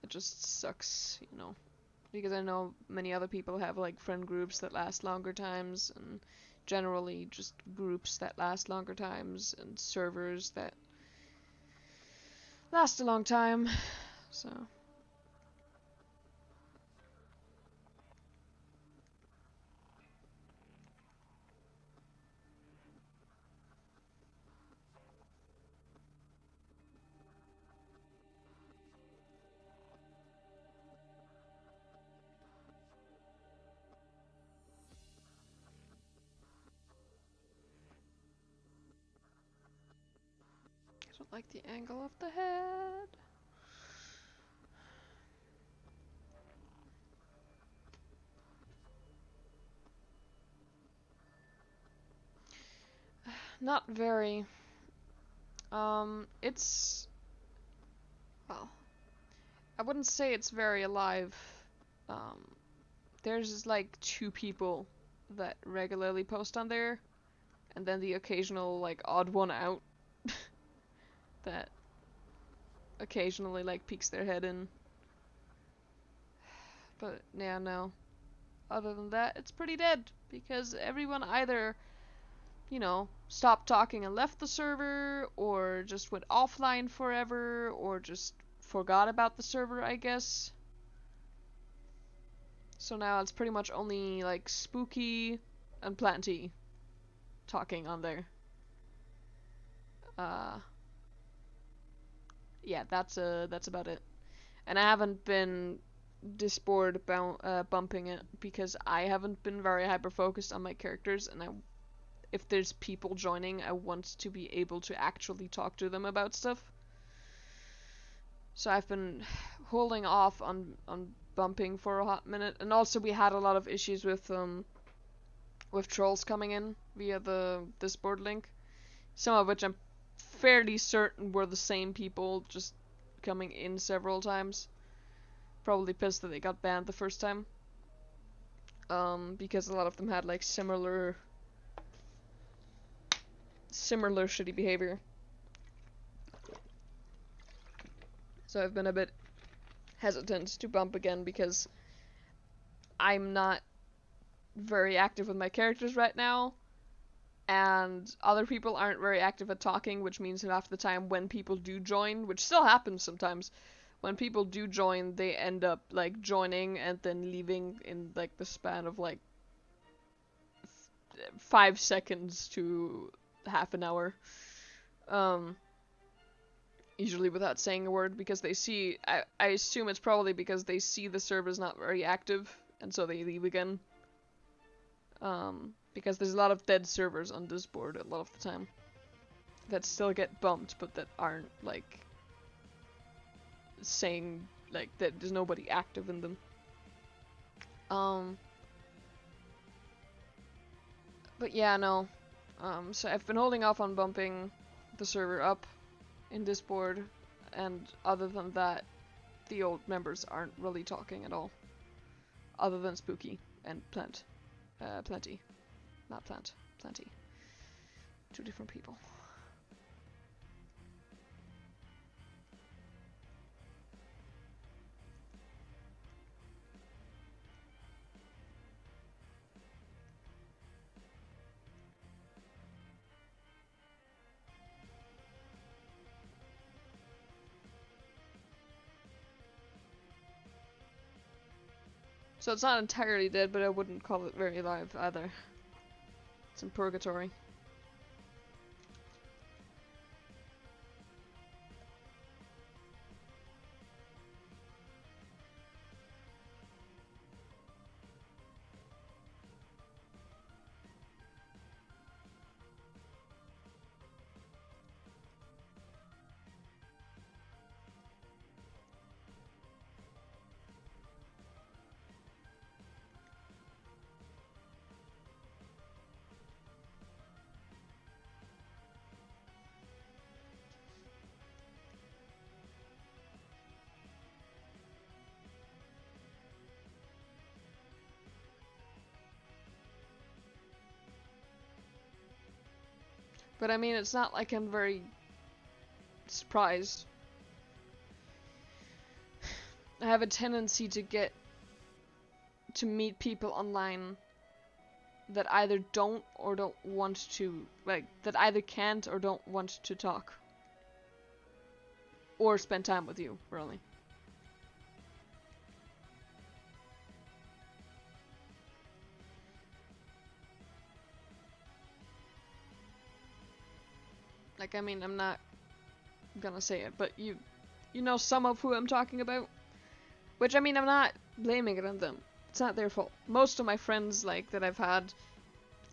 it just sucks, you know. Because I know many other people have, like, friend groups that last longer times, and generally just groups that last longer times, and servers that last a long time, so... I don't like the angle of the head. Not very. It's... well, I wouldn't say it's very alive. There's like 2 people that regularly post on there, and then the occasional, like, odd one out that occasionally, like, peeks their head in. But, yeah, no. Other than that, it's pretty dead, because everyone either, you know, stopped talking and left the server, or just went offline forever, or just forgot about the server, I guess. So now it's pretty much only, like, Spooky and Planty talking on there. Yeah, that's about it. And I haven't been Discord bumping it because I haven't been very hyper focused on my characters, and if there's people joining, I want to be able to actually talk to them about stuff. So I've been holding off on bumping for a hot minute, and also we had a lot of issues with trolls coming in via the Discord link, some of which I'm fairly certain were the same people just coming in several times. Probably pissed that they got banned the first time. Because a lot of them had like similar shitty behavior. So I've been a bit hesitant to bump again because I'm not very active with my characters right now, and other people aren't very active at talking, which means that half the time when people do join, which still happens sometimes, when people do join, they end up like joining and then leaving in like the span of like 5 seconds to half an hour. Usually without saying a word, because they see, I assume it's probably because they see the server's not very active, and so they leave again. Because there's a lot of dead servers on Discord a lot of the time that still get bumped, but that aren't, like, saying, like, that there's nobody active in them. But yeah, no. So I've been holding off on bumping the server up in Discord, and other than that, the old members aren't really talking at all. Other than Spooky and Plenty. Not Plant. Plenty. 2 different people. So it's not entirely dead, but I wouldn't call it very alive either. It's in purgatory. But I mean, it's not like I'm very surprised. I have a tendency to meet people online that either don't or don't want to, like, that either can't or don't want to talk. Or spend time with you, really. Like, I mean, I'm not gonna say it, but you know some of who I'm talking about? Which, I mean, I'm not blaming it on them. It's not their fault. Most of my friends, like, that I've had,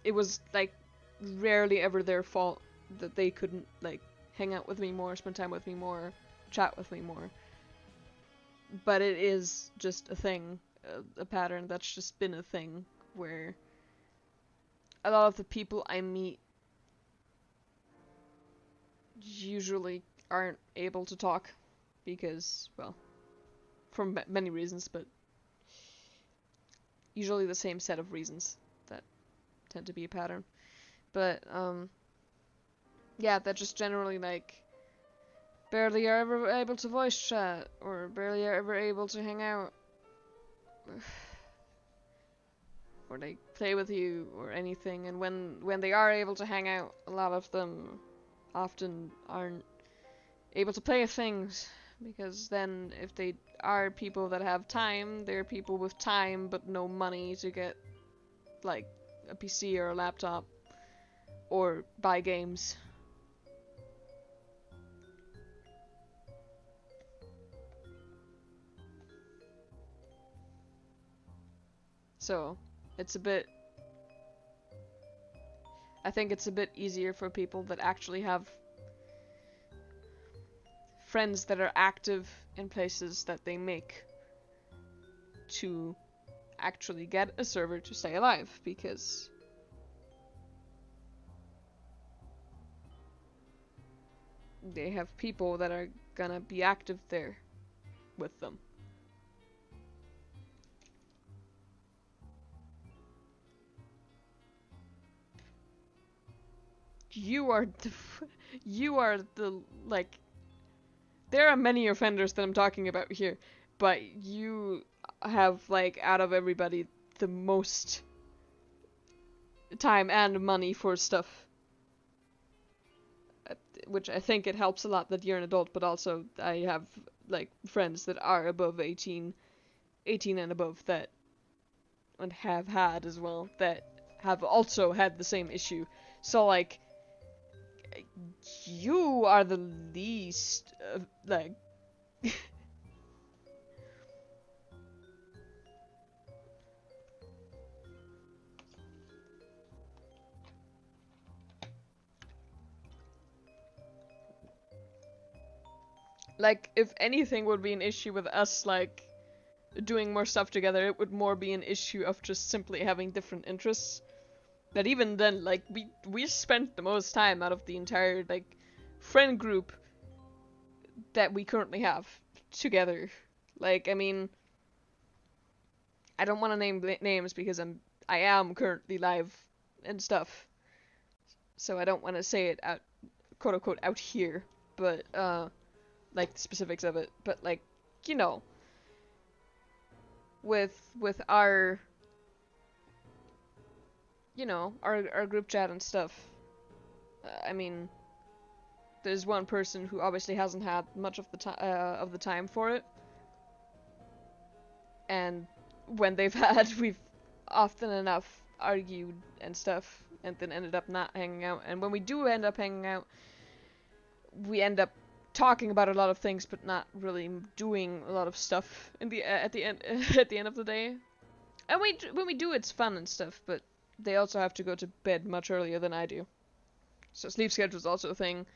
it was, like, rarely ever their fault that they couldn't, like, hang out with me more, spend time with me more, chat with me more. But it is just a thing, a pattern that's just been a thing, where a lot of the people I meet usually aren't able to talk because, well, for many reasons, but usually the same set of reasons that tend to be a pattern. But, yeah, that just generally, like, barely are ever able to voice chat, or barely are ever able to hang out, or like play with you, or anything, and when they are able to hang out, a lot of them often aren't able to play things, because then if they are people that have time, they're people with time but no money to get, like, a PC or a laptop, or buy games. So, it's a bit... I think it's a bit easier for people that actually have friends that are active in places that they make to actually get a server to stay alive, because they have people that are gonna be active there with them. You are the, like, there are many offenders that I'm talking about here, but you have, like, out of everybody, the most time and money for stuff. Which I think it helps a lot that you're an adult, but also I have, like, friends that are above 18 and above that, and have had as well, that have also had the same issue. So, like, you are the least, like... Like, if anything would be an issue with us, like, doing more stuff together, it would more be an issue of just simply having different interests. But even then, like, we spent the most time out of the entire, like, friend group that we currently have together. Like, I mean, I don't want to name names because I am currently live and stuff, so I don't want to say it out, quote unquote, out here, but like the specifics of it. But, like, you know, with our, you know, our group chat and stuff. I mean, there's one person who obviously hasn't had much of the time for it, and when we've often enough argued and stuff, and then ended up not hanging out. And when we do end up hanging out, we end up talking about a lot of things, but not really doing a lot of stuff at the end at the end of the day. And when we do, it's fun and stuff, but they also have to go to bed much earlier than I do. So sleep schedule is also a thing,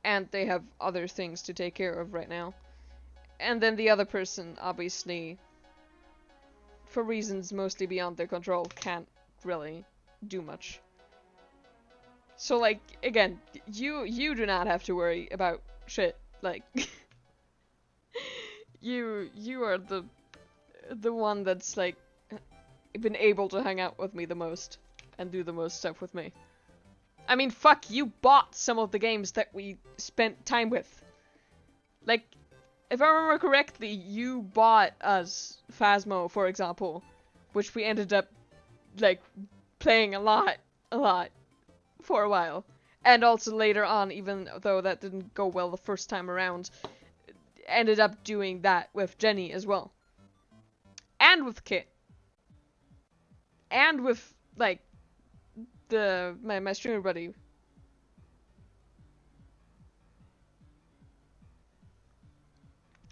and they have other things to take care of right now. And then the other person, obviously, for reasons mostly beyond their control, can't really do much. So, like, again, you do not have to worry about shit. Like, you are the one that's, like, been able to hang out with me the most and do the most stuff with me. I mean, fuck, you bought some of the games that we spent time with. Like, if I remember correctly, you bought us Phasmo, for example, which we ended up, like, playing a lot for a while. And also later on, even though that didn't go well the first time around, ended up doing that with Jenny as well. And with Kit. And with, like, my streamer buddy.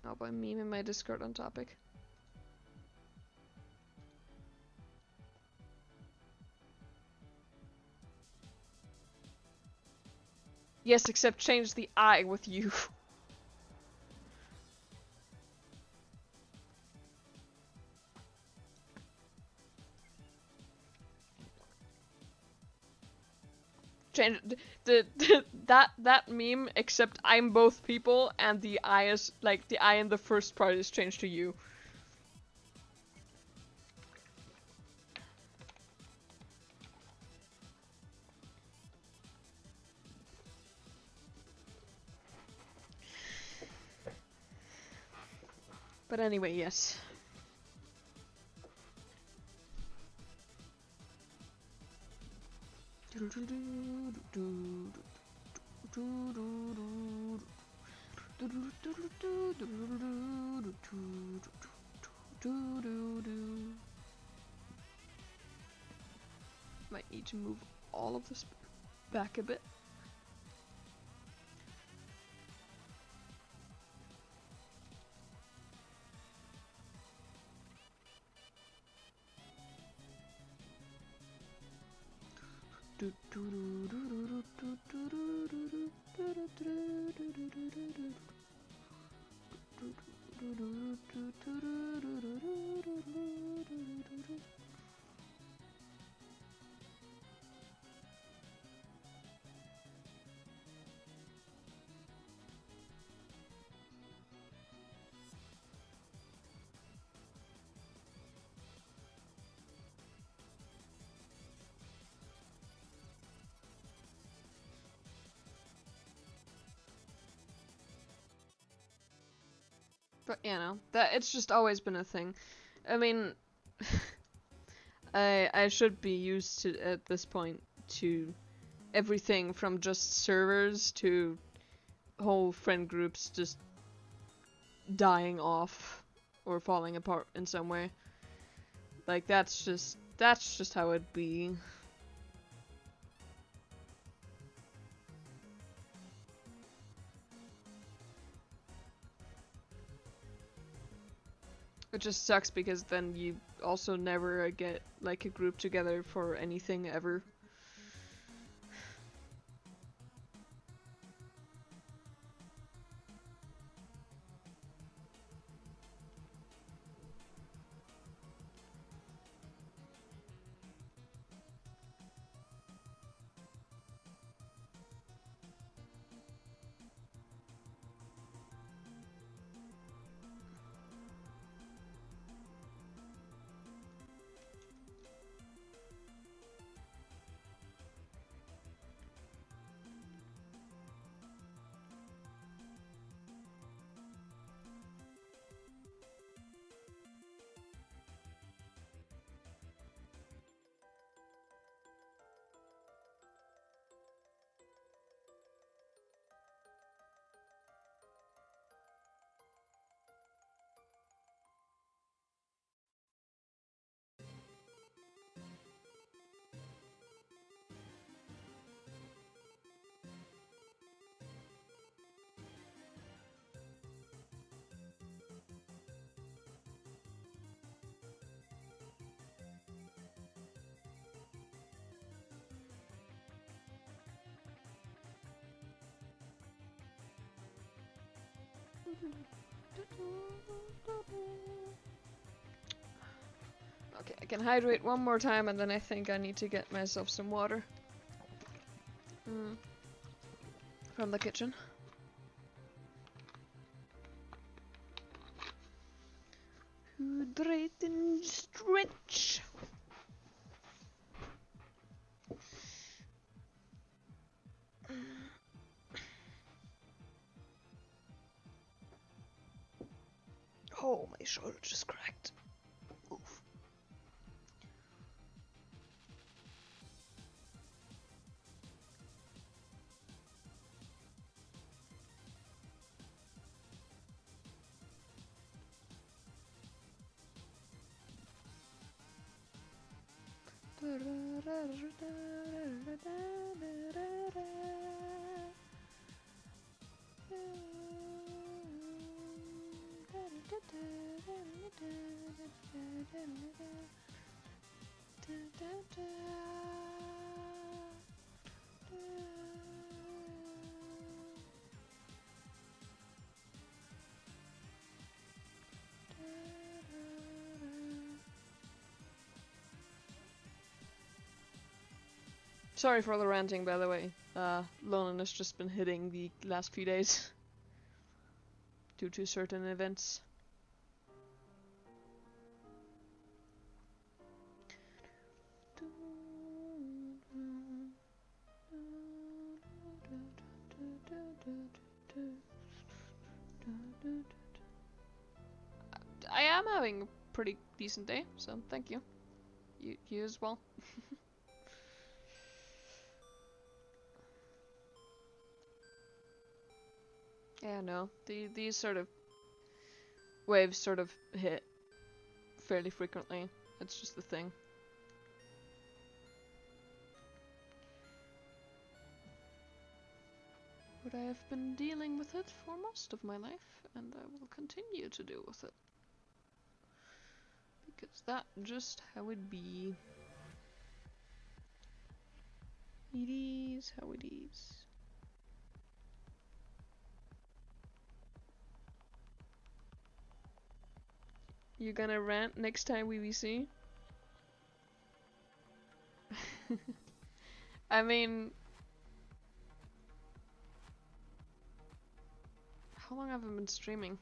Oh, by meme in my Discord on topic. Yes, except change the I with you. Change that meme, except I'm both people and the I is, like, the I in the first part is changed to you. But anyway, yes. Might need to move all of this back a bit. But, you know, that it's just always been a thing. I mean, I should be used to, at this point, to everything from just servers to whole friend groups just dying off or falling apart in some way. Like, that's just how it'd be. It just sucks because then you also never get, like, a group together for anything ever. Okay, I can hydrate one more time and then I think I need to get myself some water. From the kitchen. Hydrate and stretch. Oh, my shoulder just cracked. Oof. Sorry for the ranting, by the way. Loneliness just been hitting the last few days due to certain events. I am having a pretty decent day, so thank you. You as well. Yeah, no. These sort of waves sort of hit fairly frequently. It's just the thing. But I have been dealing with it for most of my life, and I will continue to deal with it. Because that's just how it be. It is how it is. You gonna rant next time we VC? I mean... How long have I been streaming?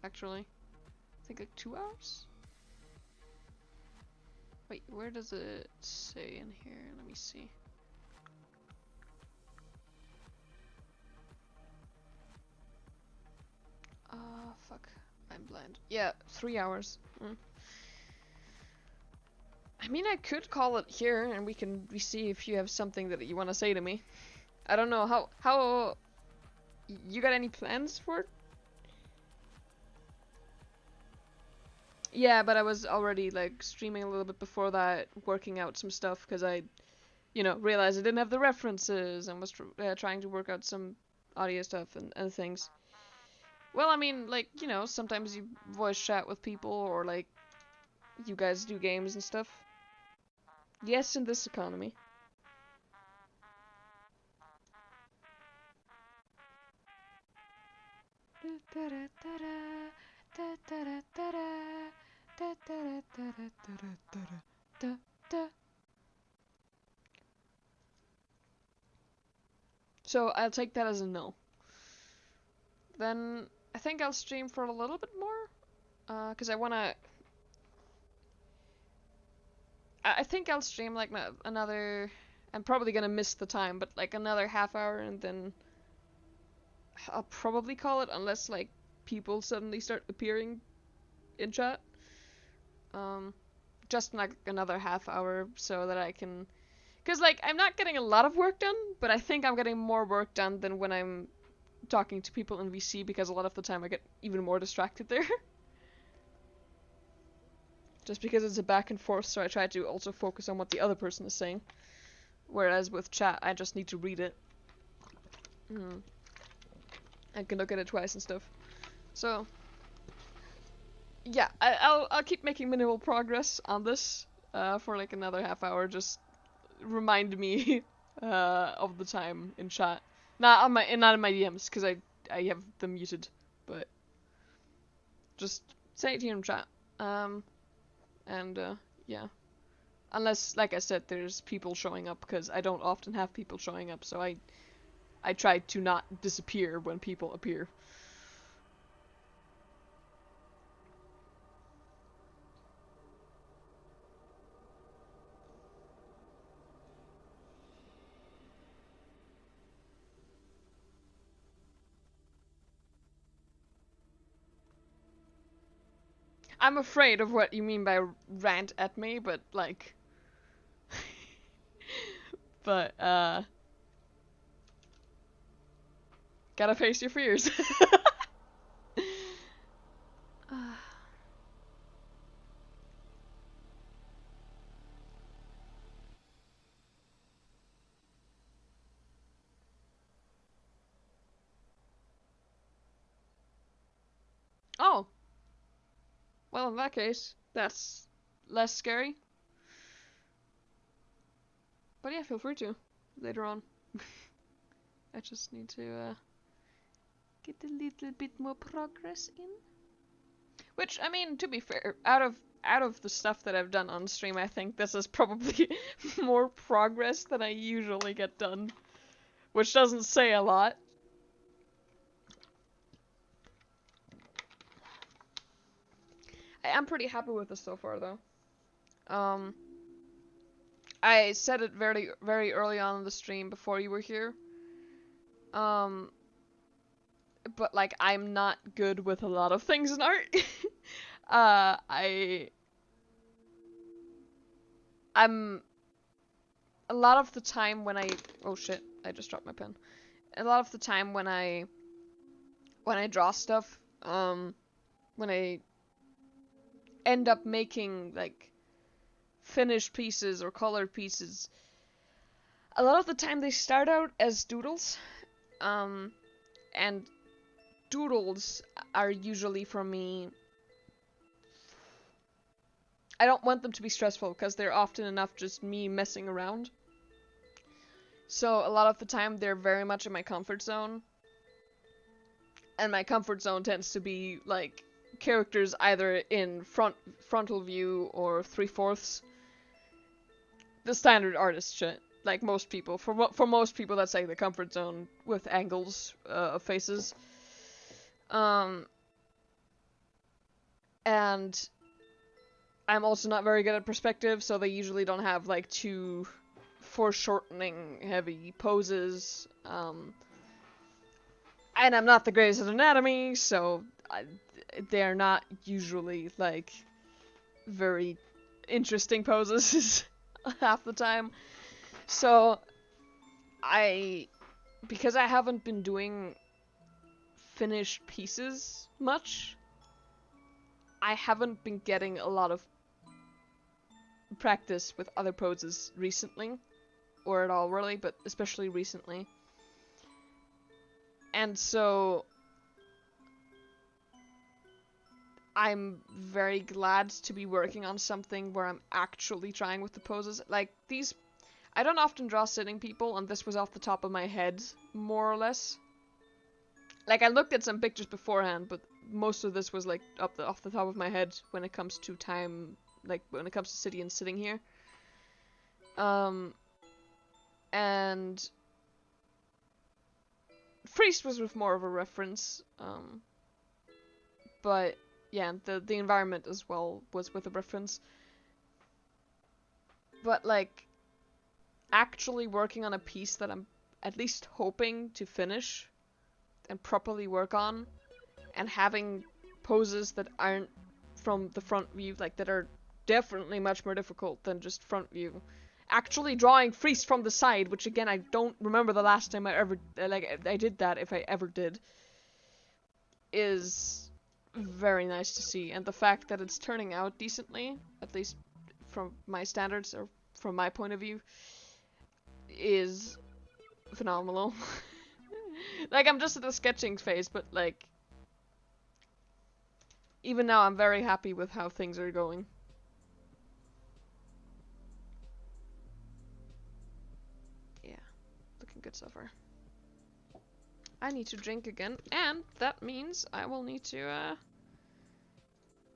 Actually? I think like 2 hours? Wait, where does it say in here? Let me see. Fuck. I'm blind. Yeah, 3 hours. I mean, I could call it here, and we see if you have something that you want to say to me. I don't know, how... You got any plans for it? Yeah, but I was already, like, streaming a little bit before that, working out some stuff, because I, realized I didn't have the references, and was trying to work out some audio stuff and things. Well, I mean, like, sometimes you voice chat with people, or, like, you guys do games and stuff. Yes, in this economy. So I'll take that as a no. Then I think I'll stream for a little bit more, because I wanna... I think I'll stream like another... I'm probably gonna miss the time, but like another half hour, and then I'll probably call it, unless like people suddenly start appearing in chat. Just like another half hour so that I can... Because like I'm not getting a lot of work done, but I think I'm getting more work done than when I'm talking to people in VC, because a lot of the time I get even more distracted there. Just because it's a back and forth, so I try to also focus on what the other person is saying. Whereas with chat, I just need to read it. I can look at it twice and stuff. So, yeah, I'll keep making minimal progress on this for like another half hour. Just remind me of the time in chat. Not in my DMs, because I have them muted. just say it here in chat. And yeah. Unless, like I said, there's people showing up, because I don't often have people showing up, so I try to not disappear when people appear. I'm afraid of what you mean by rant at me, but like... but, gotta face your fears. Oh! Well, in that case, that's less scary. But yeah, feel free to, later on. I just need to, get a little bit more progress in. Which, I mean, to be fair, out of the stuff that I've done on stream, I think this is probably more progress than I usually get done. Which doesn't say a lot. I am pretty happy with this so far, though. I said it very, very early on in the stream before you were here. But like, I'm not good with a lot of things in art. I'm a lot of the time when oh shit, I just dropped my pen. A lot of the time when I draw stuff, when I end up making like finished pieces or colored pieces, a lot of the time they start out as doodles, and doodles are usually for me, I don't want them to be stressful because they're often enough just me messing around. So a lot of the time they're very much in my comfort zone. And my comfort zone tends to be like characters either in frontal view or 3/4. The standard artist shit. Like most people. For most people that's like the comfort zone with angles of faces. And I'm also not very good at perspective, so they usually don't have like too foreshortening heavy poses. And I'm not the greatest at anatomy, so they're not usually like very interesting poses half the time. So because I haven't been doing finished pieces much, I haven't been getting a lot of practice with other poses recently, or at all really, but especially recently. And so I'm very glad to be working on something where I'm actually trying with the poses. Like these, I don't often draw sitting people, and this was off the top of my head, more or less. Like I looked at some pictures beforehand, but most of this was like off the top of my head when it comes to time, like when it comes to sitting and sitting here. And Priest was with more of a reference, but yeah, the environment as well was with a reference. But like, actually working on a piece that I'm at least hoping to finish and properly work on, and having poses that aren't from the front view, like that are definitely much more difficult than just front view. Actually drawing Freeze from the side, which again I don't remember the last time I ever I did that, if I ever did, is very nice to see. And the fact that it's turning out decently, at least from my standards or from my point of view, is phenomenal. Like I'm just at the sketching phase, but like even now I'm very happy with how things are going. Yeah, looking good so far. I need to drink again, and that means I will need to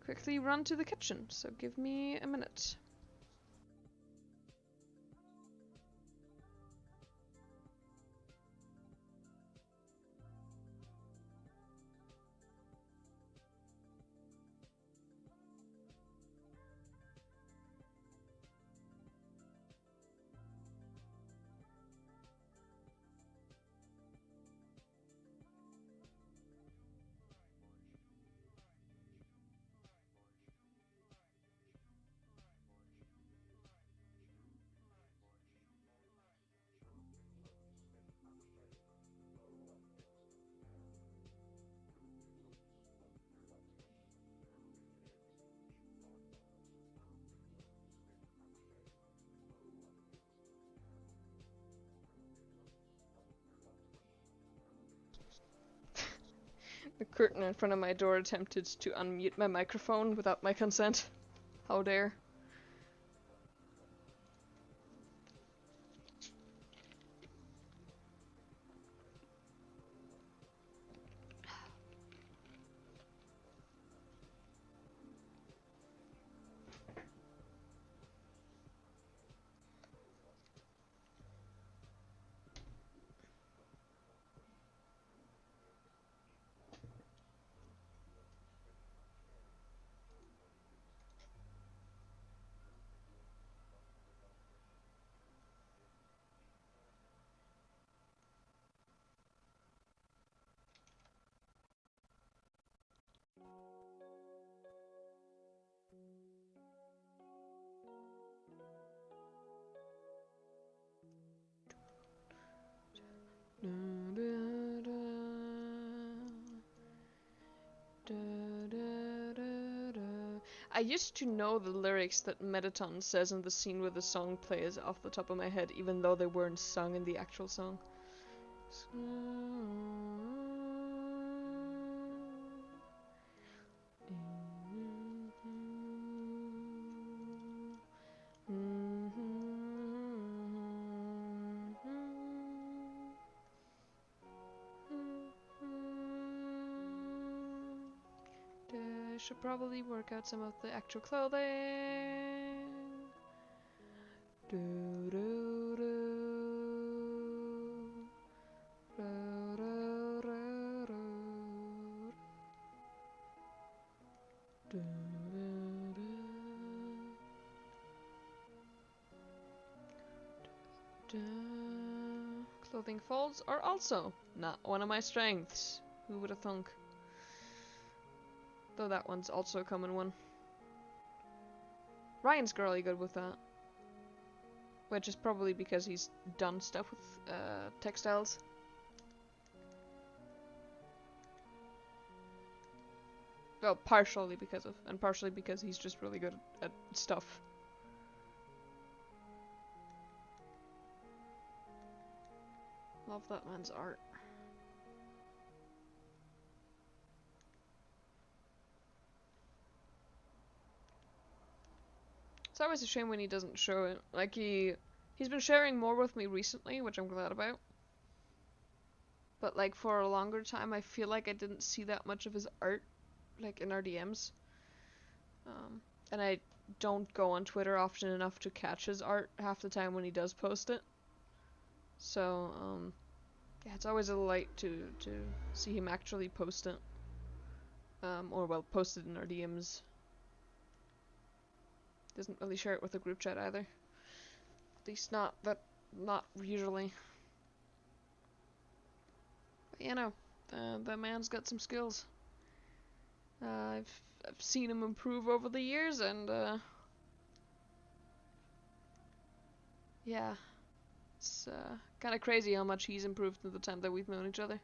quickly run to the kitchen, so give me a minute. The curtain in front of my door attempted to unmute my microphone without my consent. How dare. I used to know the lyrics that Metaton says in the scene where the song plays off the top of my head, even though they weren't sung in the actual song. Should probably work out some of the actual clothing. Clothing folds are also not one of my strengths. Who would have thunk? Though that one's also a common one. Ryan's really good with that. Which is probably because he's done stuff with textiles. Well, partially because of, and partially because he's just really good at stuff. Love that man's art. It's always a shame when he doesn't show it. Like, he's been sharing more with me recently, which I'm glad about. But, like, for a longer time, I feel like I didn't see that much of his art, like, in our DMs. And I don't go on Twitter often enough to catch his art half the time when he does post it. So, yeah, it's always a delight to see him actually post it. Or, well, post it in our DMs. Doesn't really share it with the group chat either. At least not usually. But you know, the man's got some skills. I've seen him improve over the years, and yeah, it's kind of crazy how much he's improved in the time that we've known each other.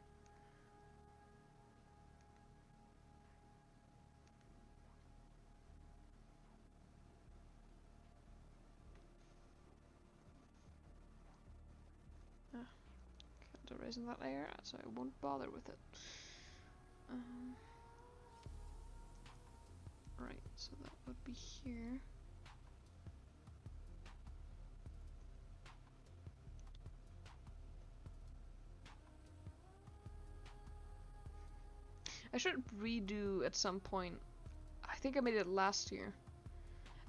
Can't erase that layer, so I won't bother with it. Right, so that would be here. I should redo at some point. I think I made it last year.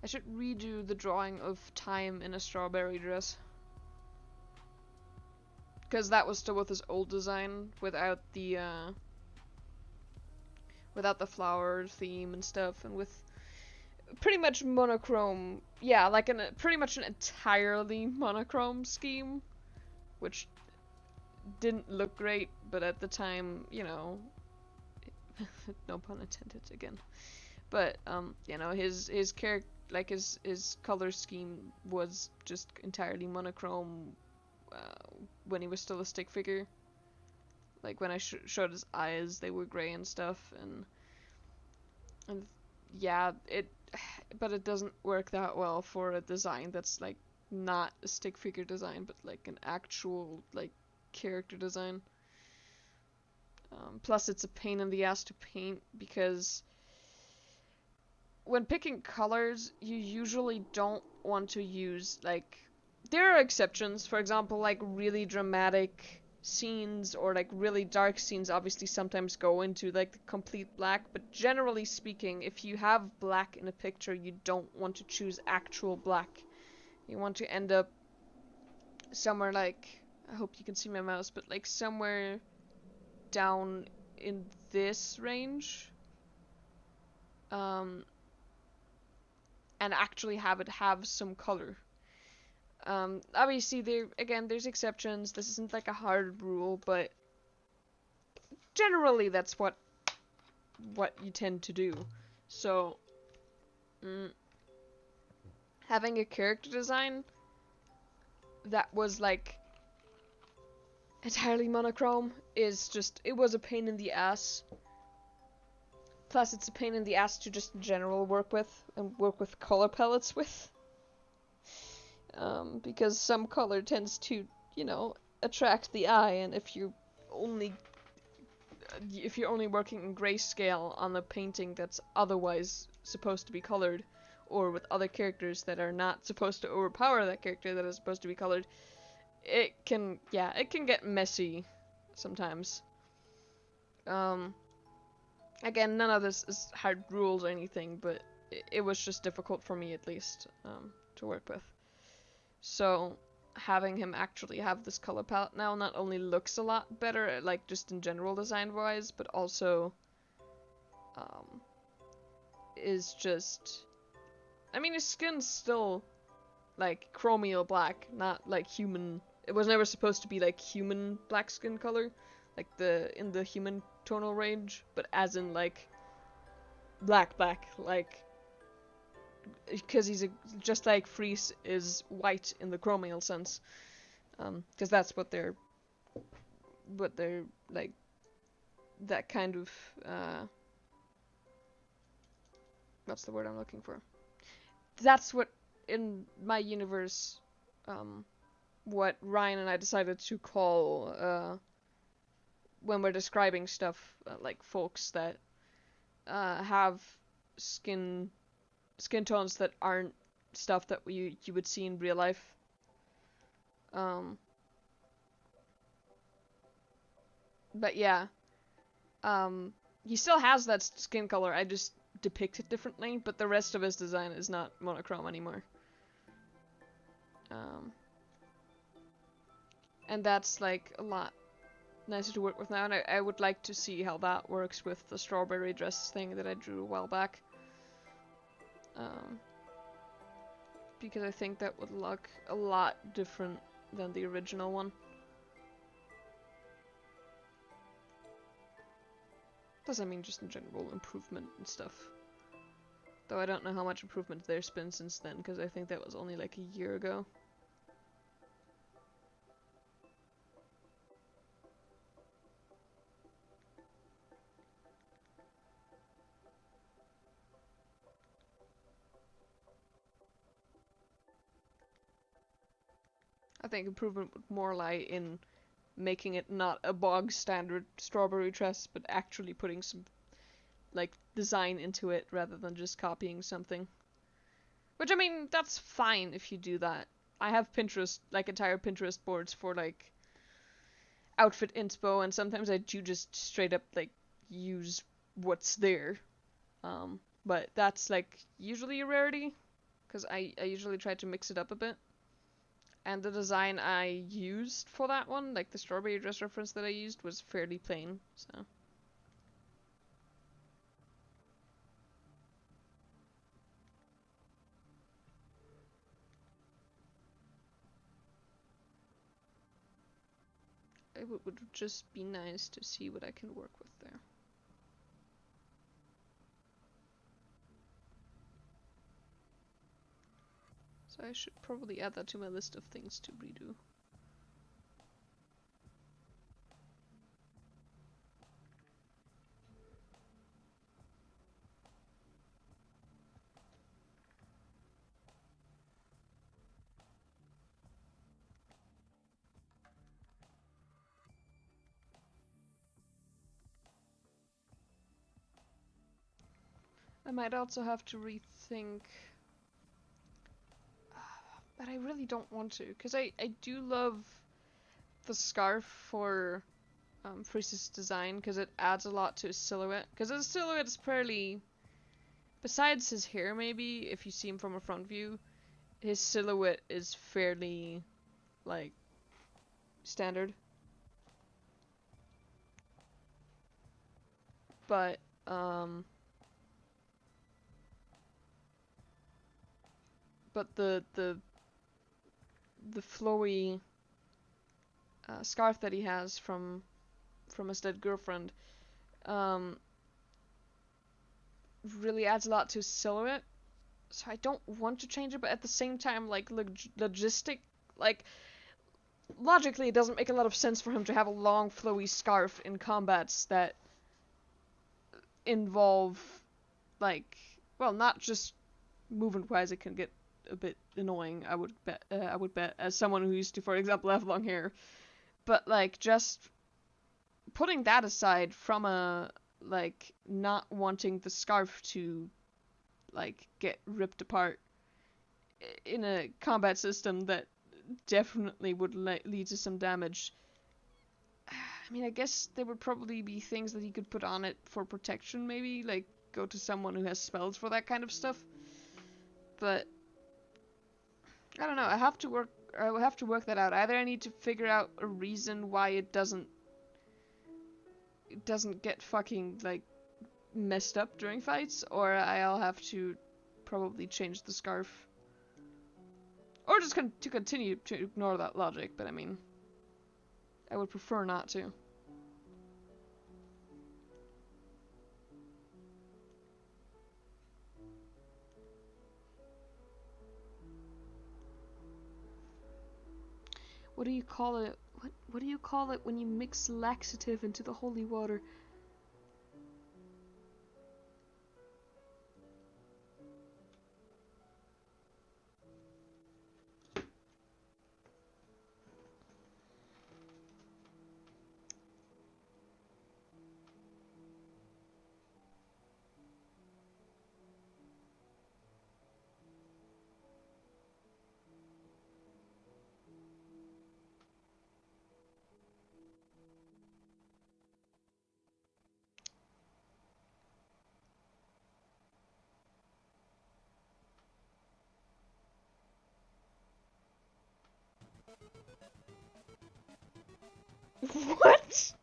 I should redo the drawing of Time in a strawberry dress. Because that was still with his old design, without the flower theme and stuff, and with pretty much monochrome, yeah, like pretty much an entirely monochrome scheme, which didn't look great, but at the time, you know, no pun intended again. But you know, his character, like his color scheme was just entirely monochrome when he was still a stick figure. Like when I showed his eyes, they were gray and stuff, and yeah, but it doesn't work that well for a design that's like not a stick figure design, but like an actual like character design. Plus, it's a pain in the ass to paint because when picking colors, you usually don't want to use, like, there are exceptions. For example, like really dramatic scenes or like really dark scenes obviously sometimes go into like the complete black, but generally speaking, if you have black in a picture, you don't want to choose actual black. You want to end up somewhere like, I hope you can see my mouse, but like somewhere down in this range, and actually have it have some color. Obviously, there's exceptions. This isn't like a hard rule, but generally that's what you tend to do. So, having a character design that was like entirely monochrome is just, it was a pain in the ass. Plus, it's a pain in the ass to just in general work with color palettes with. Because some color tends to, you know, attract the eye, and if you're only working in grayscale on a painting that's otherwise supposed to be colored, or with other characters that are not supposed to overpower that character that is supposed to be colored, it can get messy sometimes. Again, none of this is hard rules or anything, but it was just difficult for me, at least, to work with. So, having him actually have this color palette now not only looks a lot better, like just in general design-wise, but also is just, I mean, his skin's still like chromial black, not like human. It was never supposed to be like human black skin color, like in the human tonal range, but as in like black, like, because he's just like Freeze is white in the chromial sense, because that's what they're like, that kind of what's the word I'm looking for? That's what in my universe, what Ryan and I decided to call when we're describing stuff like folks that have skin tones that aren't stuff that you would see in real life. But yeah, he still has that skin color, I just depict it differently, but the rest of his design is not monochrome anymore. And that's like a lot nicer to work with now, and I would like to see how that works with the strawberry dress thing that I drew a while back. Because I think that would look a lot different than the original one. Plus, I mean, just in general, improvement and stuff. Though I don't know how much improvement there's been since then, because I think that was only like a year ago. I think improvement would more lie in making it not a bog standard strawberry dress, but actually putting some like design into it rather than just copying something. Which, I mean, that's fine if you do that. I have Pinterest, like entire Pinterest boards for like outfit inspo, and sometimes I do just straight up like use what's there. but that's like usually a rarity, because I usually try to mix it up a bit. And the design I used for that one, like the strawberry dress reference that I used, was fairly plain, so. It would just be nice to see what I can work with there. So I should probably add that to my list of things to redo. I might also have to rethink, but I really don't want to, because I do love the scarf for Friez's design, because it adds a lot to his silhouette. Because his silhouette is fairly, besides his hair maybe, if you see him from a front view, his silhouette is fairly, like, standard. But, the flowy scarf that he has from his dead girlfriend really adds a lot to his silhouette. So I don't want to change it, but at the same time, like, logically, it doesn't make a lot of sense for him to have a long, flowy scarf in combats that involve, like, well, not just movement-wise, it can get a bit annoying, I would bet, as someone who used to, for example, have long hair. But, like, just putting that aside from a, like, not wanting the scarf to, like, get ripped apart in a combat system that definitely would lead to some damage. I mean, I guess there would probably be things that he could put on it for protection, maybe, like, go to someone who has spells for that kind of stuff. But I don't know, I will have to work that out. Either I need to figure out a reason why it doesn't get fucking, like, messed up during fights, or I'll have to probably change the scarf. Or just to continue to ignore that logic, but I mean, I would prefer not to. What do you call it? What do you call it when you mix laxative into the holy water? What?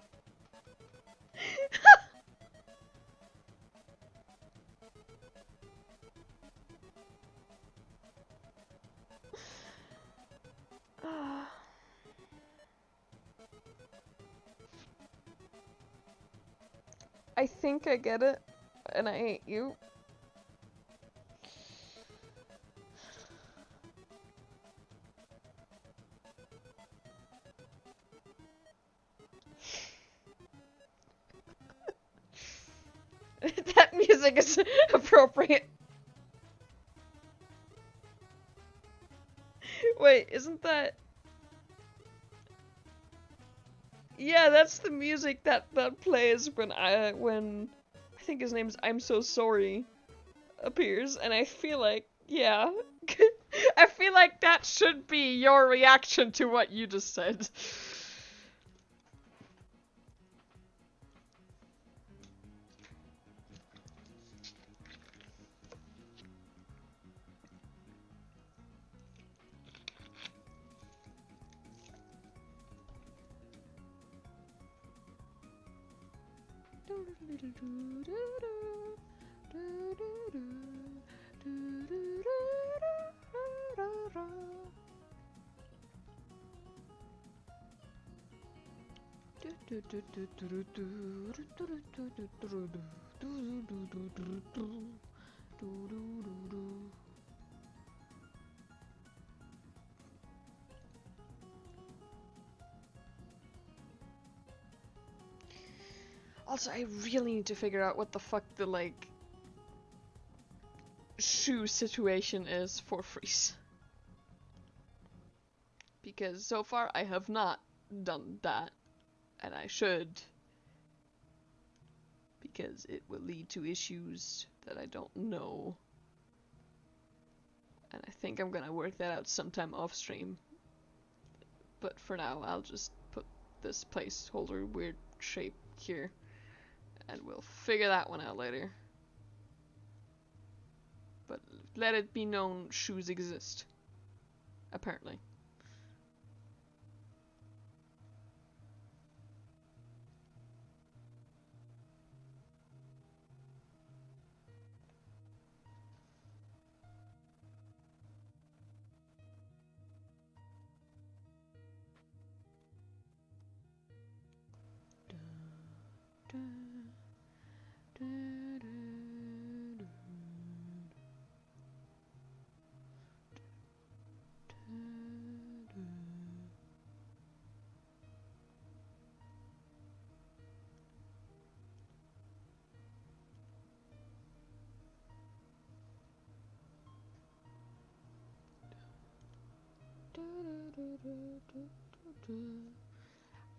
I think I get it, and I hate you. That music is appropriate. Wait, isn't that... Yeah, that's the music that plays when I think his name's I'm So Sorry appears, and I feel like, yeah. I feel like that should be your reaction to what you just said. Also, I really need to figure out what the fuck the, like, shoe situation is for Freeze. Because so far I have not done that, and I should. Because it will lead to issues that I don't know. And I think I'm gonna work that out sometime off stream. But for now, I'll just put this placeholder weird shape here. And we'll figure that one out later. But let it be known shoes exist. Apparently.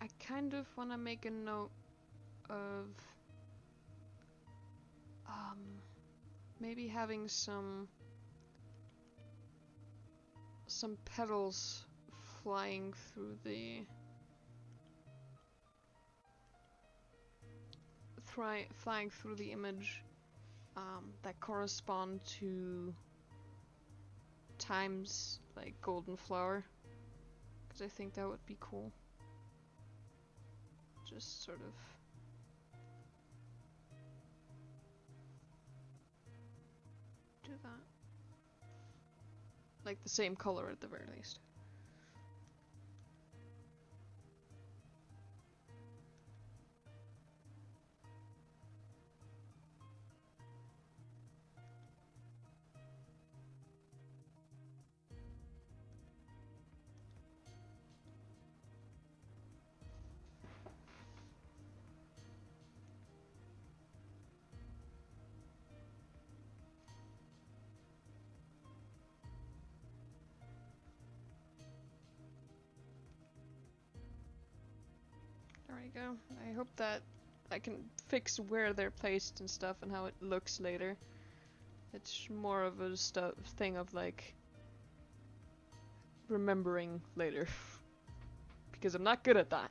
I kind of want to make a note of maybe having some petals flying through the image that correspond to times like golden flower, because I think that would be cool. Just sort of do that. Like the same color at the very least. There we go. I hope that I can fix where they're placed and stuff and how it looks later. It's more of a thing of like remembering later. Because I'm not good at that.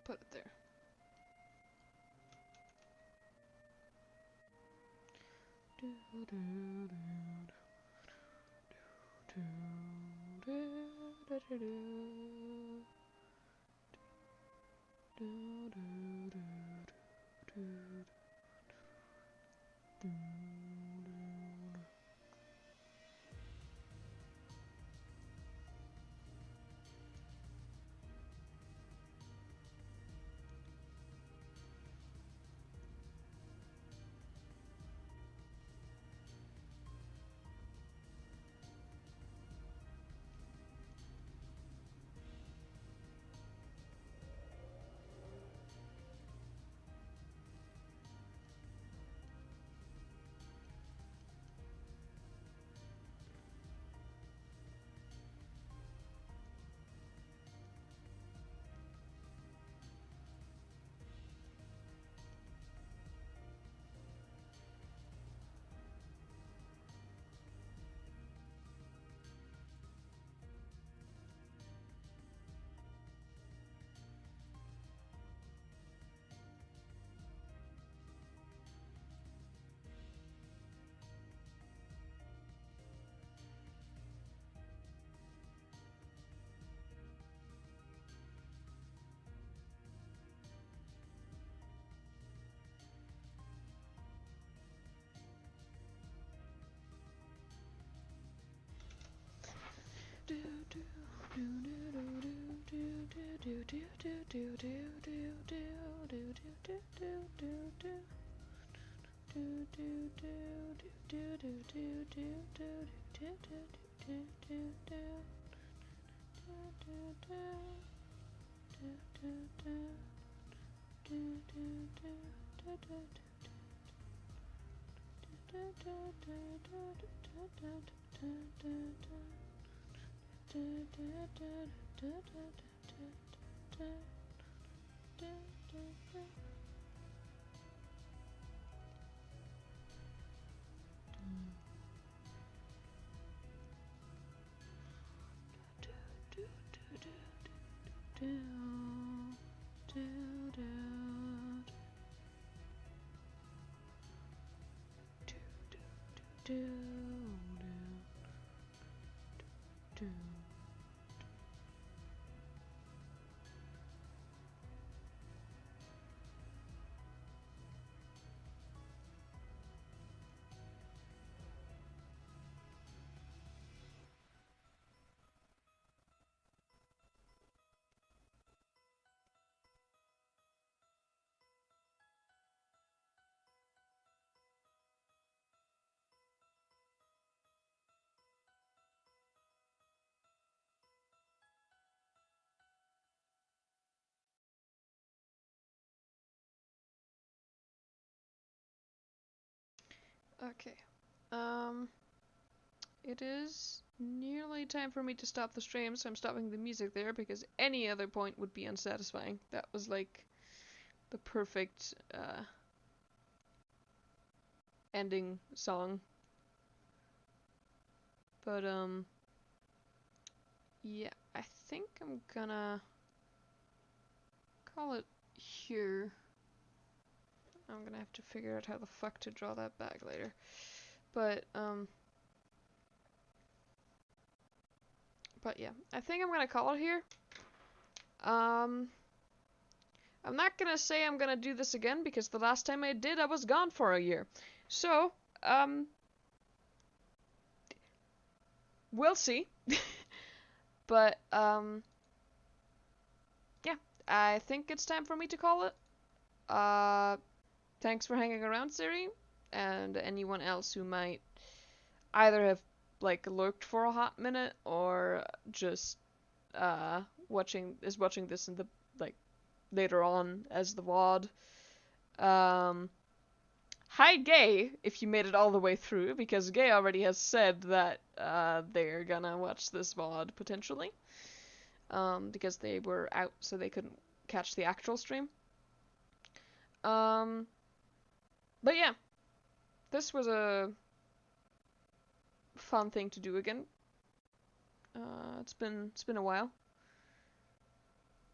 Put it there. Okay. It is nearly time for me to stop the stream, so I'm stopping the music there because any other point would be unsatisfying. That was like the perfect ending song. But yeah, I think I'm gonna call it here. I'm gonna have to figure out how the fuck to draw that back later. But yeah, I think I'm gonna call it here. I'm not gonna say I'm gonna do this again because the last time I did, I was gone for a year. So, we'll see. But, yeah, I think it's time for me to call it. Thanks for hanging around, Siri, and anyone else who might either have, like, lurked for a hot minute or just, watching this in the, like, later on as the VOD. Hi Gay, if you made it all the way through, because Gay already has said that they're gonna watch this VOD potentially. Because they were out so they couldn't catch the actual stream. But yeah, this was a fun thing to do again. It's been a while.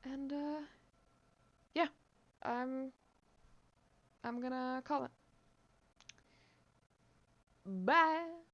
And yeah, I'm gonna call it. Bye.